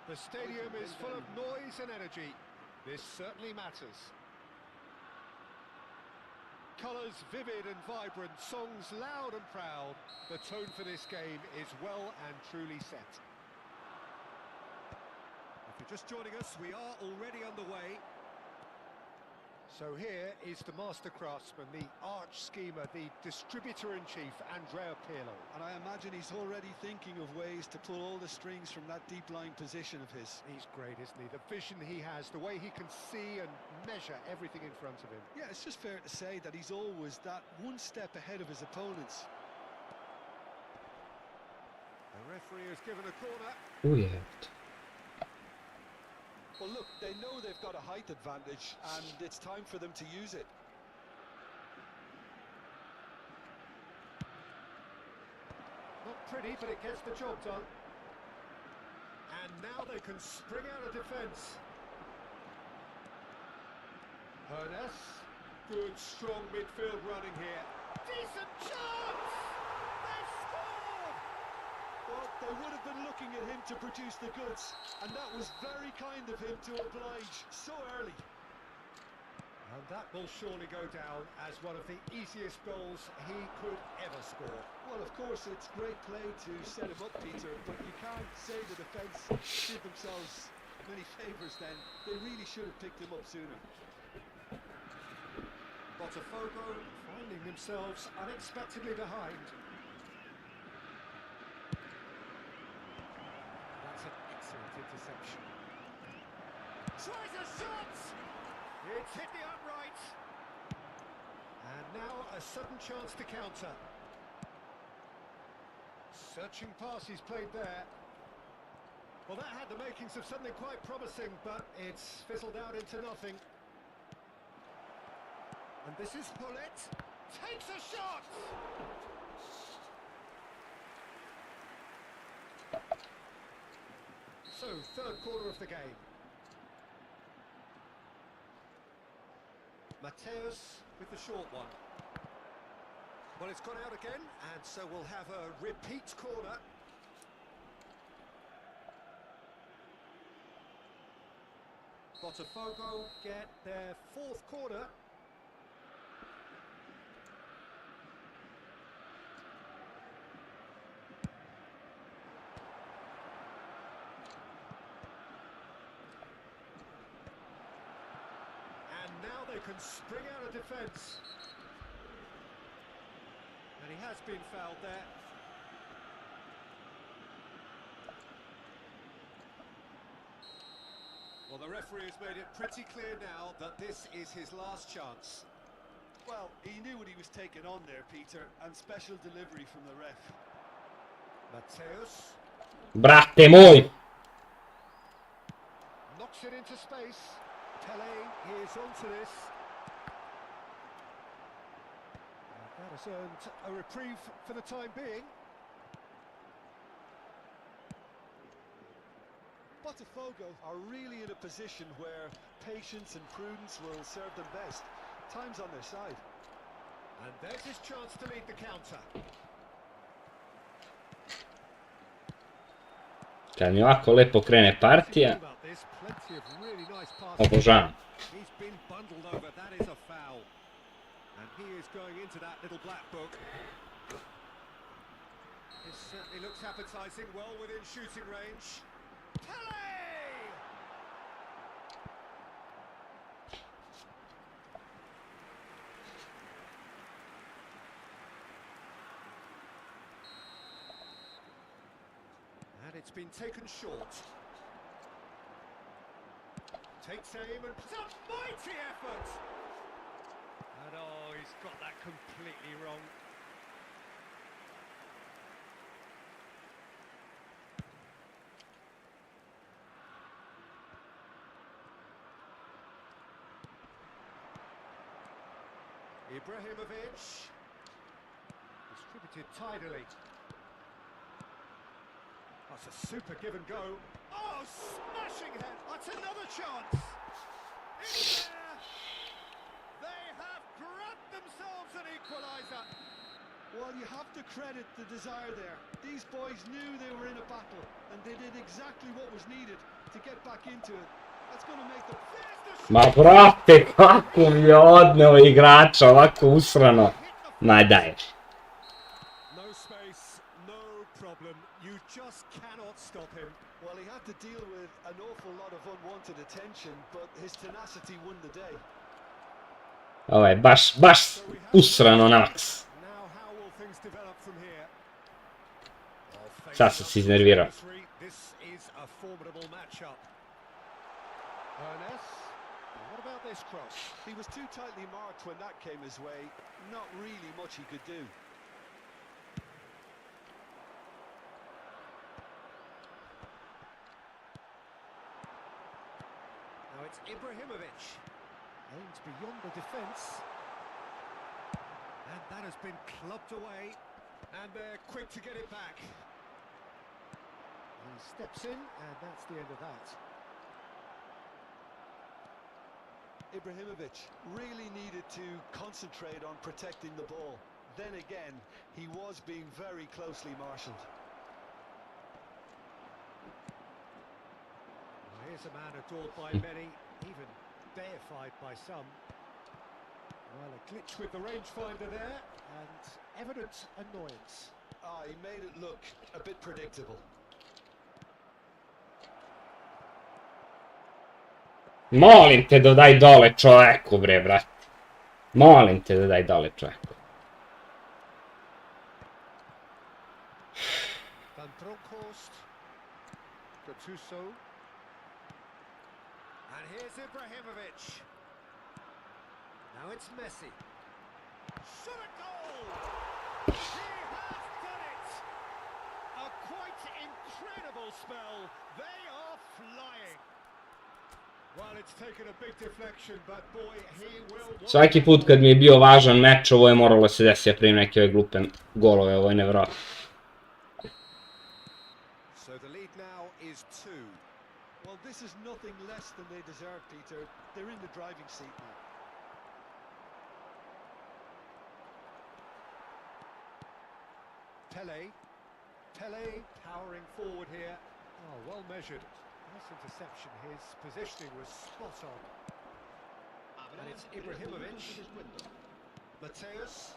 The stadium is full of noise and energy. This certainly matters. Colours vivid and vibrant, songs loud and proud. The tone for this game is well and truly set. If you're just joining us, we are already underway. So here is the master craftsman, the arch schemer, the distributor-in-chief, Andrea Pirlo. And I imagine he's already thinking of ways to pull all the strings from that deep line position of his. He's great, isn't he? The vision he has, the way he can see and measure everything in front of him. Yeah, it's just fair to say that he's always that one step ahead of his opponents. The referee has given a corner. Oh yeah. Well, look, they know they've got a height advantage, and it's time for them to use it. Not pretty, but it gets the job done. And now they can spring out of defence. Hernes, good, strong midfield running here. Decent chance! They've scored! Well, they would have been looking at him to produce the goods, and that was very kind of him to oblige so early. And that will surely go down as one of the easiest goals he could ever score. Well, of course, it's great play to set him up, Peter, but you can't say the defence did themselves many favours then. They really should have picked him up sooner. Botafogo finding themselves unexpectedly behind. That's an excellent interception. Tries a shot! It's hit the upright. And now a sudden chance to counter. Searching pass he's played there. Well, that had the makings of something quite promising, but it's fizzled out into nothing. And this is Hullet. Takes a shot! So, third quarter of the game. Mateus with the short one. Well, it's gone out again, and so we'll have a repeat corner. Botafogo get their fourth corner. And now they can spring out of defence. And he has been fouled there. Well, the referee has made it pretty clear now that this is his last chance. Well, he knew what he was taking on there, Peter, and special delivery from the ref. Mateus Brate moj! knocks it into space. Pele is onto this. That has earned a reprieve for the time being. Botafogo are really in a position where patience and prudence will serve them best. Time's on their side. And there's his chance to lead the counter. Kad mi ovako lepo krene partija, Plenty of really nice passes. obožavam. He's been bundled over. That is a foul. And he is going into that little black book. It certainly looks appetising, well within shooting range. Pele! And it's been taken short. Takes aim and puts up mighty effort! And oh, he's got that completely wrong. Ibrahimovic. Distributed tidily. That's a super give and go. Oh, smashing head. That's another chance. In there. They have grabbed themselves an equaliser. Well, you have to credit the desire there. These boys knew they were in a battle, and they did exactly what was needed to get back into it. That's going to make them... Ma brate, kako mi je odneo igrača ovako usrano. Ma daj. No space, no problem. You just cannot stop him. Well, he had to deal with an awful lot of unwanted attention, but his tenacity won the day. Ovo je baš usrano na maks. Now how will things develop from here? Sad sam se iznervirao. This is a formidable matchup. Ernest, what about this cross? He was too tightly marked when that came his way. Not really much he could do. Now it's Ibrahimovic. Aims beyond the defence. And that has been clubbed away. And they're quick to get it back. He steps in, and that's the end of that. Ibrahimovic really needed to concentrate on protecting the ball. Then again, he was being very closely marshalled. Well, here's a man adored by many, even deified by some. Well, a glitch with the rangefinder there, and evident annoyance. He made it look a bit predictable. Molim te da daj dole čoveku bre, brate. Molim te da daj dole čoveku. Van Bronckhorst. Gattuso. And here's Ibrahimovic. Now it's Messi. Shot a goal! He has done it! A quite incredible spell. They are flying. Well, it's taken a big deflection, but boy, he will. Svaki put kad mi je bio važan meč, ovo je moralo se desiti, ja primim neke ove glupe golove, ovo je nevjerojatno. So the lead now is 2. Well, this is nothing less than they deserve, Peter. They're in the driving seat now. Pele powering forward here. Oh, well measured. Nice interception. His positioning was spot on. And it's Ibrahimovic. Mateus.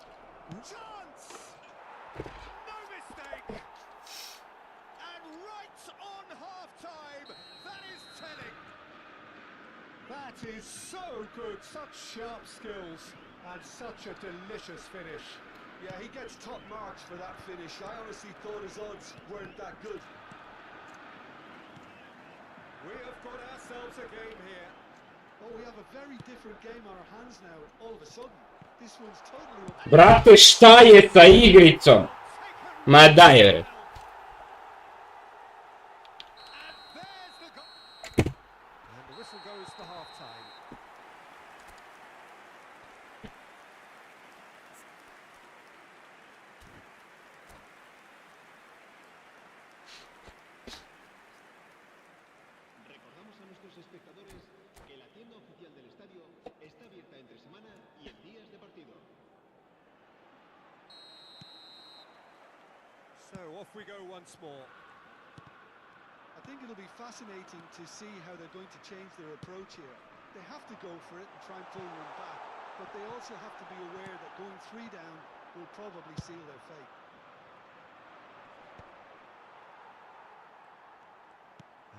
Chance! No mistake! And right on half-time, that is telling. That is so good. Such sharp skills and such a delicious finish. Yeah, he gets top marks for that finish. I honestly thought his odds weren't that good. We have got ourselves a game here. Oh, we have a very different game on our hands now, all of a sudden. This one's totally... Brate, šta je sa igricom? Ma daj, bre. And the whistle goes for half-time. Recordamos a nuestros espectadores que la tienda oficial del estadio está abierta entre semana y en días de partido. So off we go once more. I think it'll be fascinating to see how they're going to change their approach here. They have to go for it and try and pull one back, but they also have to be aware that going 3 down will probably seal their fate.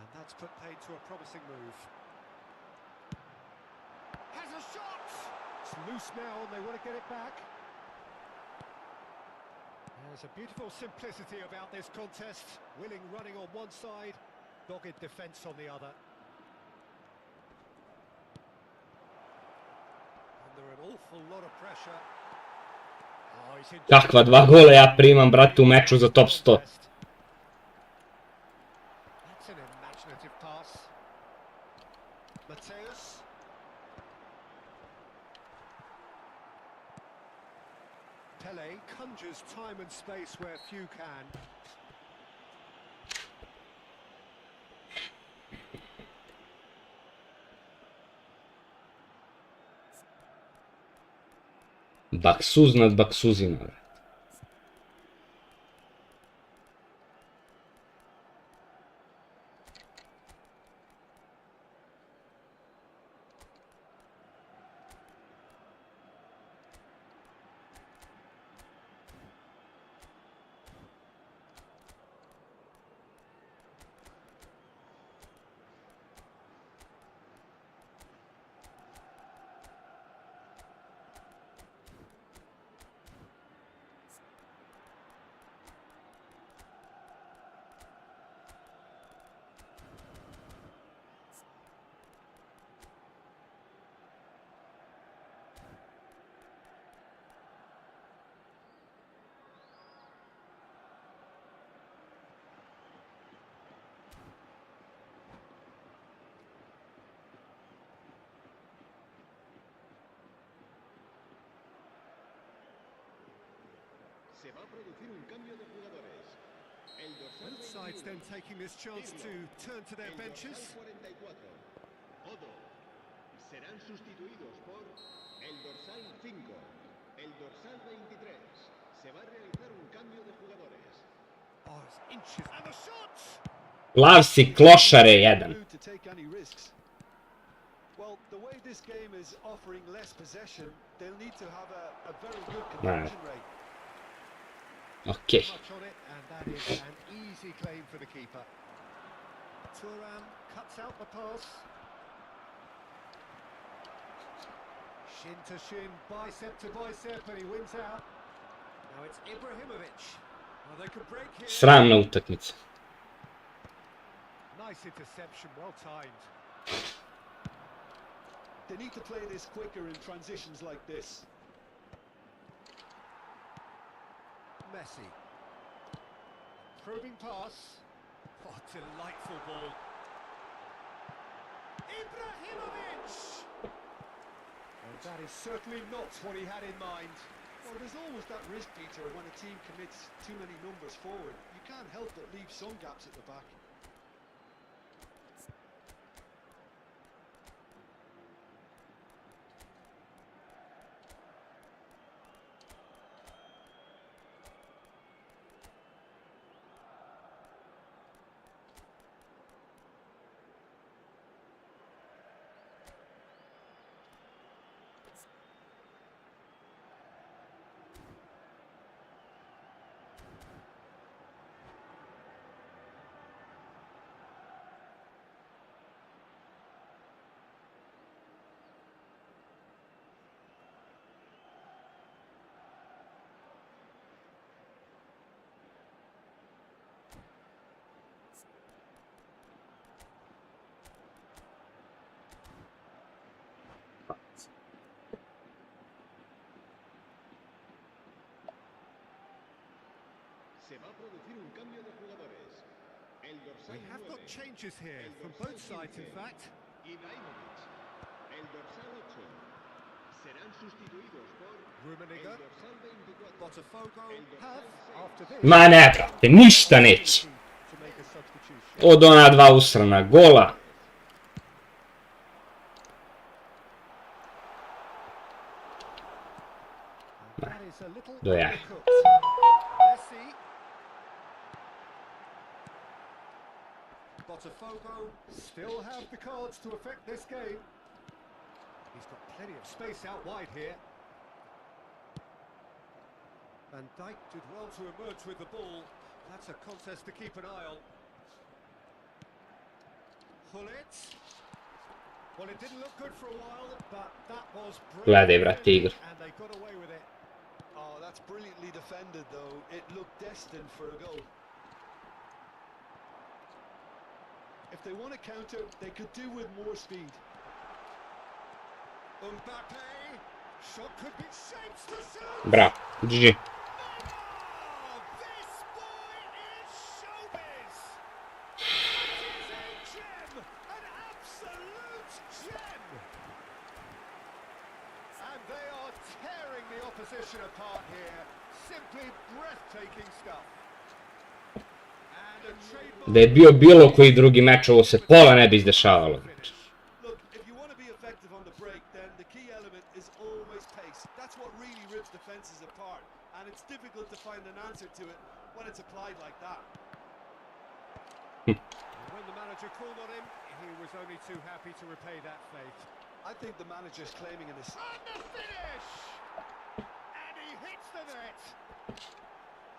And that's put paid to a promising move. Has a shot! It's loose now and they want to get it back. There's a beautiful simplicity about this contest. Willing running on one side, dogged defence on the other. Under an awful lot of pressure. Oh, he's in... Kakva 2 gola ja primam, brate, u meču za top 100. That's an imaginative pass. Mateus. Pele conjures time and space where few can. Baksuz nad baksuzima. Se va a producir un cambio de jugadores. El dorsal Both sides then taking this chance to turn to their el benches. dorsal 44, Odo, serán sustituidos por el dorsal 5, el dorsal 23. Se va a realizar un cambio de jugadores. Oh, it's inches. And the shot! Lav si klošare jedan. To take any risks. Well, the way this game is offering less possession, they'll need to have a very good conversion rate. Okej. Much on it, and that is an easy claim for the keeper. Thuram cuts out the pass. Shin to shin, bicep to bicep, and he wins out. Now it's Ibrahimovic. Well, they could break here. Sramna utakmica. Nice interception, well timed. They need to play this quicker in transitions like this. Messi. Probing pass. Oh, delightful ball. Ibrahimovic! And that is certainly not what he had in mind. Well, there's always that risk, Peter, when a team commits too many numbers forward. You can't help but leave some gaps at the back. Se va a producir un cambio de jugadores. El dorsal We have got 9, changes here, el from dorsal both sides in 15, fact. Ibrahimovic. El dorsal 8 serán sustituidos por el Rummenigge, dorsal 24. Botafogo el have, dorsal 6. after this, Ma ne, brate, ništa neće. to make a substitution. Od ona dva usrana gola. That is a little Do ja. undercooked. Messi. Botafogo still have the cards to affect this game. He's got plenty of space out wide here. Van Dijk did well to emerge with the ball. That's a contest to keep an eye on. Hullet. Well, it didn't look good for a while, but that was Gledaj, brilliant brate, defending, igru. and they got away with it. Oh, that's brilliantly defended, though. It looked destined for a goal. If they want to counter, they could do with more speed. Mbappe. Shot could be shaped to shoot. Bravo, GG. Oh, this boy is showbiz. It is a gem, an absolute gem. And they are tearing the opposition apart here. Simply breathtaking stuff. And a trademark. Da je bio bilo koji drugi meč, ovo se pola ne bi izdešavalo. Znači. Look, if you want to be effective on the break, then the key element is always pace. That's what really rips defenses apart, and it's difficult to find an answer to it when it's applied like that. When the manager called on him, he was only too happy to repay that faith. I think the manager's claiming an assist. And the finish! And he hits the net.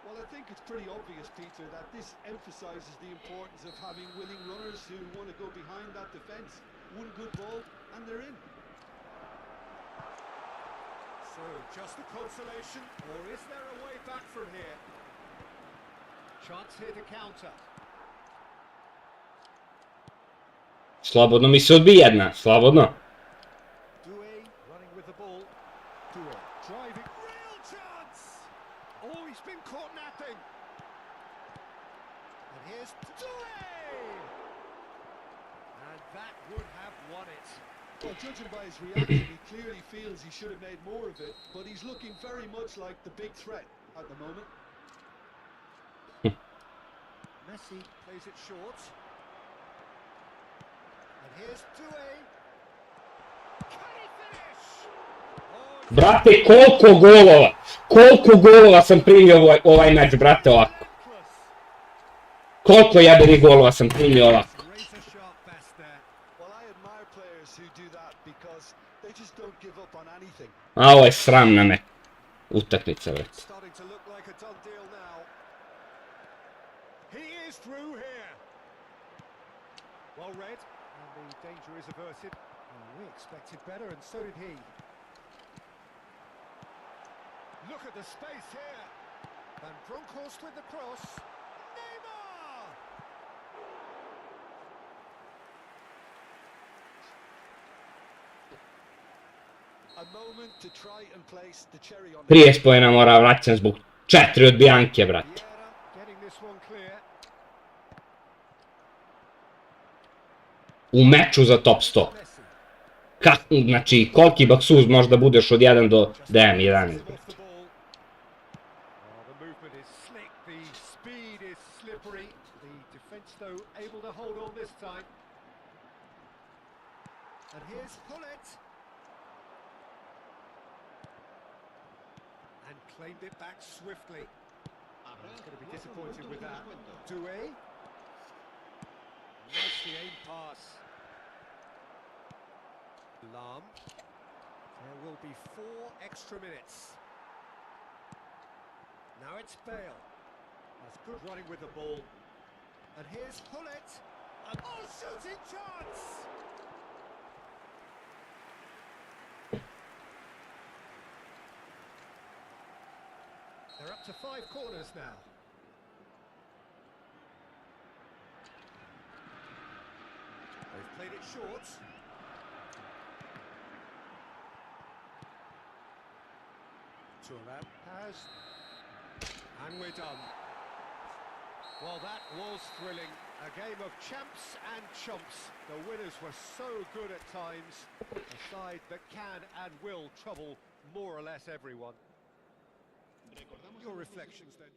Well, I think it's pretty obvious, Peter, that this emphasises the importance of having willing runners who want to go behind that defence. One good ball, and they're in. So, just a consolation, or is there a way back from here? Chance here to counter. Slobodno mi se odbije jedna, slobodno. Doué running with the ball. Doué driving. Real chance! Oh, he's been caught napping. And here's Doué! And that would have won it. Well, judging by his reaction, he clearly feels he should have made more of it, but he's looking very much like the big threat at the moment. Messi plays it short. And here's Doué. Can he finish? Oh, Brate, koliko golova sam primio ovaj meč, brate, ovako. reckless. Koliko jebeni golova sam primio ovako. Razor sharp pass there. Well, I admire players who do that because they just don't give up on anything. A ovo je sramna me utakmica, brate. Starting to look like a done deal now. He is through here. Well read, and the danger is averted. Well, we expected better, and so did he. Look at the space here. Van Bronckhorst with the cross. Neymar! A moment to try and place the cherry on the 30 pojena mora vraćam zbog 4 odbijanke, brate. Vieira getting this one clear. u meču za top 100. Znači, koliki baksuz možda budeš od 1 do 9, 11. Off the ball. The movement is slick, the speed is slippery. The defence, though, able to hold on this time. And here's Hullet. And claimed it back swiftly. He's going to be disappointed with that. Doué. Nicely aimed pass. Lam. There will be 4 extra minutes. Now it's Bale. That's good running with the ball. And here's Hullet. Oh, shooting chance! They're up to 5 corners now. They've played it short. Thuram has, and we're done. Well, that was thrilling. A game of champs and chumps. The winners were so good at times. A side that can and will trouble more or less everyone. Your reflections then?